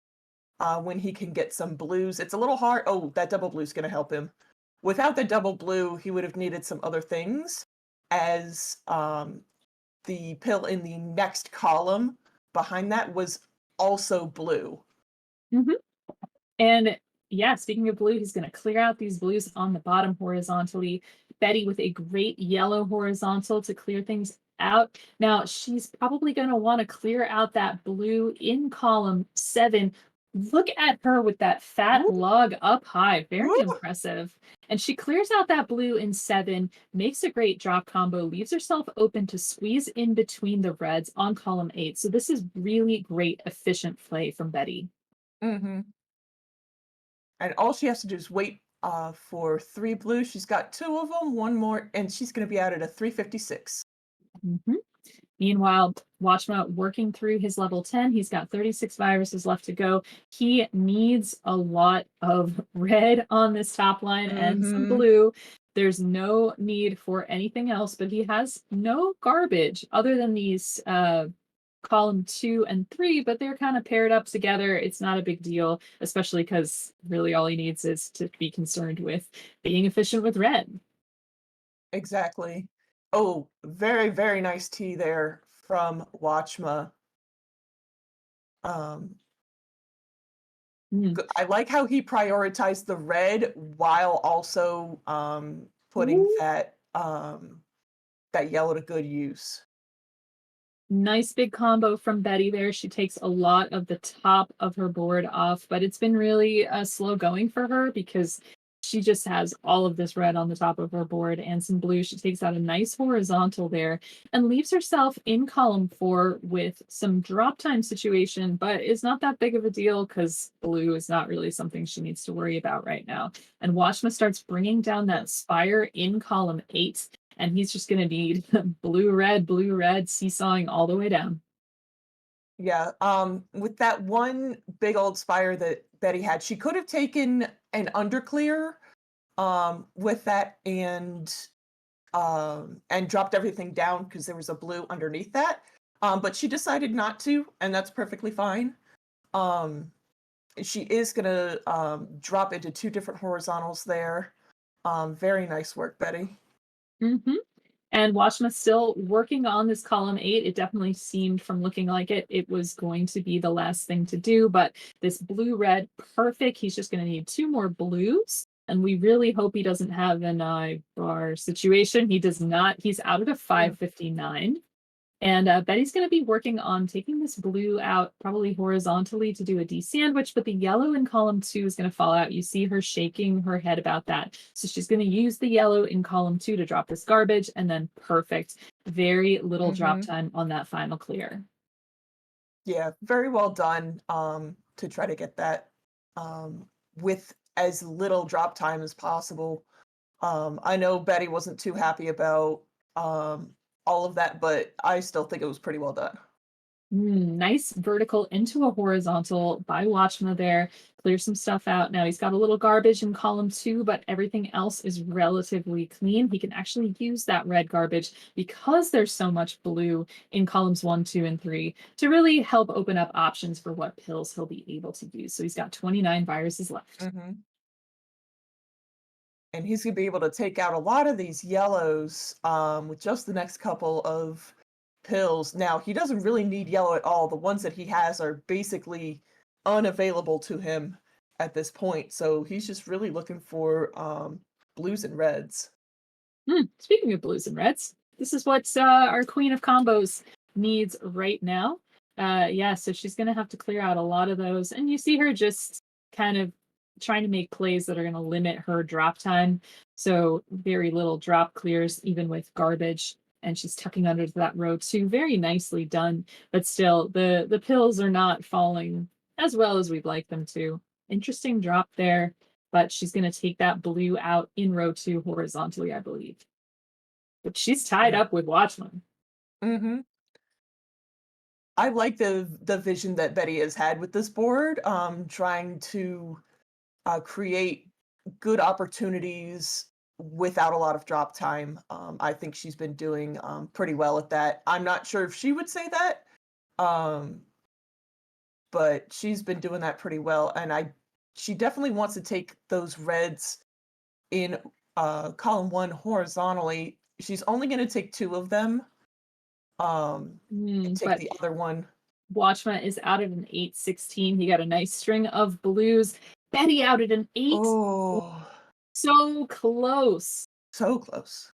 when he can get some blues. It's a little hard. Oh, that double blue is going to help him. Without the double blue, he would have needed some other things, as the pill in the next column behind that was also blue. And yeah, speaking of blue, he's going to clear out these blues on the bottom horizontally. Betty with a great yellow horizontal to clear things out. Now, she's probably going to want to clear out that blue in column 7. Look at her with that fat Woo! log up high. Very Woo! impressive. And she clears out that blue in 7, makes a great drop combo, leaves herself open to squeeze in between the reds on column 8. So this is really great, efficient play from Betty. Mm-hmm. And all she has to do is wait for 3 blue. She's got 2 of them, 1 more, and she's going to be out at a 356. Meanwhile, Watchmuh working through his level 10. He's got 36 viruses left to go. He needs a lot of red on this top line and some blue. There's no need for anything else, but he has no garbage other than these column 2 and 3, but they're kind of paired up together. It's not a big deal, especially because really all he needs is to be concerned with being efficient with red. Exactly. Oh, very, very nice tea there from Watchmuh. I like how he prioritized the red while also putting that yellow to good use. Nice big combo from Betty there. She takes a lot of the top of her board off, but it's been really slow going for her because she just has all of this red on the top of her board and some blue. She takes out a nice horizontal there and leaves herself in column 4 with some drop time situation, but it's not that big of a deal because blue is not really something she needs to worry about right now. And Watchmuh starts bringing down that spire in column 8. And he's just going to need blue, red, seesawing all the way down. Yeah, with that one big old spire that Betty had, she could have taken an underclear with that and dropped everything down because there was a blue underneath that. But she decided not to, and that's perfectly fine. She is gonna drop into 2 different horizontals there. Very nice work, Betty. And Watchmuh still working on this column 8. It definitely seemed from looking like it was going to be the last thing to do, but this blue-red, perfect. He's just going to need 2 more blues. And we really hope he doesn't have an eye bar situation. He does not. He's out at a 559. And Betty's going to be working on taking this blue out probably horizontally to do a D sandwich, but the yellow in column 2 is going to fall out. You see her shaking her head about that. So she's going to use the yellow in column 2 to drop this garbage, and then perfect. Very little drop time on that final clear. Yeah, very well done to try to get that with as little drop time as possible. I know Betty wasn't too happy about all of that, but I still think it was pretty well done. Nice vertical into a horizontal by Watchmuh there. Clear some stuff out. Now he's got a little garbage in column 2, but everything else is relatively clean. He can actually use that red garbage because there's so much blue in columns 1, 2, and 3 to really help open up options for what pills he'll be able to use. So he's got 29 viruses left. And he's going to be able to take out a lot of these yellows with just the next couple of pills. Now, he doesn't really need yellow at all. The ones that he has are basically unavailable to him at this point. So he's just really looking for blues and reds. Speaking of blues and reds, this is what our queen of combos needs right now. Yeah, so she's going to have to clear out a lot of those. And you see her just kind of trying to make plays that are going to limit her drop time. So very little drop clears, even with garbage. And she's tucking under that row too. Very nicely done. But still, the pills are not falling as well as we'd like them to. Interesting drop there. But she's going to take that blue out in row 2 horizontally, I believe. But she's tied up with Watchmuh. I like the vision that Betty has had with this board, trying to create good opportunities without a lot of drop time. I think she's been doing pretty well at that. I'm not sure if she would say that, but she's been doing that pretty well. And she definitely wants to take those reds in column 1 horizontally. She's only going to take 2 of them. Take the other one. Watchmuh is out at an 8-16. He got a nice string of blues. Betty out at an 8. Oh, so close. So close.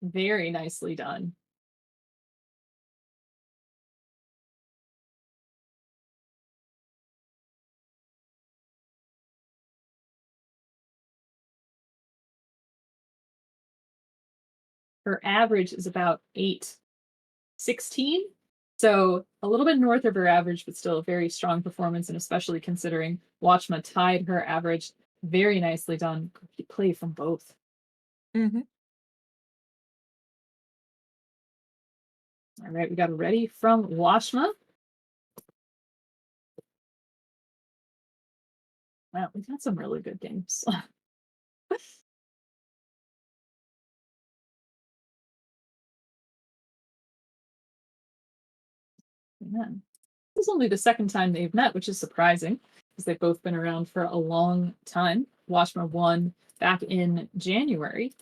Very nicely done. Her average is about 8-16. So a little bit north of her average, but still a very strong performance, and especially considering Watchmuh tied her average. Very nicely done. Good play from both. All right, we got a ready from Watchmuh. Wow, we've had some really good games. Yeah. This is only the second time they've met, which is surprising because they've both been around for a long time. Watchmuh won back in January.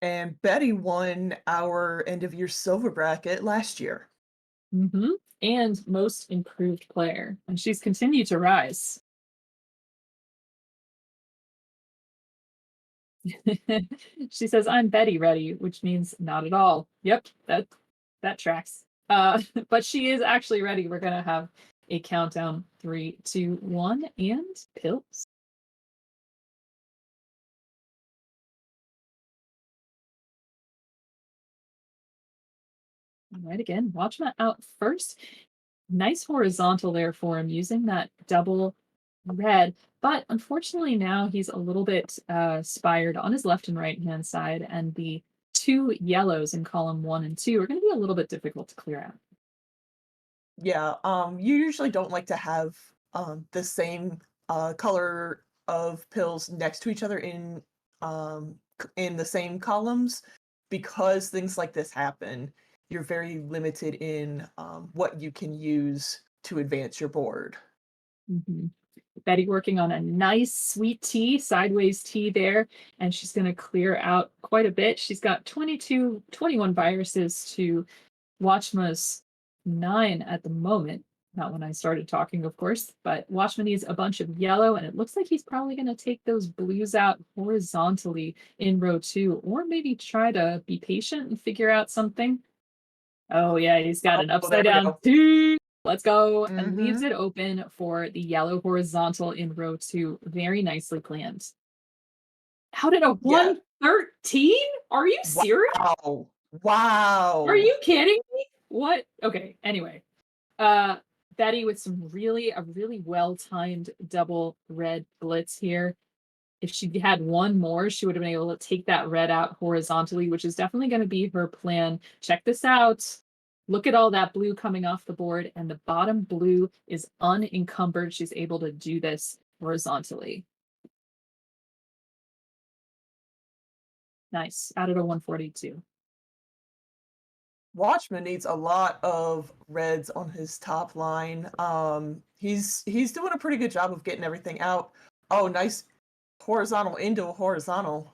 And Betty won our end of year silver bracket last year. And most improved player. And she's continued to rise. She says, I'm Betty ready, which means not at all. Yep, that tracks. But she is actually ready. We're going to have a countdown. 3, 2, 1, and pills. All right, again, Watchmuh out first. Nice horizontal there for him using that double red. But unfortunately now he's a little bit spired on his left and right hand side, and the 2 yellows in column 1 and 2 are going to be a little bit difficult to clear out. Yeah, you usually don't like to have the same color of pills next to each other in the same columns, because things like this happen. You're very limited in what you can use to advance your board. Betty working on a nice sweet tea, sideways tea there, and she's going to clear out quite a bit. She's got 21 viruses to Watchmuh's 9 at the moment. Not when I started talking, of course, but Watchmuh needs a bunch of yellow, and it looks like he's probably going to take those blues out horizontally in row 2, or maybe try to be patient and figure out something. Oh yeah, he's got an upside down 2. Let's go. And leaves it open for the yellow horizontal in row 2. Very nicely planned. How did a 113? Are you serious? Wow. Are you kidding me? What? Okay, anyway. Betty with a really well-timed double red blitz here. If she had one more, she would have been able to take that red out horizontally, which is definitely going to be her plan. Check this out. Look at all that blue coming off the board, and the bottom blue is unencumbered. She's able to do this horizontally. Nice. Added a 142. Watchmuh needs a lot of reds on his top line. He's doing a pretty good job of getting everything out. Oh, nice horizontal into a horizontal.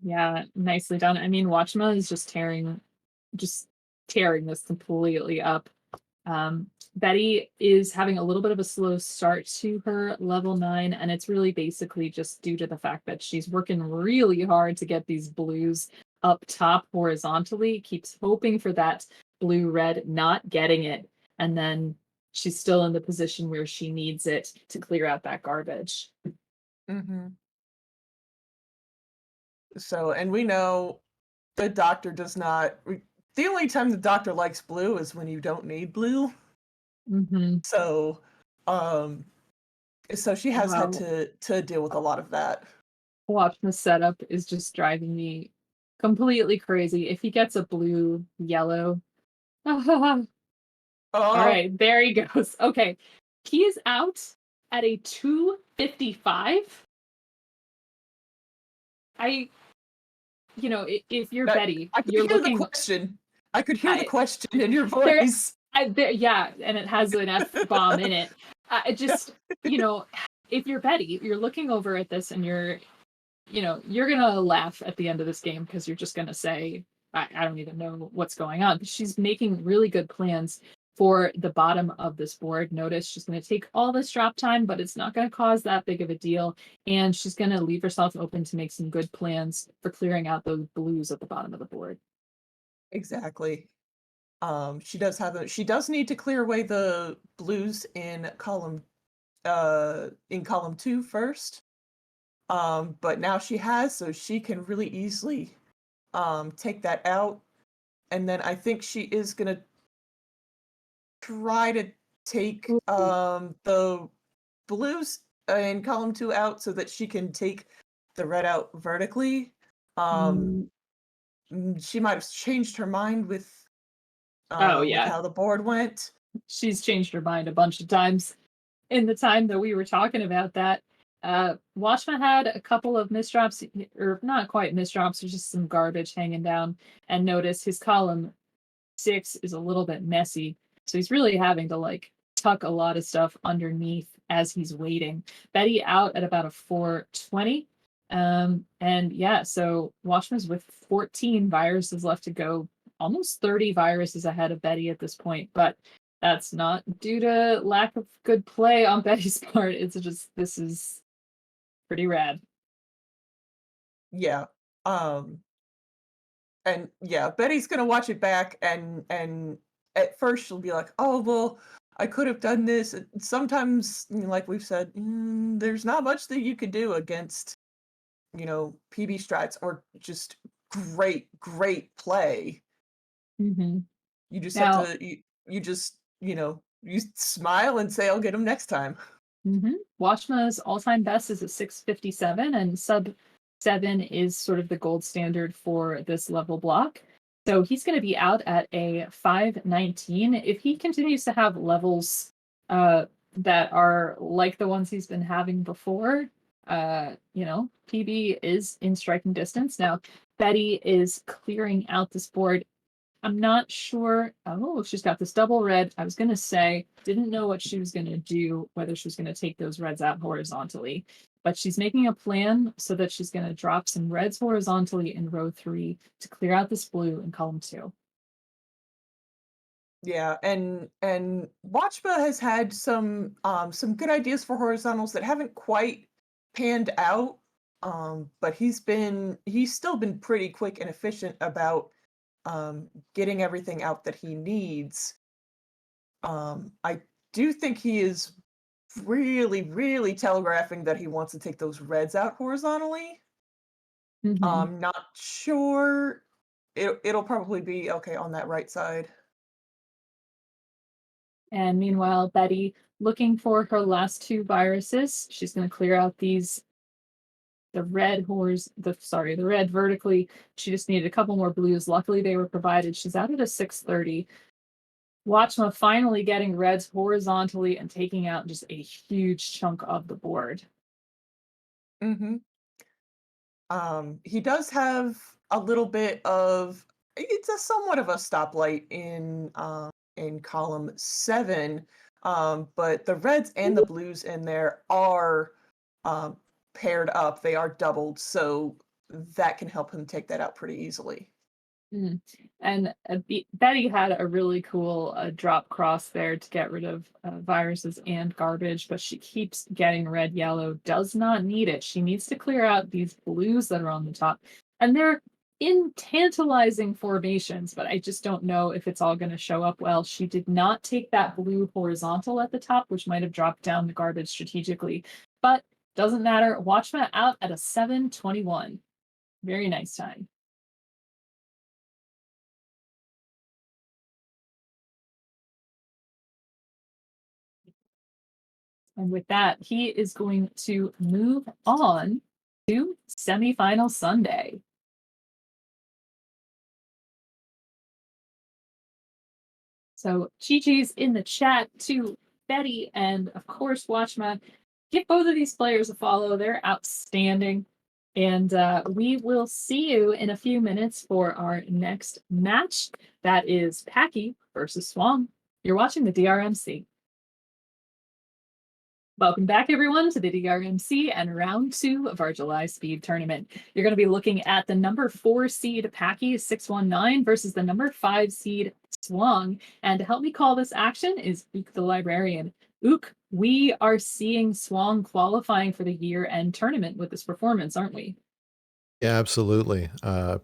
Yeah, nicely done. I mean, Watchmuh is just tearing this completely up. Betty is having a little bit of a slow start to her level 9, and it's really basically just due to the fact that she's working really hard to get these blues up top horizontally, keeps hoping for that blue-red, not getting it, and then she's still in the position where she needs it to clear out that garbage. Mm-hmm. So, and we know the doctor does not. The only time the doctor likes blue is when you don't need blue. Mm-hmm. So, so she has had Wow. to deal with a lot of that. Watchmuh's setup is just driving me completely crazy. If he gets a blue yellow, all Oh, right, there he goes. Okay, he is out at a 255. If you're Betty, I could you're hear the looking. question. I could hear the I, question in your there, voice. yeah, and it has an F bomb in it. If you're Betty, you're looking over at this and you're gonna laugh at the end of this game because you're just gonna say, I don't even know what's going on. But she's making really good plans for the bottom of this board. Notice she's gonna take all this drop time, but it's not gonna cause that big of a deal. And she's gonna leave herself open to make some good plans for clearing out those blues at the bottom of the board. Exactly. She does need to clear away the blues in column 2 first. But now she has, so she can really easily take that out. And then I think she is gonna try to take the blues in column 2 out so that she can take the red out vertically. She might have changed her mind with Oh yeah, how the board went. she's changed her mind a bunch of times in the time that we were talking about that. Watchmuh had a couple of misdrops, or not quite misdrops, there's just some garbage hanging down. And notice his column 6 is a little bit messy. So he's really having to tuck a lot of stuff underneath as he's waiting. Betty out at about a 420. And yeah, so Watchmuh's with 14 viruses left to go, almost 30 viruses ahead of Betty at this point, but that's not due to lack of good play on Betty's part. It's just, this is pretty rad. Yeah. And yeah, Betty's gonna watch it back and at first she'll be like, oh well, I could have done this. Sometimes, like we've said, there's not much that you could do against, PB strats or just great play. Mm-hmm. You just Now, have to you just, you smile and say, I'll get him next time. Watchmuh's all-time best is a 657, and sub 7 is sort of the gold standard for this level block. So he's going to be out at a 519. If he continues to have levels that are like the ones he's been having before, PB is in striking distance. Now, Betty is clearing out this board. I'm not sure. Oh, she's got this double red. I was going to say, didn't know what she was going to do, whether she was going to take those reds out horizontally. But she's making a plan so that she's going to drop some reds horizontally in row 3 to clear out this blue in column 2. Yeah, and Watchmuh has had some good ideas for horizontals that haven't quite panned out. But he's still been pretty quick and efficient about getting everything out that he needs. I do think he is really telegraphing that he wants to take those reds out horizontally. Not sure. It'll probably be okay on that right side. And meanwhile, Betty, looking for her last two viruses, she's going to clear out the red the red vertically. She just needed a couple more blues. Luckily, they were provided. She's out at a 630. Watchmuh finally getting reds horizontally and taking out just a huge chunk of the board. Mm-hmm. He does have a little bit of, it's a somewhat of a stoplight in column 7, but the reds and the blues in there are paired up. They are doubled, so that can help him take that out pretty easily. Mm. And Betty had a really cool drop cross there to get rid of viruses and garbage, but she keeps getting red, yellow, does not need it. She needs to clear out these blues that are on the top. And they're in tantalizing formations, but I just don't know if it's all going to show up well. She did not take that blue horizontal at the top, which might have dropped down the garbage strategically, but doesn't matter. Watchmuh out at a 721. Very nice time. And with that, he is going to move on to semifinal Sunday. So Chi-Chi's in the chat to Betty and, of course, Watchmuh. Give both of these players a follow. They're outstanding. And we will see you in a few minutes for our next match. That is Packy versus Swang. You're watching the DrMC. Welcome back, everyone, to the DrMC and round 2 of our July Speed Tournament. You're going to be looking at the number 4 seed Packy 619 versus the number 5 seed Swang. And to help me call this action is OoktheLibrarian. Ook, we are seeing Swang qualifying for the year-end tournament with this performance, aren't we? Yeah, absolutely.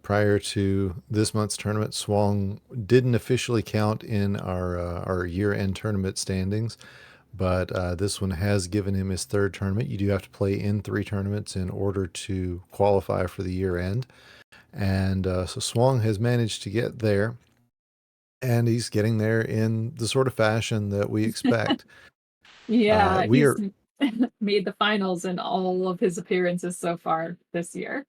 Prior to this month's tournament, Swang didn't officially count in our year-end tournament standings. But this one has given him his 3rd tournament. You do have to play in 3 tournaments in order to qualify for the year end. And so Swang has managed to get there. And he's getting there in the sort of fashion that we expect. Yeah, we he's are made the finals in all of his appearances so far this year.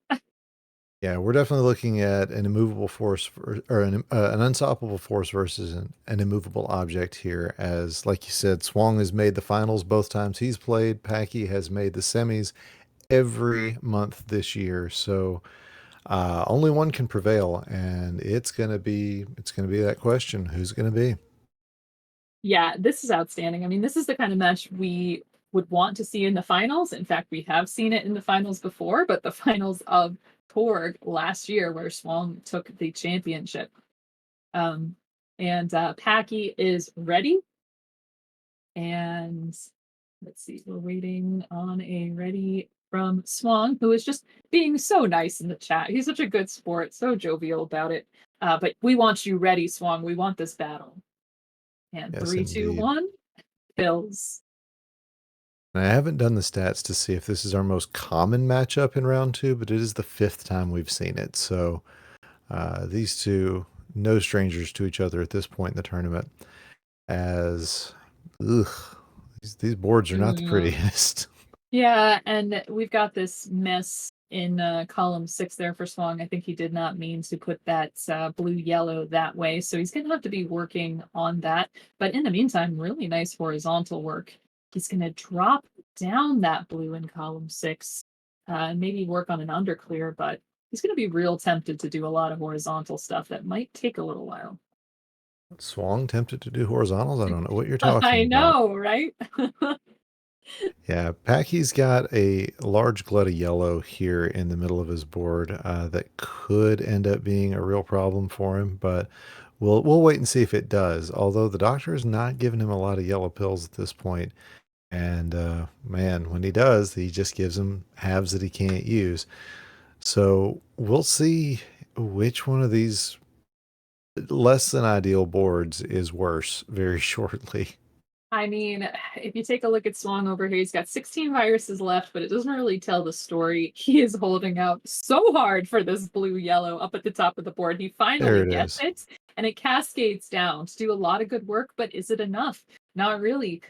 Yeah, we're definitely looking at an immovable force or an unstoppable force versus an immovable object here. As, like you said, Swang has made the finals both times he's played. Packy has made the semis every month this year. So only one can prevail, and it's gonna be that question: who's gonna be? Yeah, this is outstanding. I mean, this is the kind of match we would want to see in the finals. In fact, we have seen it in the finals before, but the finals of Torg last year where Swang took the championship. And Packy is ready. And let's see, we're waiting on a ready from Swang, who is just being so nice in the chat. He's such a good sport, so jovial about it. But we want you ready, Swang. We want this battle. And Yes, 3, 2, indeed. 1, Bills. And I haven't done the stats to see if this is our most common matchup in round 2, but it is the 5th time we've seen it. So these two, no strangers to each other at this point in the tournament. As, these boards are not the prettiest. Yeah, and we've got this mess in column 6 there for Swang. I think he did not mean to put that blue-yellow that way, so he's going to have to be working on that. But in the meantime, really nice horizontal work. He's going to drop down that blue in column 6 and maybe work on an underclear, but he's going to be real tempted to do a lot of horizontal stuff that might take a little while. Swang tempted to do horizontals? I don't know what you're talking about. I know, right? Yeah, Packy's got a large glut of yellow here in the middle of his board that could end up being a real problem for him, but we'll wait and see if it does. Although the doctor is not giving him a lot of yellow pills at this point. And man, when he does, he just gives him halves that he can't use. So we'll see which one of these less than ideal boards is worse very shortly. I mean, if you take a look at Swang over here, he's got 16 viruses left, but it doesn't really tell the story. He is holding out so hard for this blue-yellow up at the top of the board. He finally gets it, and it cascades down to do a lot of good work, but is it enough? not really.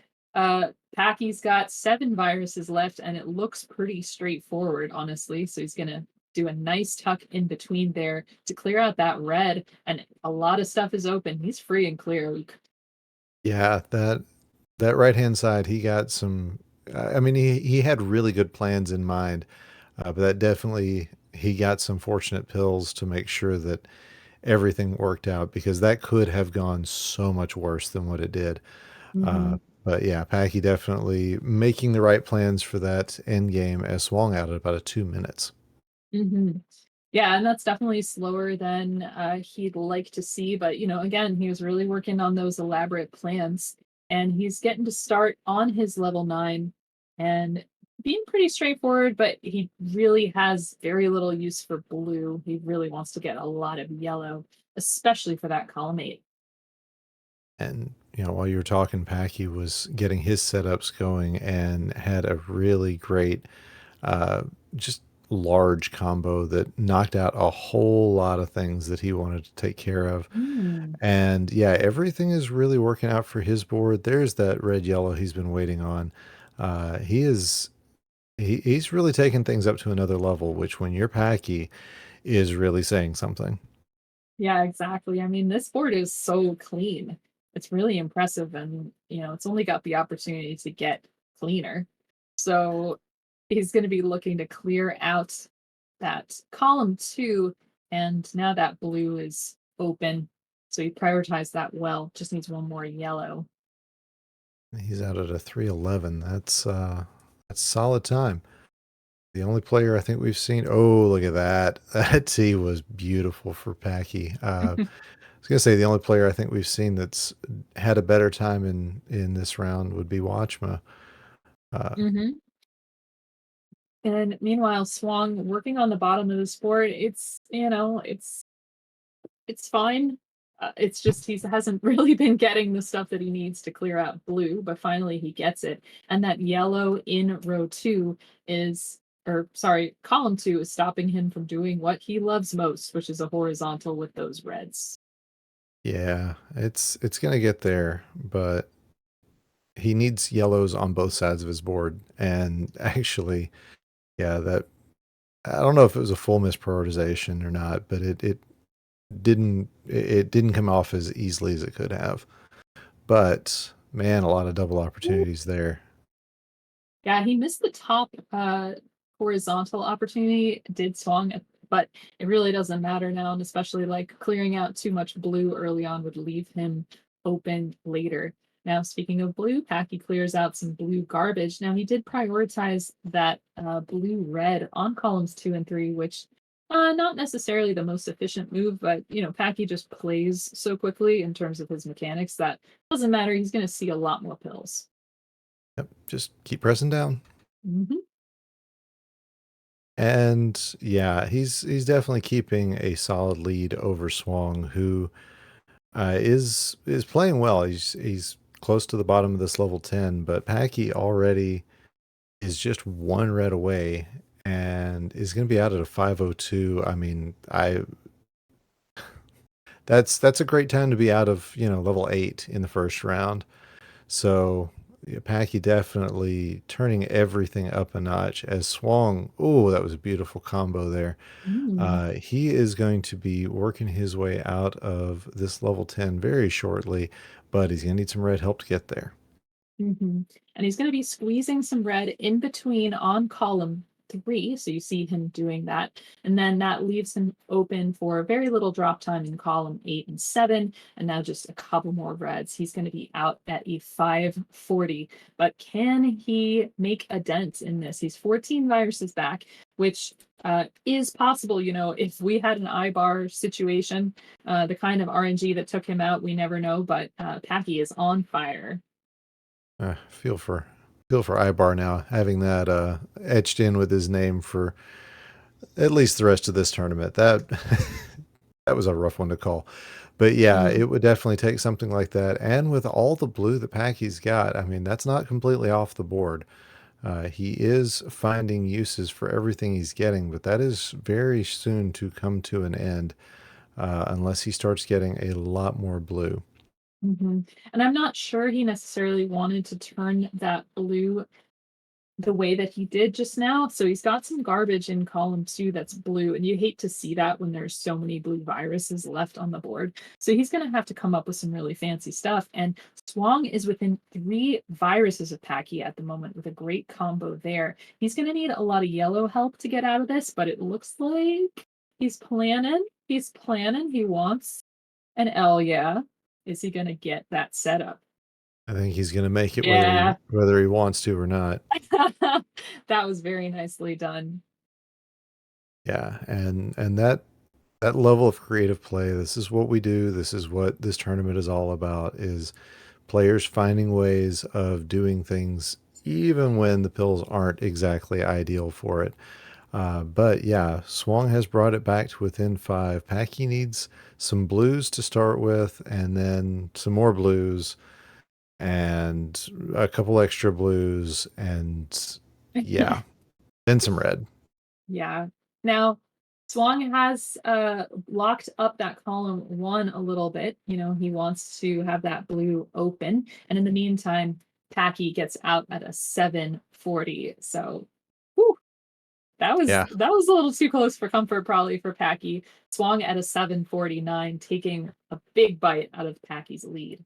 Packy's got 7 viruses left, and it looks pretty straightforward, honestly. So he's gonna do a nice tuck in between there to clear out that red, and a lot of stuff is open. He's free and clear, Luke. Yeah, that right-hand side, he got some. I mean, he had really good plans in mind, but that definitely he got some fortunate pills to make sure that everything worked out because that could have gone so much worse than what it did. Mm-hmm. But yeah, Packy definitely making the right plans for that end game as swung out at about a 2 minutes. Mm-hmm. Yeah, and that's definitely slower than he'd like to see. But, again, he was really working on those elaborate plans. And he's getting to start on his level 9 and being pretty straightforward, but he really has very little use for blue. He really wants to get a lot of yellow, especially for that column 8. And while you were talking, Packy was getting his setups going and had a really great, just large combo that knocked out a whole lot of things that he wanted to take care of. And yeah, everything is really working out for his board. There's that red yellow he's been waiting on. He's really taken things up to another level, which when you're Packy is really saying something. Yeah, exactly. I mean, this board is so clean. It's really impressive, and it's only got the opportunity to get cleaner. So he's going to be looking to clear out that column 2, and now that blue is open. So he prioritized that well. Just needs one more yellow. He's out at a 311. That's solid time. The only player I think we've seen. Oh, look at that! That tee was beautiful for Packy. I was gonna say the only player I think we've seen that's had a better time in this round would be Watchmuh. Mm-hmm. And meanwhile, Swang working on the bottom of this board. It's fine. It's just he hasn't really been getting the stuff that he needs to clear out blue, but finally he gets it. And that yellow in row 2 column 2 is stopping him from doing what he loves most, which is a horizontal with those reds. Yeah, it's gonna get there, but he needs yellows on both sides of his board. And actually, yeah, that I don't know if it was a full misprioritization or not, but it didn't come off as easily as it could have. But man, a lot of double opportunities there. Yeah, he missed the top horizontal opportunity, did Swang, but it really doesn't matter now, and especially like clearing out too much blue early on would leave him open later. Now, speaking of blue, Packy clears out some blue garbage. Now, he did prioritize that blue-red on columns 2 and 3, which not necessarily the most efficient move, but Packy just plays so quickly in terms of his mechanics that doesn't matter. He's going to see a lot more pills. Yep, just keep pressing down. Mm-hmm. And yeah, he's definitely keeping a solid lead over Swang, who is playing well. He's close to the bottom of this level 10, but Packy already is just 1 red away and is going to be out at a 502. I mean, that's a great time to be out of level 8 in the first round. So yeah, Packy definitely turning everything up a notch as Swang. Oh, that was a beautiful combo there. He is going to be working his way out of this level 10 very shortly, but he's going to need some red help to get there. Mm-hmm. And he's going to be squeezing some red in between on column 3. So you see him doing that. And then that leaves him open for very little drop time in column 8 and 7. And now just a couple more reds. He's going to be out at a 540. But can he make a dent in this? He's 14 viruses back, which is possible. If we had an iBar situation, the kind of RNG that took him out, we never know. But Packy is on fire. Feel for Ibar now, having that etched in with his name for at least the rest of this tournament. That that was a rough one to call. But yeah, it would definitely take something like that. And with all the blue that Packy's got, I mean, that's not completely off the board. He is finding uses for everything he's getting, but that is very soon to come to an end unless he starts getting a lot more blue. And I'm not sure he necessarily wanted to turn that blue the way that he did just now. So he's got some garbage in column 2 that's blue, and you hate to see that when there's so many blue viruses left on the board. So he's going to have to come up with some really fancy stuff. And Swang is within 3 viruses of Packy at the moment with a great combo there. He's going to need a lot of yellow help to get out of this, but it looks like he's planning. He's planning. He wants an L, yeah. Is he going to get that setup? I think he's going to make it Yeah. whether he wants to or not. That was very nicely done. Yeah, and that level of creative play, this is what we do. This is what this tournament is all about, is players finding ways of doing things even when the pills aren't exactly ideal for it. But yeah, Swang has brought it back to within 5. Packy needs some blues to start with, and then some more blues, and a couple extra blues, and yeah, then some red. Yeah. Now, Swang has locked up that column 1 a little bit. You know, he wants to have that blue open. And in the meantime, Packy gets out at a 740. So, whew, that was a little too close for comfort, probably, for Packy. Swang at a 749, taking a big bite out of Packy's lead.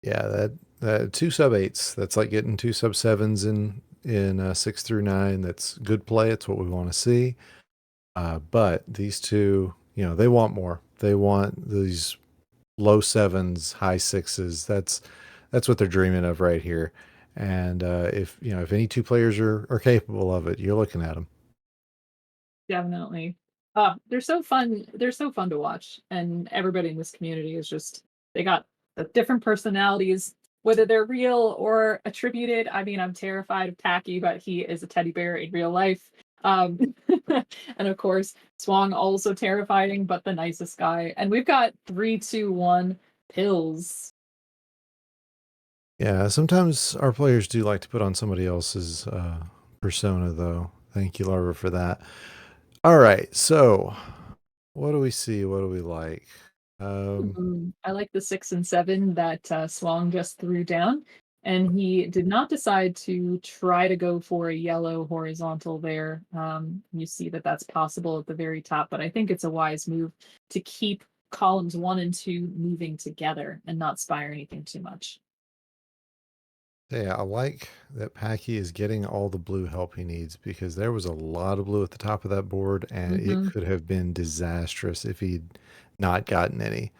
Yeah, that 2 sub-8s. That's like getting 2 sub-7s in 6 through 9. That's good play. It's what we want to see. But these two, you know, they want more. They want these low 7s, high 6s. That's what they're dreaming of right here. And if any 2 players are capable of it, you're looking at them. Definitely. They're so fun. They're so fun to watch, and everybody in this community is just, they got the different personalities, whether they're real or attributed. I mean, I'm terrified of Packy, but he is a teddy bear in real life. And of course, Swang, also terrifying, but the nicest guy. And we've got 3, 2, 1 pills. Yeah, sometimes our players do like to put on somebody else's persona, though. Thank you, Larva, for that. All right, so what do we see? What do we like? I like the 6 and 7 that Swang just threw down, and he did not decide to try to go for a yellow horizontal there. You see that that's possible at the very top, but I think it's a wise move to keep columns 1 and 2 moving together and not spire anything too much. Yeah, I like that Packy is getting all the blue help he needs, because there was a lot of blue at the top of that board, and it could have been disastrous if he'd not gotten any.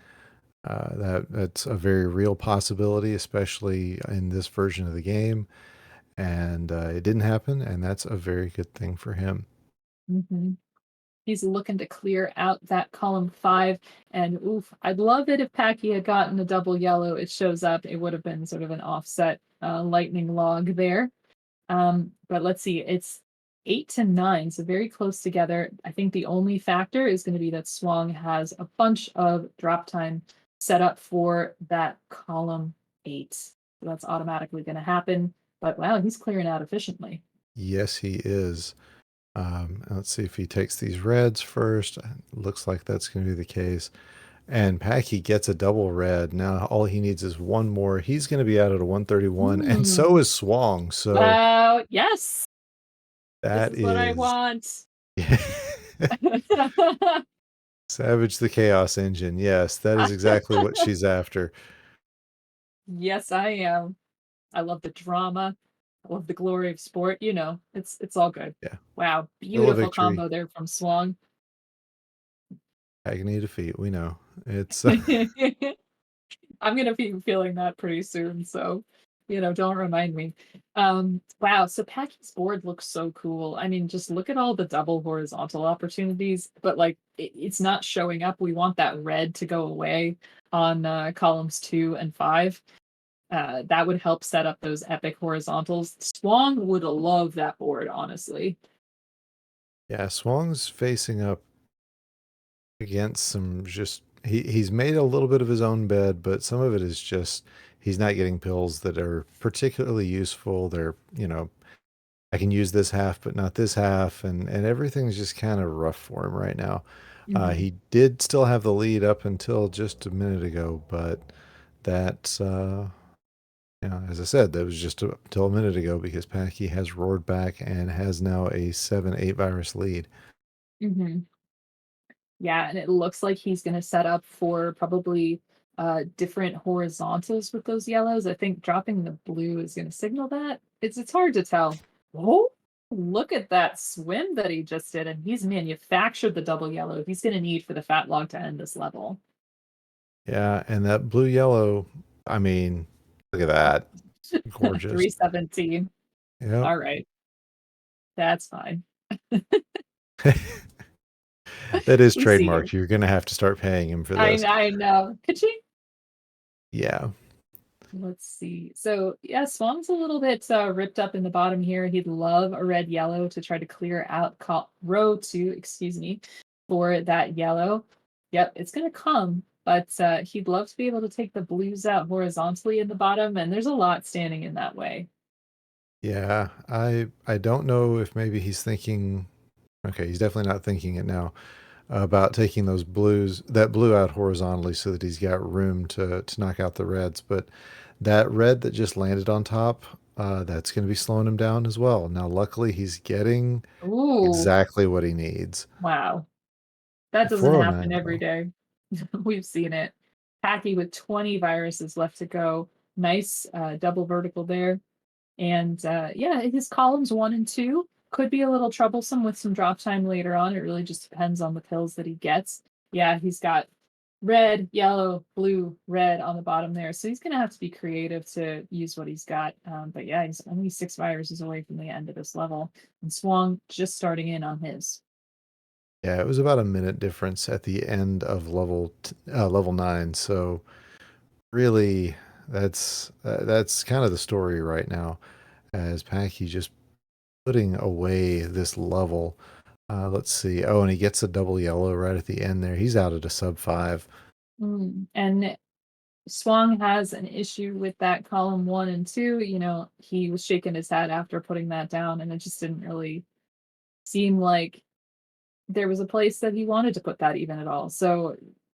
That's a very real possibility, especially in this version of the game. And it didn't happen, and that's a very good thing for him. He's looking to clear out that column 5, and oof, I'd love it if Packy had gotten a double yellow. It shows up. It would have been sort of an offset lightning log there. But let's see, it's 8 to 9, so very close together. I think the only factor is going to be that Swang has a bunch of drop time set up for that column 8. So that's automatically going to happen. But wow, he's clearing out efficiently. Yes, he is. Let's see if he takes these reds first. Looks like that's going to be the case. And Packy gets a double red. Now all he needs is 1 more. He's going to be out at a 131, and so is Swang. So yes, that is what I want. Savage the Chaos Engine. Yes, that is exactly what she's after. Yes, I am. I love the drama. I love the glory of sport. You know, it's all good. Yeah. Wow, beautiful combo there from Swang. Agony of defeat. We know it's. I'm gonna be feeling that pretty soon, so don't remind me. Wow, so Packy's board looks so cool. I mean, just look at all the double horizontal opportunities, but like it's not showing up. We want that red to go away on columns 2 and 5. That would help set up those epic horizontals. Swang would love that board, honestly. Yeah, Swang's facing up against some he's made a little bit of his own bed, but some of it is just he's not getting pills that are particularly useful. They're, I can use this half, but not this half, and everything's just kind of rough for him right now. He did still have the lead up until just a minute ago, but that, as I said, that was just until a minute ago because Packy has roared back and has now a 7-8 virus lead. Mm-hmm. Yeah, and it looks like he's going to set up for probably different horizontals with those yellows. I think dropping the blue is going to signal that. It's hard to tell. Oh, look at that swim that he just did, and he's manufactured the double yellow he's going to need for the fat log to end this level. Yeah, and that blue-yellow, I mean, look at that. Gorgeous. 317. Yeah. All right. That's fine. That is We see trademarked. it. You're going to have to start paying him for this. I know. Ka-ching. Yeah. Let's see. So yeah, Swang's a little bit ripped up in the bottom here. He'd love a red yellow to try to clear out row 2, for that yellow. Yep, it's gonna come, but he'd love to be able to take the blues out horizontally in the bottom, and there's a lot standing in that way. Yeah, I don't know if maybe he's thinking, okay, he's definitely not thinking it now, about taking that blue out horizontally so that he's got room to knock out the reds. But that red that just landed on top, that's going to be slowing him down as well. Now, luckily, he's getting Ooh, exactly what he needs. wow. That doesn't 409 happen every day. We've seen it. Packy with 20 viruses left to go. Nice double vertical there. And yeah, his columns 1 and 2 could be a little troublesome with some drop time later on. It really just depends on the pills that he gets. Yeah, he's got red, yellow, blue, red on the bottom there. So he's going to have to be creative to use what he's got. But yeah, he's only 6 viruses away from the end of this level. And Swang just starting in on his. Yeah, it was about a minute difference at the end of level 9. So really, that's kind of the story right now, as Packy just putting away this level. Let's see. Oh, and he gets a double yellow right at the end there. He's out at a sub 5. And Swang has an issue with that column 1 and 2. He was shaking his head after putting that down, and it just didn't really seem like there was a place that he wanted to put that even at all. So,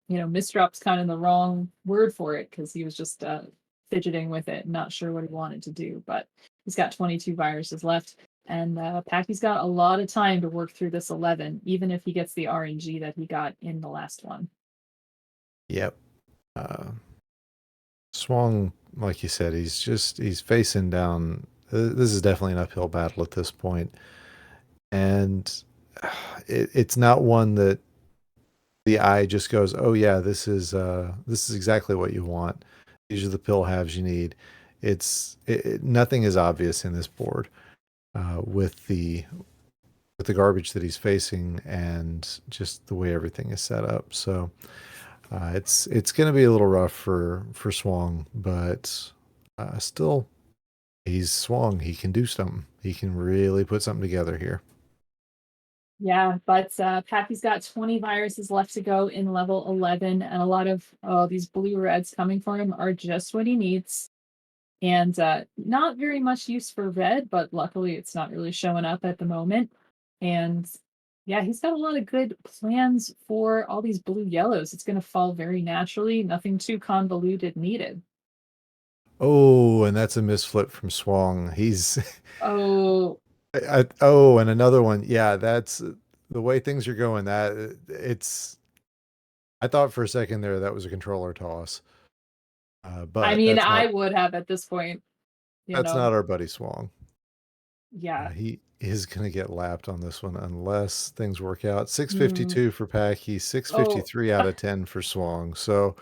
misdrop's kind of the wrong word for it because he was just fidgeting with it, not sure what he wanted to do. But he's got 22 viruses left, and Packy's got a lot of time to work through this 11, even if he gets the RNG that he got in the last one. Yep. Swang, like you said, he's facing down. This is definitely an uphill battle at this point. And it's not one that the eye just goes, oh yeah, this is exactly what you want. These are the pill halves you need. Nothing is obvious in this board with the garbage that he's facing and just the way everything is set up. So it's going to be a little rough for Swang, but still, he's Swang. He can do something. He can really put something together here. Yeah, but Packy's got 20 viruses left to go in level 11, and a lot of these blue reds coming for him are just what he needs. And not very much use for red, but luckily it's not really showing up at the moment. And yeah, he's got a lot of good plans for all these blue yellows. It's going to fall very naturally, nothing too convoluted needed. Oh, and that's a misflip from Swang. He's Oh, and another one. Yeah, that's the way things are going. I thought for a second there that was a controller toss. But I mean, I would have at this point. That's not our buddy Swang. Yeah. He is going to get lapped on this one unless things work out. 652 for Packy, 653 out of 10 for Swang. So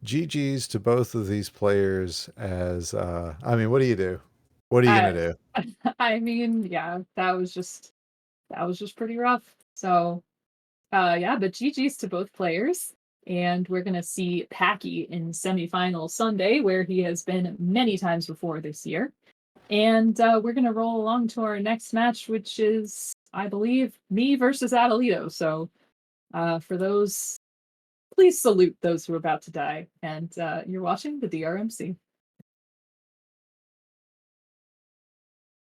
GG's to both of these players. As I mean, what do you do? What are you going to do? I mean, yeah, that was just pretty rough. So yeah, but GG's to both players. And we're going to see Packy in semifinal Sunday, where he has been many times before this year. And we're going to roll along to our next match, which is, I believe, me versus Atalito. So for those, please salute those who are about to die. And you're watching the DrMC.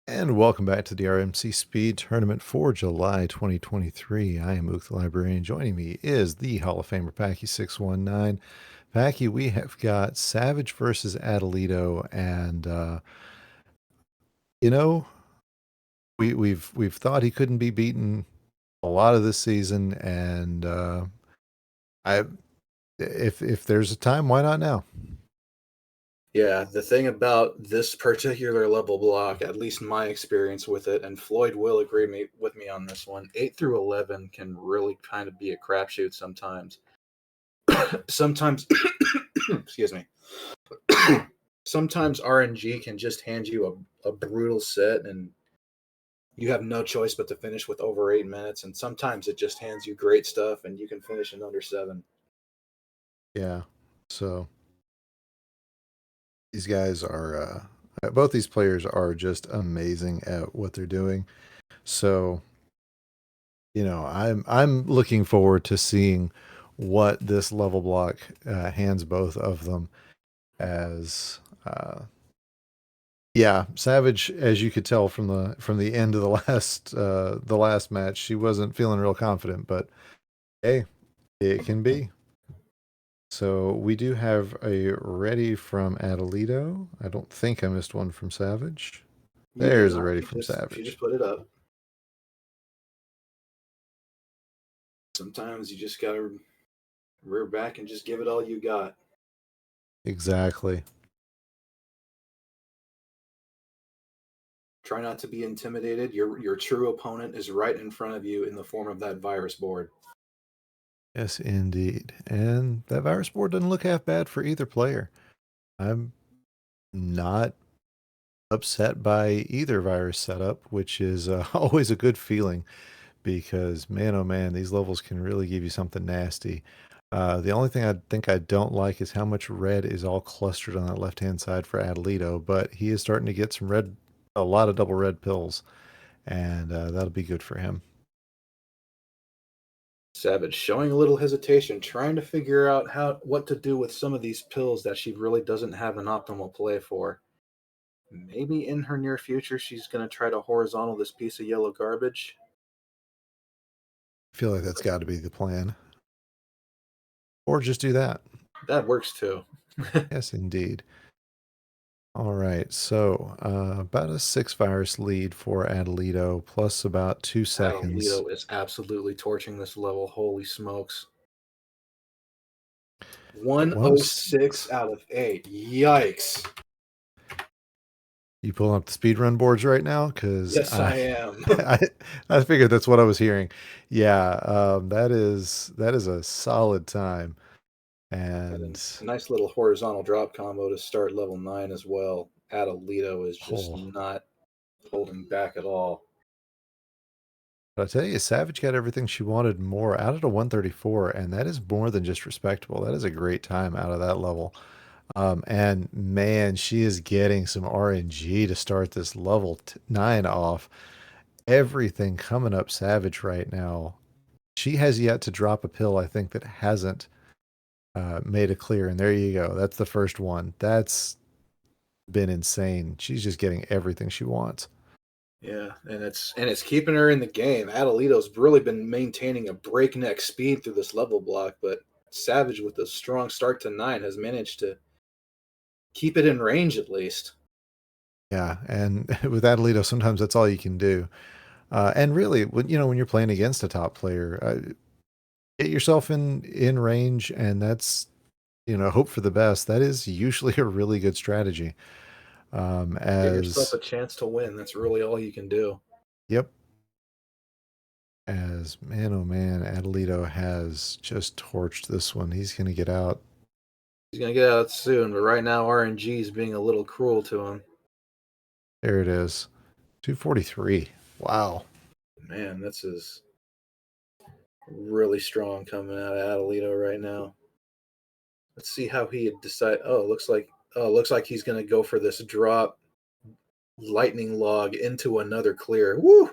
And welcome back to the DrMC Speed Tournament for July 2023. I am OoktheLibrarian. Joining me is the Hall of Famer Packy619. Packy, we have got Savage versus Atalito, and you know, we've thought he couldn't be beaten a lot of this season, and I if there's a time, why not now? Yeah, the thing about this particular level block, at least my experience with it, and Floyd will agree with me on this one, 8 through 11 can really kind of be a crapshoot sometimes. Sometimes, excuse me, sometimes RNG can just hand you a brutal set and you have no choice but to finish with over 8 minutes. And sometimes it just hands you great stuff and you can finish in under 7. Yeah, so these guys are both these players are just amazing at what they're doing. So, I'm looking forward to seeing what this level block hands both of them. As yeah, Savage, as you could tell from the end of the last match, she wasn't feeling real confident, but hey, it can be. So we do have a ready from Atalito. I don't think I missed one from Savage. There's a ready from Savage. She just put it up. Sometimes you just gotta rear back and just give it all you got. Exactly. Try not to be intimidated. Your true opponent is right in front of you in the form of that virus board. Yes, indeed. And that virus board doesn't look half bad for either player. I'm not upset by either virus setup, which is always a good feeling because, man, oh man, these levels can really give you something nasty. The only thing I think I don't like is how much red is all clustered on that left-hand side for Atalito, but he is starting to get some red, a lot of double red pills, and that'll be good for him. Savage showing a little hesitation, trying to figure out what to do with some of these pills that she really doesn't have an optimal play for. Maybe in her near future, she's going to try to horizontal this piece of yellow garbage. I feel like that's got to be the plan. Or just do that. That works too. Yes, indeed. All right, so about a 6 virus lead for Atalito, plus about 2 seconds. Atalito is absolutely torching this level. Holy smokes. 106 out of 8. Yikes. You pulling up the speedrun boards right now? Because yes, I am. I figured that's what I was hearing. Yeah, that is a solid time. And a nice little horizontal drop combo to start level 9 as well. Atalito is just not holding back at all. But I tell you, Savage got everything she wanted more out at a 134, and that is more than just respectable. That is a great time out of that level. And man, she is getting some RNG to start this level 9 off. Everything coming up Savage right now. She has yet to drop a pill, I think, that hasn't made a clear. And there you go. That's the first one. That's been insane. She's just getting everything she wants. Yeah, and it's keeping her in the game. Atalito's really been maintaining a breakneck speed through this level block, but Savage with a strong start to 9 has managed to keep it in range at least. Yeah, and with Atalito, sometimes that's all you can do. And really, when you're playing against a top player, get yourself in range, and that's hope for the best. That is usually a really good strategy. Get yourself a chance to win. That's really all you can do. Yep. As man, oh man, Atalito has just torched this one. He's going to get out. He's going to get out soon, but right now RNG is being a little cruel to him. There it is. 243. Wow. Man, this is really strong coming out of Atalito right now. Let's see how he decide. Looks like he's going to go for this drop lightning log into another clear. Woo! Of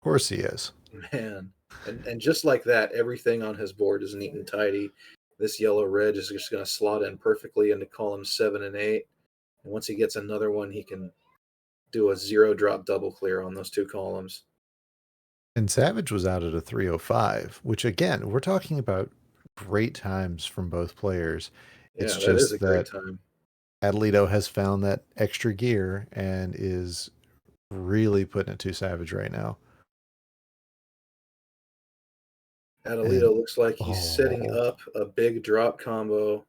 course he is. Man. And just like that, everything on his board is neat and tidy. This yellow red is just going to slot in perfectly into columns 7 and 8. And once he gets another one, he can do a 0 drop double clear on those 2 columns. And Savage was out at a 305, which again, we're talking about great times from both players. Yeah, It's that is just a great that time. Atalito has found that extra gear and is really putting it to Savage right now. Atalito And looks like he's setting oh, up a big drop combo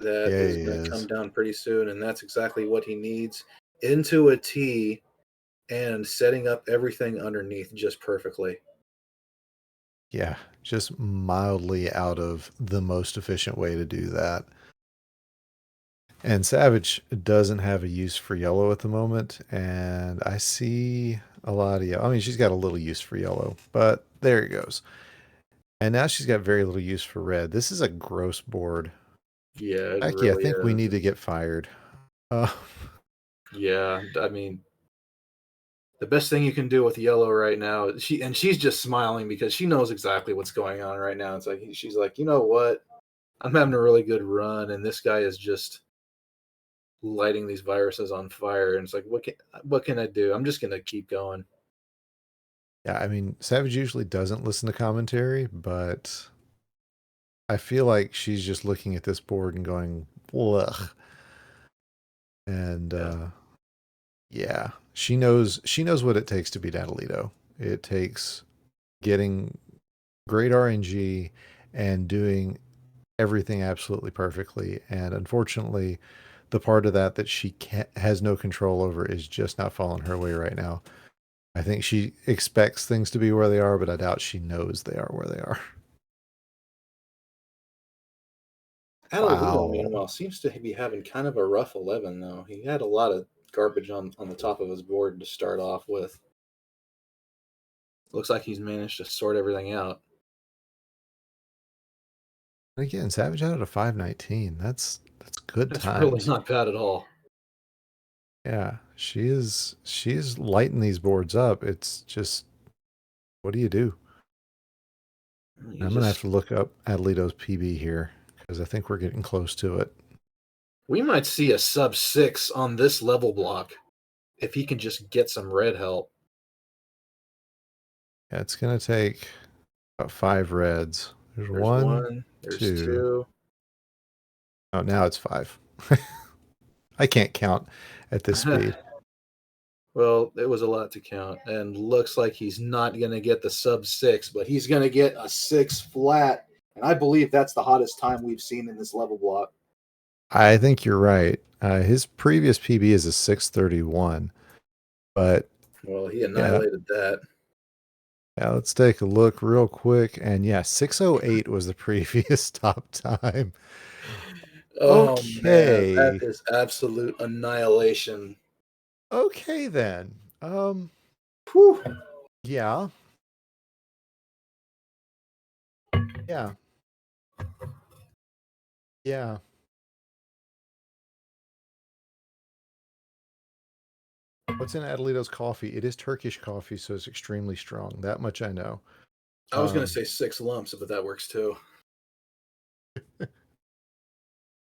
that yeah, is he going to is. come down pretty soon, and that's exactly what he needs into a T and setting up everything underneath just perfectly. Yeah, just mildly out of the most efficient way to do that. And Savage doesn't have a use for yellow at the moment, and I see a lot of yellow. I mean, she's got a little use for yellow, but there it goes. And now she's got very little use for red. This is a gross board. Yeah, it Becky, I really think we is. need to get fired. Uh, Yeah, I mean, the best thing you can do with yellow right now, she's just smiling because she knows exactly what's going on right now. It's like she's like, you know what? I'm having a really good run, and this guy is just lighting these viruses on fire. And it's like, what can I do? I'm just gonna keep going. yeah, I mean, Savage usually doesn't listen to commentary, but I feel like she's just looking at this board and going, ugh. And Yeah. yeah, she knows what it takes to beat Atalito. It takes getting great RNG and doing everything absolutely perfectly. And unfortunately, the part of that she has no control over is just not falling her way right now. I think she expects things to be where they are, but I doubt she knows they are where they are. Atalito, Wow. meanwhile, seems to be having kind of a rough 11, though. He had a lot of garbage on the top of his board to start off with. Looks like he's managed to sort everything out. Again, Savage out at a 519. That's good That's really times. not bad at all. Yeah, she is lighting these boards up. It's just, what do you do? You I'm gonna have just to look up Adelito's PB here because I think we're getting close to it. We might see a sub 6 on this level block if he can just get some red help. Yeah, it's gonna take about 5 reds. There's There's one, one, there's two. two. Oh, now it's 5. I can't count at this speed. Well, it was a lot to count, and looks like he's not going to get the sub 6, but he's going to get a 6 flat. And I believe that's the hottest time we've seen in this level block. I think you're right. His previous PB is a 631, but Well, he annihilated that. yeah, let's take a look real quick. And yeah, 608 was the previous top time. Oh, man, that Okay. is absolute annihilation. Okay then. Whew. Yeah. Yeah. Yeah. What's in Adelito's coffee? It is Turkish coffee, so it's extremely strong. That much I know. I was going to say 6 lumps, but that works too.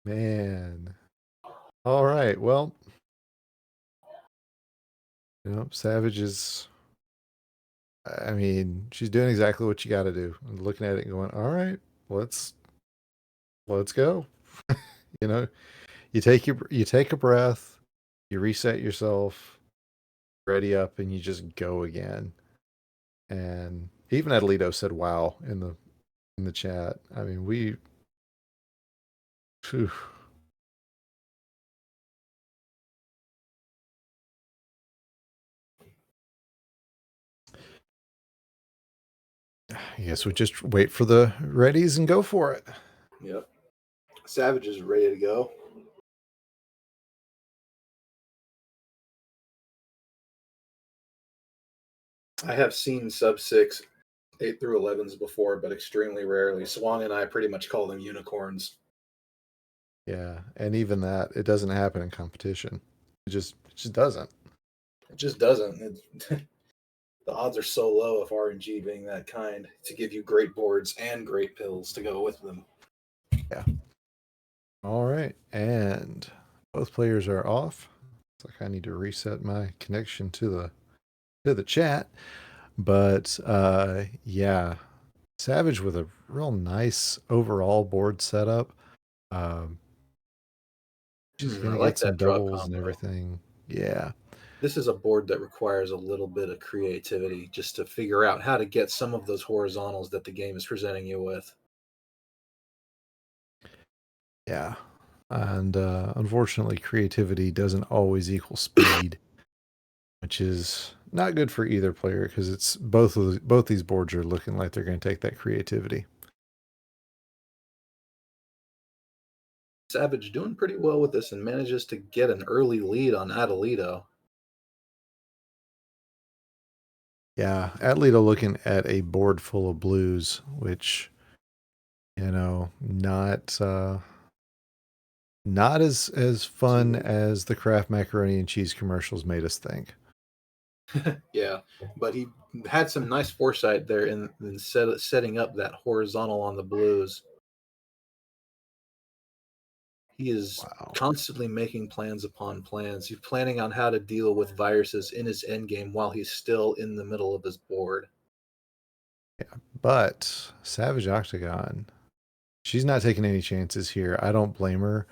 Man. All right. Well, Savage is, I mean, she's doing exactly what you got to do. I'm looking at it and going, all right, let's go. You take a breath, you reset yourself, ready up, and you just go again. And even Adelito said, "Wow," in the chat. I mean, phew. I guess we just wait for the readies and go for it. Yep. Savage is ready to go. I have seen sub 6, 8 through 11s before, but extremely rarely. Swang and I pretty much call them unicorns. Yeah, and even that, it doesn't happen in competition. It just doesn't. It just doesn't. The odds are so low of RNG being that kind to give you great boards and great pills to go with them. Yeah. All right, and both players are off. It's like I need to reset my connection to the chat. But yeah, Savage with a real nice overall board setup. She's I gonna like get some that draw doubles and combo. everything. Yeah. This is a board that requires a little bit of creativity just to figure out how to get some of those horizontals that the game is presenting you with. Yeah. And unfortunately, creativity doesn't always equal speed, which is not good for either player because it's both these boards are looking like they're going to take that creativity. Savage doing pretty well with this and manages to get an early lead on Atalito. Yeah, Atleta looking at a board full of blues, which, not as fun as the Kraft macaroni and cheese commercials made us think. Yeah, but he had some nice foresight there in setting up that horizontal on the blues. He is Wow. constantly making plans upon plans. He's planning on how to deal with viruses in his endgame while he's still in the middle of his board. Yeah, but Savage Octagon, she's not taking any chances here. I don't blame her.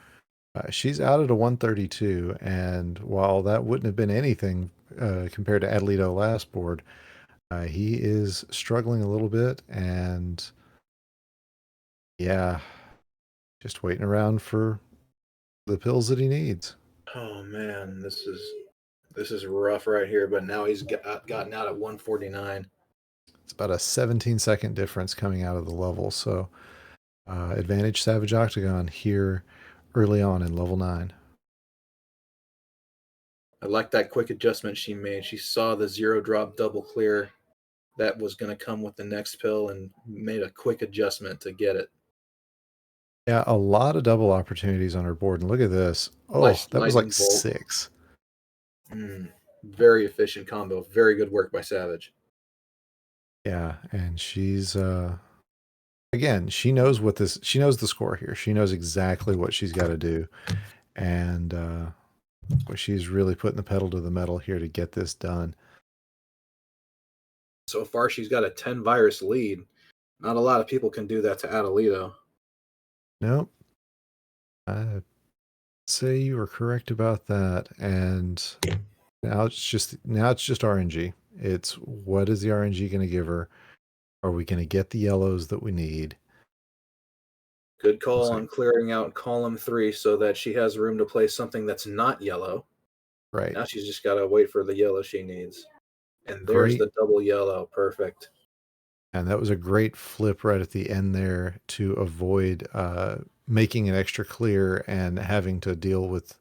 She's out at a 132, and while that wouldn't have been anything compared to Adelito last board, he is struggling a little bit, and yeah, just waiting around for the pills that he needs. Oh man, this is rough right here. But now he's gotten out at 149. It's about a 17-second difference coming out of the level, so advantage Savage Octagon here early on in level 9. I like that quick adjustment she made. She saw the 0-drop double clear that was going to come with the next pill and made a quick adjustment to get it. Yeah, a lot of double opportunities on her board. And look at this. Oh, Nice that was like lightning bolt. 6. Very efficient combo. Very good work by Savage. Yeah, and she's again, she knows the score here. She knows exactly what she's got to do. And she's really putting the pedal to the metal here to get this done. So far, she's got a 10 virus lead. Not a lot of people can do that to Atalito. Nope. I'd say you were correct about that. And now it's just RNG. It's what is the RNG going to give her? Are we going to get the yellows that we need? Good call on clearing out column 3 so that she has room to play something that's not yellow. Right. Now she's just got to wait for the yellow she needs. And there's the double yellow. Perfect. And that was a great flip right at the end there to avoid making an extra clear and having to deal with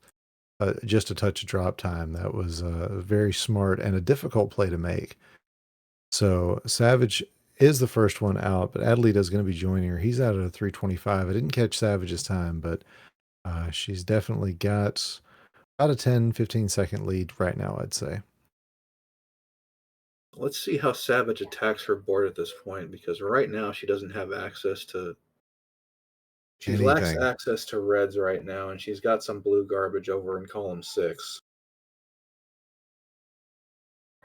just a touch of drop time. That was very smart and a difficult play to make. So Savage is the first one out, but Adelita is going to be joining her. He's out at a 325. I didn't catch Savage's time, but she's definitely got about a 10-15 second lead right now, I'd say. Let's see how Savage attacks her board at this point, because right now she doesn't have access to... She lacks access to reds right now, and she's got some blue garbage over in column 6.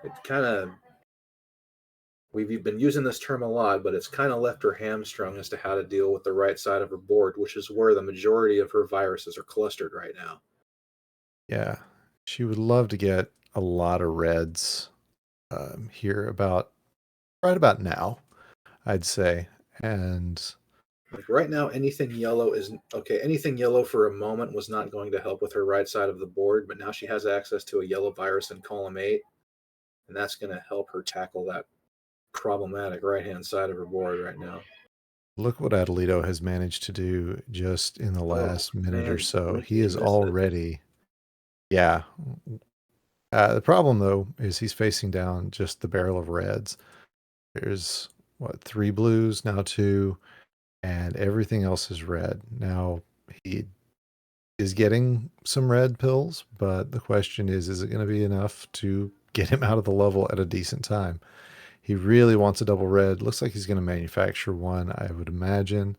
It kind of... We've been using this term a lot, but it's kind of left her hamstrung as to how to deal with the right side of her board, which is where the majority of her viruses are clustered right now. Yeah, she would love to get a lot of reds here right about now, I'd say. And like right now, anything yellow is okay. Anything yellow for a moment was not going to help with her right side of the board, but now she has access to a yellow virus in column 8, and that's going to help her tackle that problematic right-hand side of her board right now. Look what Adelito has managed to do just in the last minute or so. He is already... Yeah. The problem, though, is he's facing down just the barrel of reds. There's, 3 blues, now 2, and everything else is red. Now, he is getting some red pills, but the question is it going to be enough to get him out of the level at a decent time? He really wants a double red. Looks like he's going to manufacture one, I would imagine.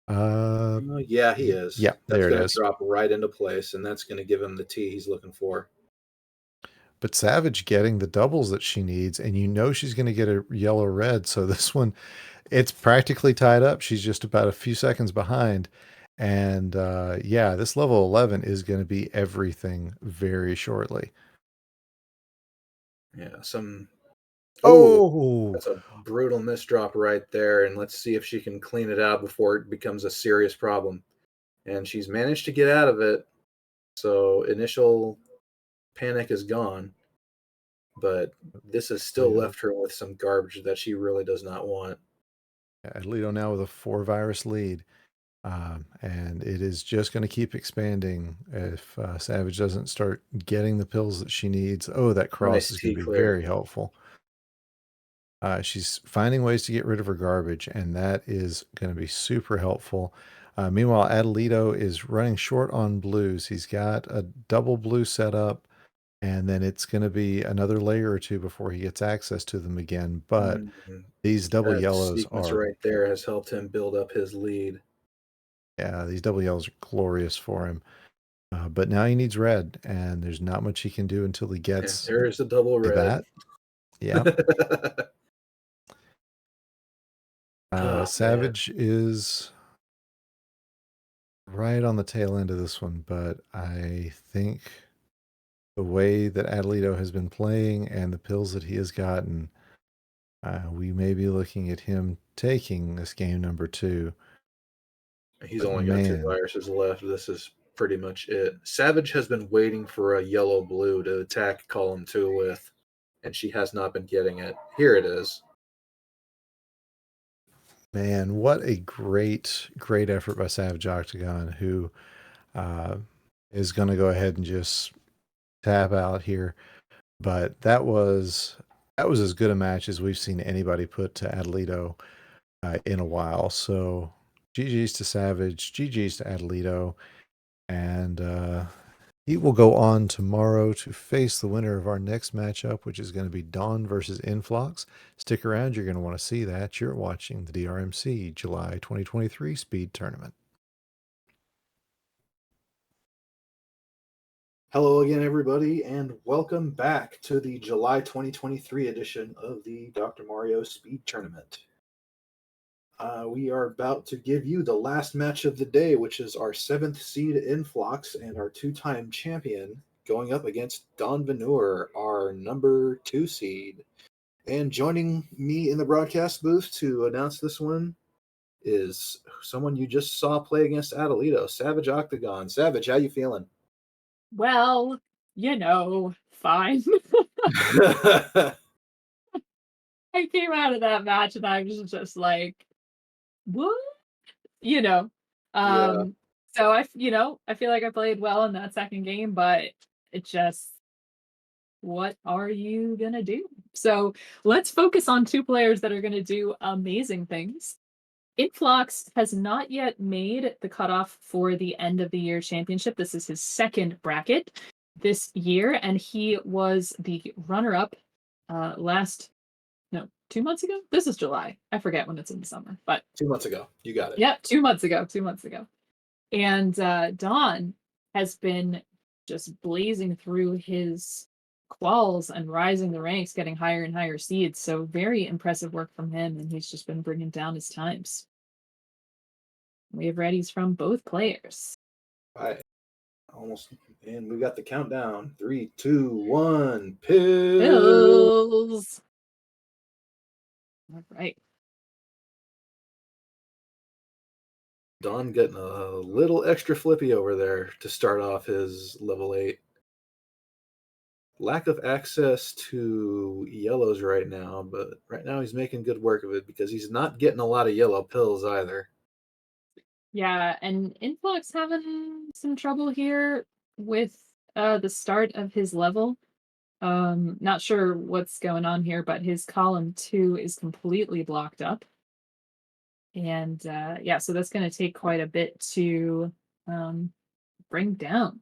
Yeah, he is. Yeah, there it is. That's going to drop right into place, and that's going to give him the T he's looking for. But Savage getting the doubles that she needs, and she's going to get a yellow red. So this one, it's practically tied up. She's just about a few seconds behind. And yeah, this level 11 is going to be everything very shortly. Yeah, some. Oh, That's a brutal misdrop right there, and let's see if she can clean it out before it becomes a serious problem. And she's managed to get out of it, so initial panic is gone. But this has still Yeah. left her with some garbage that she really does not want. Atalito now with a 4-virus lead. And it is just going to keep expanding if Savage doesn't start getting the pills that she needs. Oh, that cross Nice is going to be T-clear. very helpful. She's finding ways to get rid of her garbage, and that is going to be super helpful. Meanwhile, Atalito is running short on blues. He's got a double blue set up, and then it's going to be another layer or two before he gets access to them again. But these double That yellows sequence are right there has helped him build up his lead. Yeah, these double yellows are glorious for him. But now he needs red, and there's not much he can do until he gets There's a double red. that. Yeah. Savage is right on the tail end of this one, but I think the way that Atalito has been playing and the pills that he has gotten, we may be looking at him taking this game number 2. He's But only got 2 man. viruses left. This is pretty much it. Savage has been waiting for a yellow-blue to attack column 2 with, and she has not been getting it. Here it is. Man, what a great effort by Savage Octagon, who is going to go ahead and just tap out here. But that was as good a match as we've seen anybody put to Atalito in a while. So GG's to Savage, GG's to Atalito, and he will go on tomorrow to face the winner of our next matchup, which is going to be Dawn versus Inphlox. Stick around. You're going to want to see that. You're watching the DrMC July 2023 Speed Tournament. Hello again, everybody, and welcome back to the July 2023 edition of the Dr. Mario Speed Tournament. We are about to give you the last match of the day, which is our 7th seed Inphlox and our 2-time champion going up against Dawnvenure, our number 2 seed. And joining me in the broadcast booth to announce this one is someone you just saw play against Atalito, Savage Octagon. Savage, how you feeling? Well, fine. I came out of that match and I was just like, what? Yeah. So I feel like I played well in that second game, but it just, what are you gonna do? So let's focus on 2 players that are gonna do amazing things. Inphlox has not yet made the cutoff for the end of the year championship. This is his 2nd bracket this year, and he was the runner-up 2 months ago? This is July. I forget when it's in the summer, but 2 months ago. You got it. yeah, 2 months ago. And Dawn has been just blazing through his quals and rising the ranks, getting higher and higher seeds. So very impressive work from him, and he's just been bringing down his times. We have readies from both players. All right. Almost. And we got the countdown. 3, 2, 1. Pills. All right. Don getting a little extra flippy over there to start off his level 8. Lack of access to yellows right now, but right now he's making good work of it because he's not getting a lot of yellow pills either. Yeah, and Inphlox having some trouble here with the start of his level. Not sure what's going on here, but his column 2 is completely blocked up. And yeah, so that's going to take quite a bit to bring down.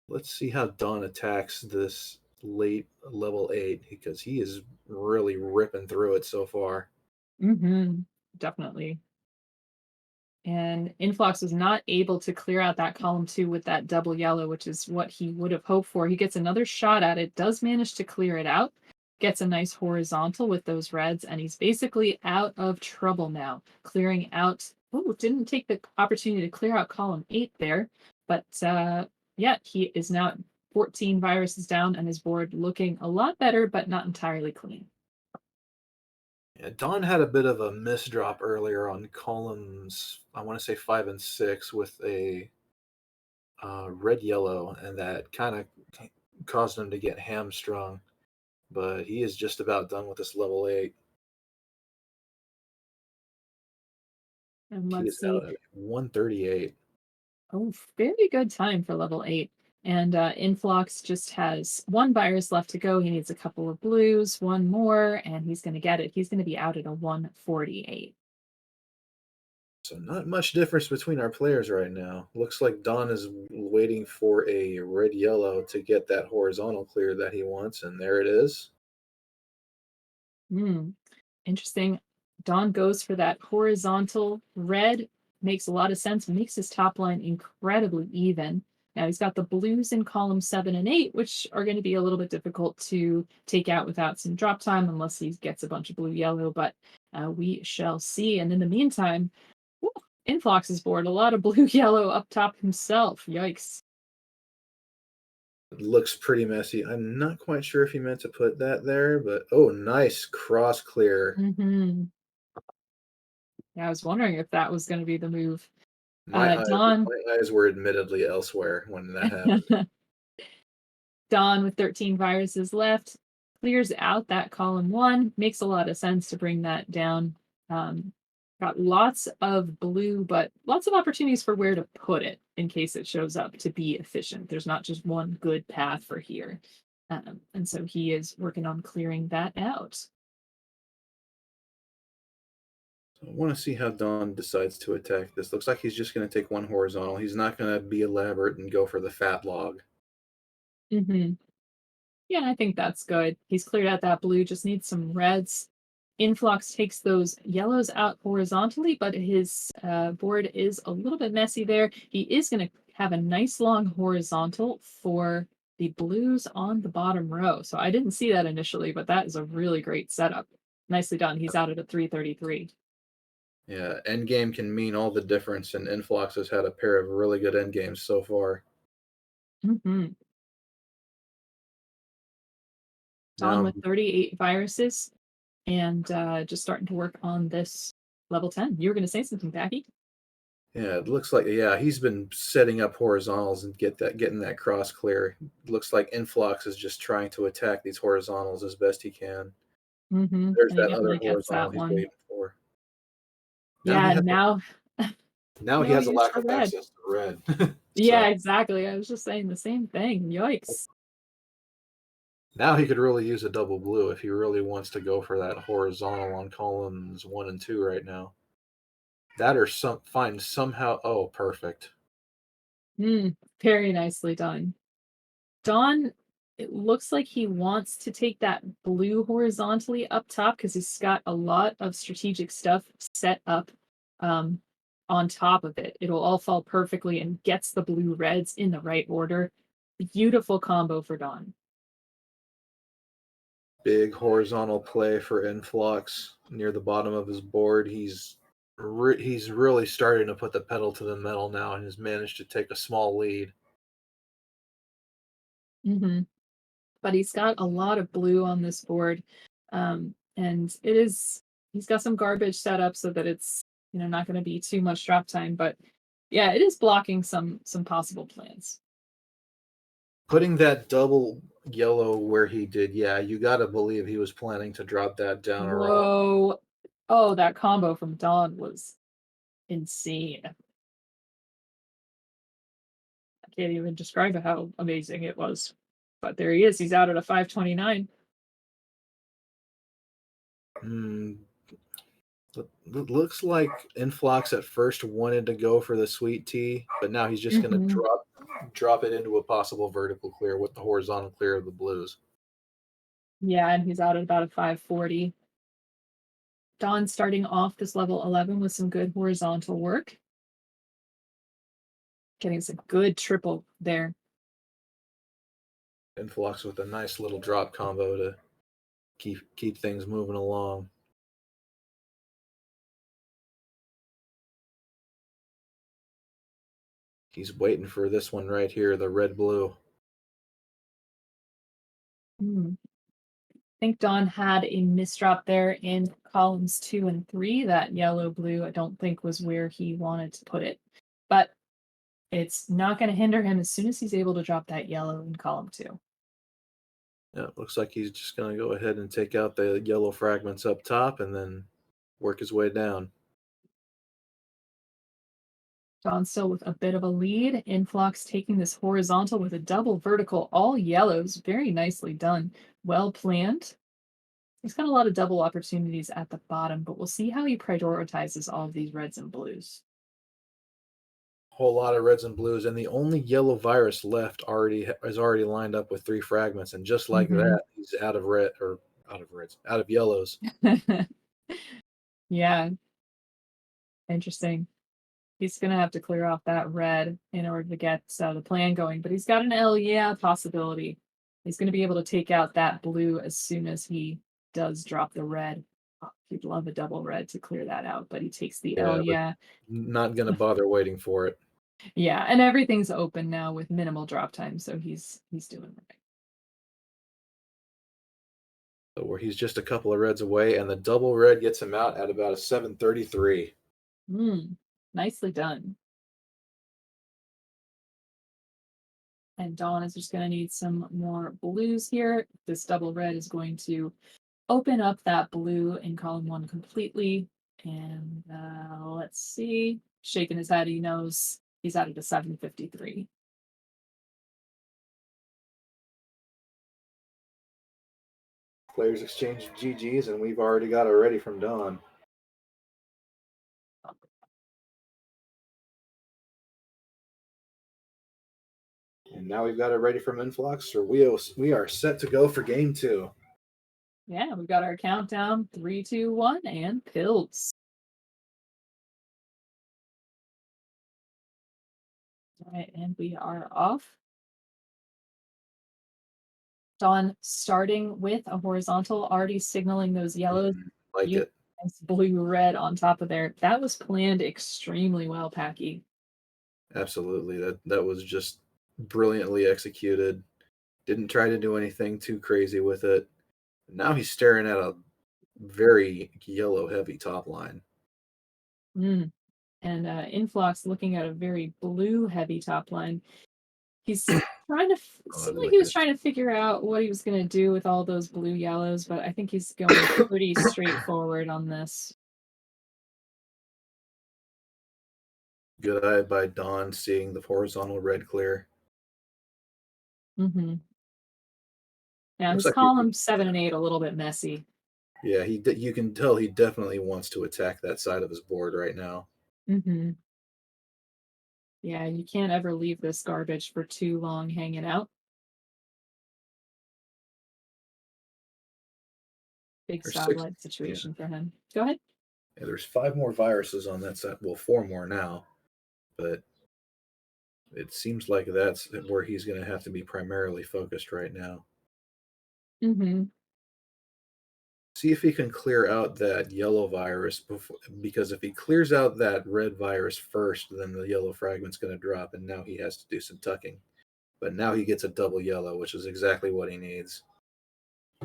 Let's see how Don attacks this late level 8 because he is really ripping through it so far. Definitely. And Inphlox was not able to clear out that column 2 with that double yellow, which is what he would have hoped for. He gets another shot at it, does manage to clear it out, gets a nice horizontal with those reds, and he's basically out of trouble now, clearing out Oh, didn't take the opportunity to clear out column 8 there, but yeah, he is now at 14 viruses down and his board looking a lot better, but not entirely clean. Yeah, Dawn had a bit of a misdrop earlier on columns, I want to say 5 and 6, with a red yellow, and that kind of caused him to get hamstrung. But he is just about done with this level 8. And He let's is see. out at 138. Oh, very good time for level 8. And Inphlox just has 1 virus left to go. He needs a couple of blues, 1 more, and he's going to get it. He's going to be out at a 148. So not much difference between our players right now. Looks like Don is waiting for a red-yellow to get that horizontal clear that he wants, and there it is. Interesting. Don goes for that horizontal red. Makes a lot of sense. Makes his top line incredibly even. Now he's got the blues in column 7 and 8, which are going to be a little bit difficult to take out without some drop time unless he gets a bunch of blue-yellow, but we shall see. And in the meantime, Inphlox's board, a lot of blue-yellow up top himself. Yikes. It looks pretty messy. I'm not quite sure if he meant to put that there, but oh, nice cross clear. Yeah, I was wondering if that was going to be the move. My Don eyes were admittedly elsewhere when that happened. Don with 13 viruses left clears out that column 1. Makes a lot of sense to bring that down. Got lots of blue, but lots of opportunities for where to put it in case it shows up to be efficient. There's not just one good path for here. And so he is working on clearing that out. I want to see how Don decides to attack this. Looks like he's just going to take 1 horizontal. He's not going to be elaborate and go for the fat log. Yeah, I think that's good. He's cleared out that blue, just needs some reds. Inphlox takes those yellows out horizontally, but his board is a little bit messy there. He is going to have a nice long horizontal for the blues on the bottom row. So I didn't see that initially, but that is a really great setup. Nicely done. He's out at a 333. Yeah, endgame can mean all the difference, and Inphlox has had a pair of really good endgames so far. Don with 38 viruses and just starting to work on this level 10. You were going to say something, Packy? Yeah, it looks like he's been setting up horizontals and getting that cross clear. It looks like Inphlox is just trying to attack these horizontals as best he can. There's And he that other definitely gets horizontal that he's one. waiting for. Yeah, now he has a he's lack for of red. access to red. Yeah, exactly. I was just saying the same thing. Yikes. Now he could really use a double blue if he really wants to go for that horizontal on columns 1 and 2 right now. That or find somehow. Oh, perfect. Very nicely done. Don, it looks like he wants to take that blue horizontally up top because he's got a lot of strategic stuff set up on top of it. It'll all fall perfectly and gets the blue reds in the right order. Beautiful combo for Don. Big horizontal play for Inphlox near the bottom of his board. He's really starting to put the pedal to the metal now and has managed to take a small lead. But he's got a lot of blue on this board, and he's got some garbage set up so that it's not going to be too much drop time. But yeah, it is blocking some possible plans. Putting that double yellow where he did, you got to believe he was planning to drop that down a row. Whoa! Oh, that combo from Dawn was insane. I can't even describe how amazing it was. But there he is. He's out at a 529. Looks like Inphlox at first wanted to go for the sweet tea, but now he's just going to drop it into a possible vertical clear with the horizontal clear of the blues. Yeah, and he's out at about a 540. Dawn starting off this level 11 with some good horizontal work. Getting some good triple there. Inphlox with a nice little drop combo to keep things moving along. He's waiting for this one right here, the red-blue. I think Dawn had a misdrop there in columns 2 and 3. That yellow-blue, I don't think was where he wanted to put it. But it's not going to hinder him as soon as he's able to drop that yellow in column 2. Yeah, it looks like he's just going to go ahead and take out the yellow fragments up top and then work his way down. Dawn still with a bit of a lead. Inphlox taking this horizontal with a double vertical, all yellows. Very nicely done. Well planned. He's got a lot of double opportunities at the bottom, but we'll see how he prioritizes all of these reds and blues. Whole lot of reds and blues, and the only yellow virus left is already lined up with 3 fragments, and just like that, he's out of yellows. Yeah. Interesting. He's going to have to clear off that red in order to get the plan going, but he's got an possibility. He's going to be able to take out that blue as soon as he does drop the red. Oh, he'd love a double red to clear that out, but he takes the Not going to bother waiting for it. Yeah, and everything's open now with minimal drop time, so he's doing right. So where he's just a couple of reds away, and the double red gets him out at about a 733. Nicely done. And Dawn is just going to need some more blues here. This double red is going to open up that blue in column 1 completely. And let's see. Shaking his head, he knows he's out of the 753. Players exchange GGs, and we've already got a ready from Dawn. And now we've got it ready from Inphlox, so we are set to go for game 2. Yeah, we've got our countdown, 3, 2, 1, and pills. All right, and we are off. Dawn starting with a horizontal, already signaling those yellows. Like it. Nice blue red on top of there. That was planned extremely well, Packy. Absolutely. That was just brilliantly executed. Didn't try to do anything too crazy with it. Now he's staring at a very yellow heavy top line. And Inphlox looking at a very blue heavy top line. He's trying to seemed like he was trying to figure out what he was going to do with all those blue yellows, but I think he's going pretty straightforward on this. Good eye by Dawn, seeing the horizontal red clear. Yeah, his column 7 and 8 a little bit messy. Yeah, you can tell he definitely wants to attack that side of his board right now. Yeah, you can't ever leave this garbage for too long hanging out. Big spotlight situation for him. Go ahead. Yeah, there's 5 more viruses on that side. Well, 4 more now, but it seems like that's where he's going to have to be primarily focused right now. See if he can clear out that yellow virus because if he clears out that red virus first, then the yellow fragment's going to drop, and now he has to do some tucking. But now he gets a double yellow, which is exactly what he needs.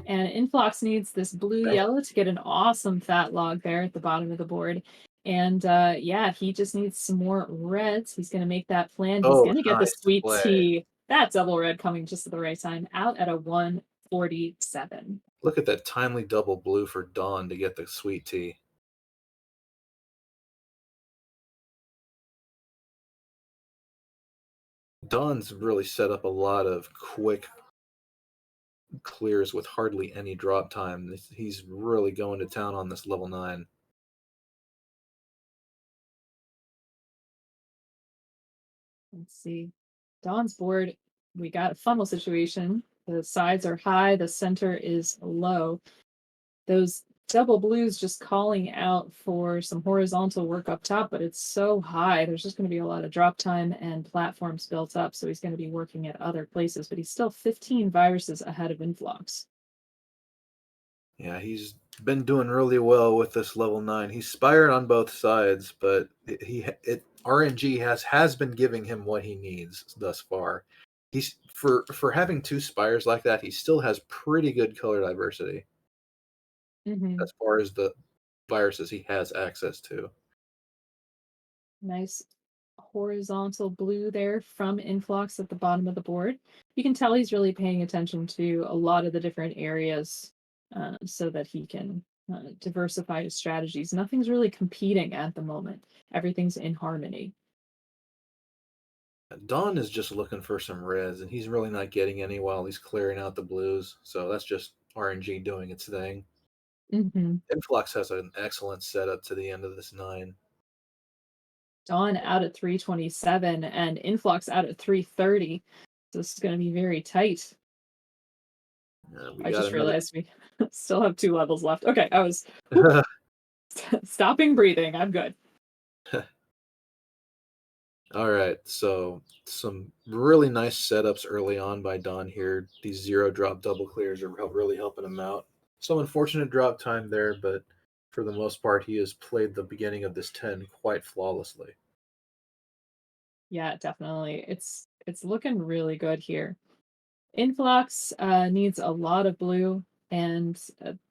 And Inphlox needs this blue yellow to get an awesome fat log there at the bottom of the board. And yeah, he just needs some more reds. He's going to make that plan. He's going to get the sweet tea. That double red coming just at the right time, out at a 147. Look at that timely double blue for Dawn to get the sweet tea. Dawn's really set up a lot of quick clears with hardly any drop time. He's really going to town on this level 9. Let's see. Dawn's board, we got a funnel situation. The sides are high, the center is low. Those double blues just calling out for some horizontal work up top, but it's so high. There's just going to be a lot of drop time and platforms built up, so he's going to be working at other places, but he's still 15 viruses ahead of Inphlox. Yeah, he's been doing really well with this level 9. He's spired on both sides, but RNG has been giving him what he needs thus far. He's for having 2 spires like that, he still has pretty good color diversity Mm-hmm. as far as the viruses he has access to. Nice horizontal blue there from Inphlox at the bottom of the board. You can tell he's really paying attention to a lot of the different areas so that he can diversify his strategies. Nothing's really competing at the moment. Everything's in harmony. Dawn is just looking for some reds, and he's really not getting any while he's clearing out the blues. So that's just RNG doing its thing. Mm-hmm. Inphlox has an excellent setup to the end of this 9. Dawn out at 327 and Inphlox out at 330. So this is going to be very tight. I just realized we still have 2 levels left. Okay, I was stopping breathing. I'm good. All right, so some really nice setups early on by Dawn here. These 0-drop double clears are really helping him out. Some unfortunate drop time there, but for the most part, he has played the beginning of this 10 quite flawlessly. Yeah, definitely. It's looking really good here. Inphlox needs a lot of blue, and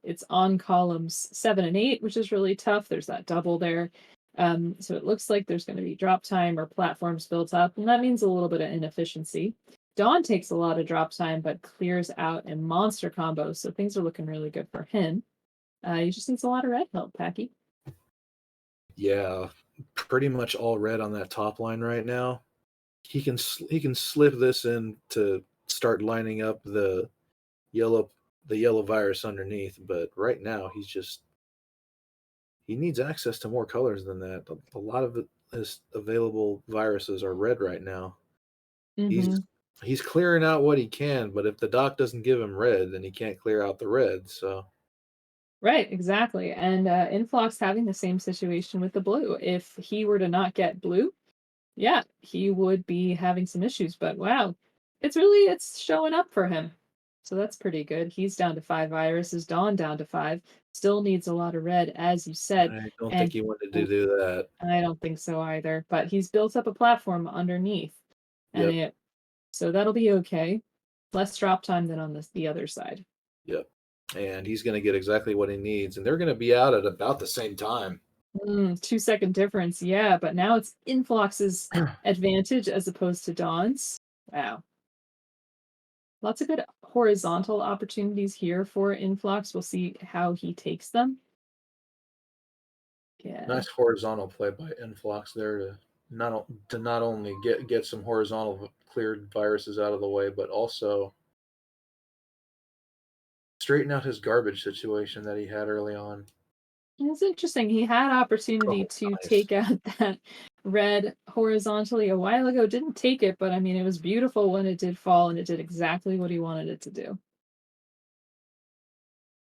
it's on columns 7 and 8, which is really tough. There's that double there. So it looks like there's going to be drop time or platforms built up, and that means a little bit of inefficiency. Dawn takes a lot of drop time, but clears out in monster combos, so things are looking really good for him. He just needs a lot of red help, Packy. Yeah, pretty much all red on that top line right now. He can slip this in to start lining up the yellow virus underneath, but right now he needs access to more colors than that. A lot of his available viruses are red right now. Mm-hmm. He's clearing out what he can, but if the doc doesn't give him red, then he can't clear out the red. So Right, exactly. And Inphlox having the same situation with the blue. If he were to not get blue, yeah, he would be having some issues. But wow, it's showing up for him. So that's pretty good. He's down to 5 viruses, Dawn down to 5. Still needs a lot of red, as you said. I don't And think he wanted to do that. I don't think so either. But he's built up a platform underneath. And Yep. So that'll be okay. Less drop time than on the other side. Yep. And he's going to get exactly what he needs, and they're going to be out at about the same time. 2-second difference, yeah, but now it's Inphlox's advantage as opposed to Dawn's. Wow. Lots of good horizontal opportunities here for Inphlox. We'll see how he takes them. Yeah. Nice horizontal play by Inphlox there to not only get some horizontal cleared viruses out of the way, but also straighten out his garbage situation that he had early on. It's interesting. He had opportunity to take out that red horizontally a while ago. Didn't take it, but I mean, it was beautiful when it did fall, and it did exactly what he wanted it to do.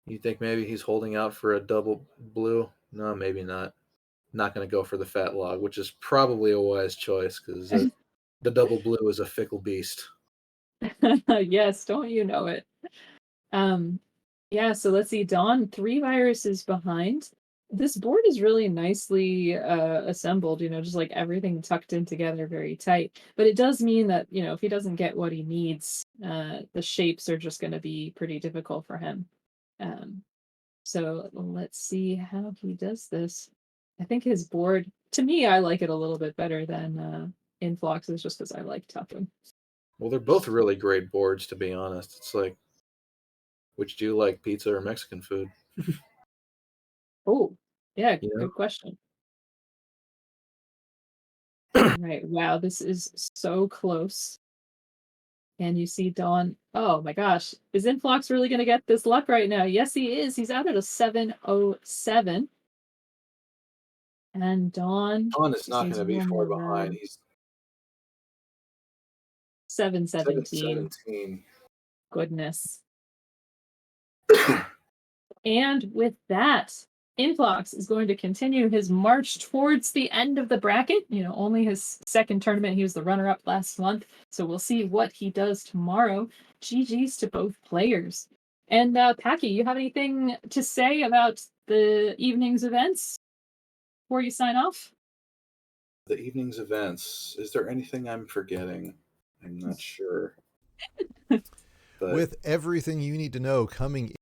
You think maybe he's holding out for a double blue? No, maybe not. Not going to go for the fat log, which is probably a wise choice because the double blue is a fickle beast. Yes, don't you know it? Yeah, so let's see. Dawn, 3 viruses behind. This board is really nicely assembled, just like everything tucked in together very tight. But it does mean that, if he doesn't get what he needs, the shapes are just going to be pretty difficult for him. So let's see how he does this. I think his board, to me, I like it a little bit better than Inphlox's just because I like tucking. Well, they're both really great boards, to be honest. It's like, which do you like, pizza or Mexican food? Oh, yeah, good question. Right, wow, this is so close. And you see Dawn. Oh my gosh, is Inphlox really going to get this luck right now? Yes, he is. He's out at a 707. And Dawn is not going to be far behind. He's 717. 717. Goodness. And with that, Inphlox is going to continue his march towards the end of the bracket. Only his second tournament. He was the runner-up last month. So we'll see what he does tomorrow. GG's to both players. And Packy, you have anything to say about the evening's events before you sign off? The evening's events. Is there anything I'm forgetting? I'm not sure. But With everything you need to know coming in.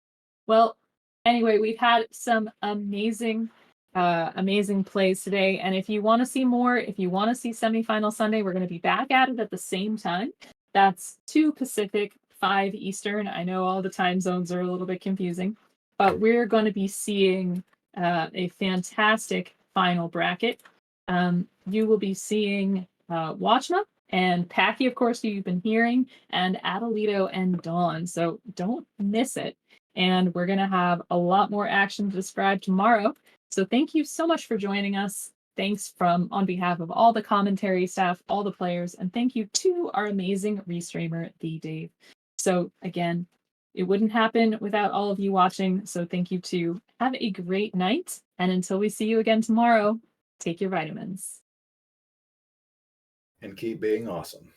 Well, anyway, we've had some amazing plays today. And if you want to see more, if you want to see Semifinal Sunday, we're going to be back at it at the same time. That's 2 Pacific, 5 Eastern. I know all the time zones are a little bit confusing, but we're going to be seeing a fantastic final bracket. You will be seeing Watchmuh and Packy, of course, who you've been hearing, and Atalito and Dawn. So don't miss it. And we're going to have a lot more action to describe tomorrow. So thank you so much for joining us. Thanks on behalf of all the commentary staff, all the players, and thank you to our amazing restreamer, the Dave. So again, it wouldn't happen without all of you watching. So thank you too. Have a great night. And until we see you again tomorrow, take your vitamins. and keep being awesome.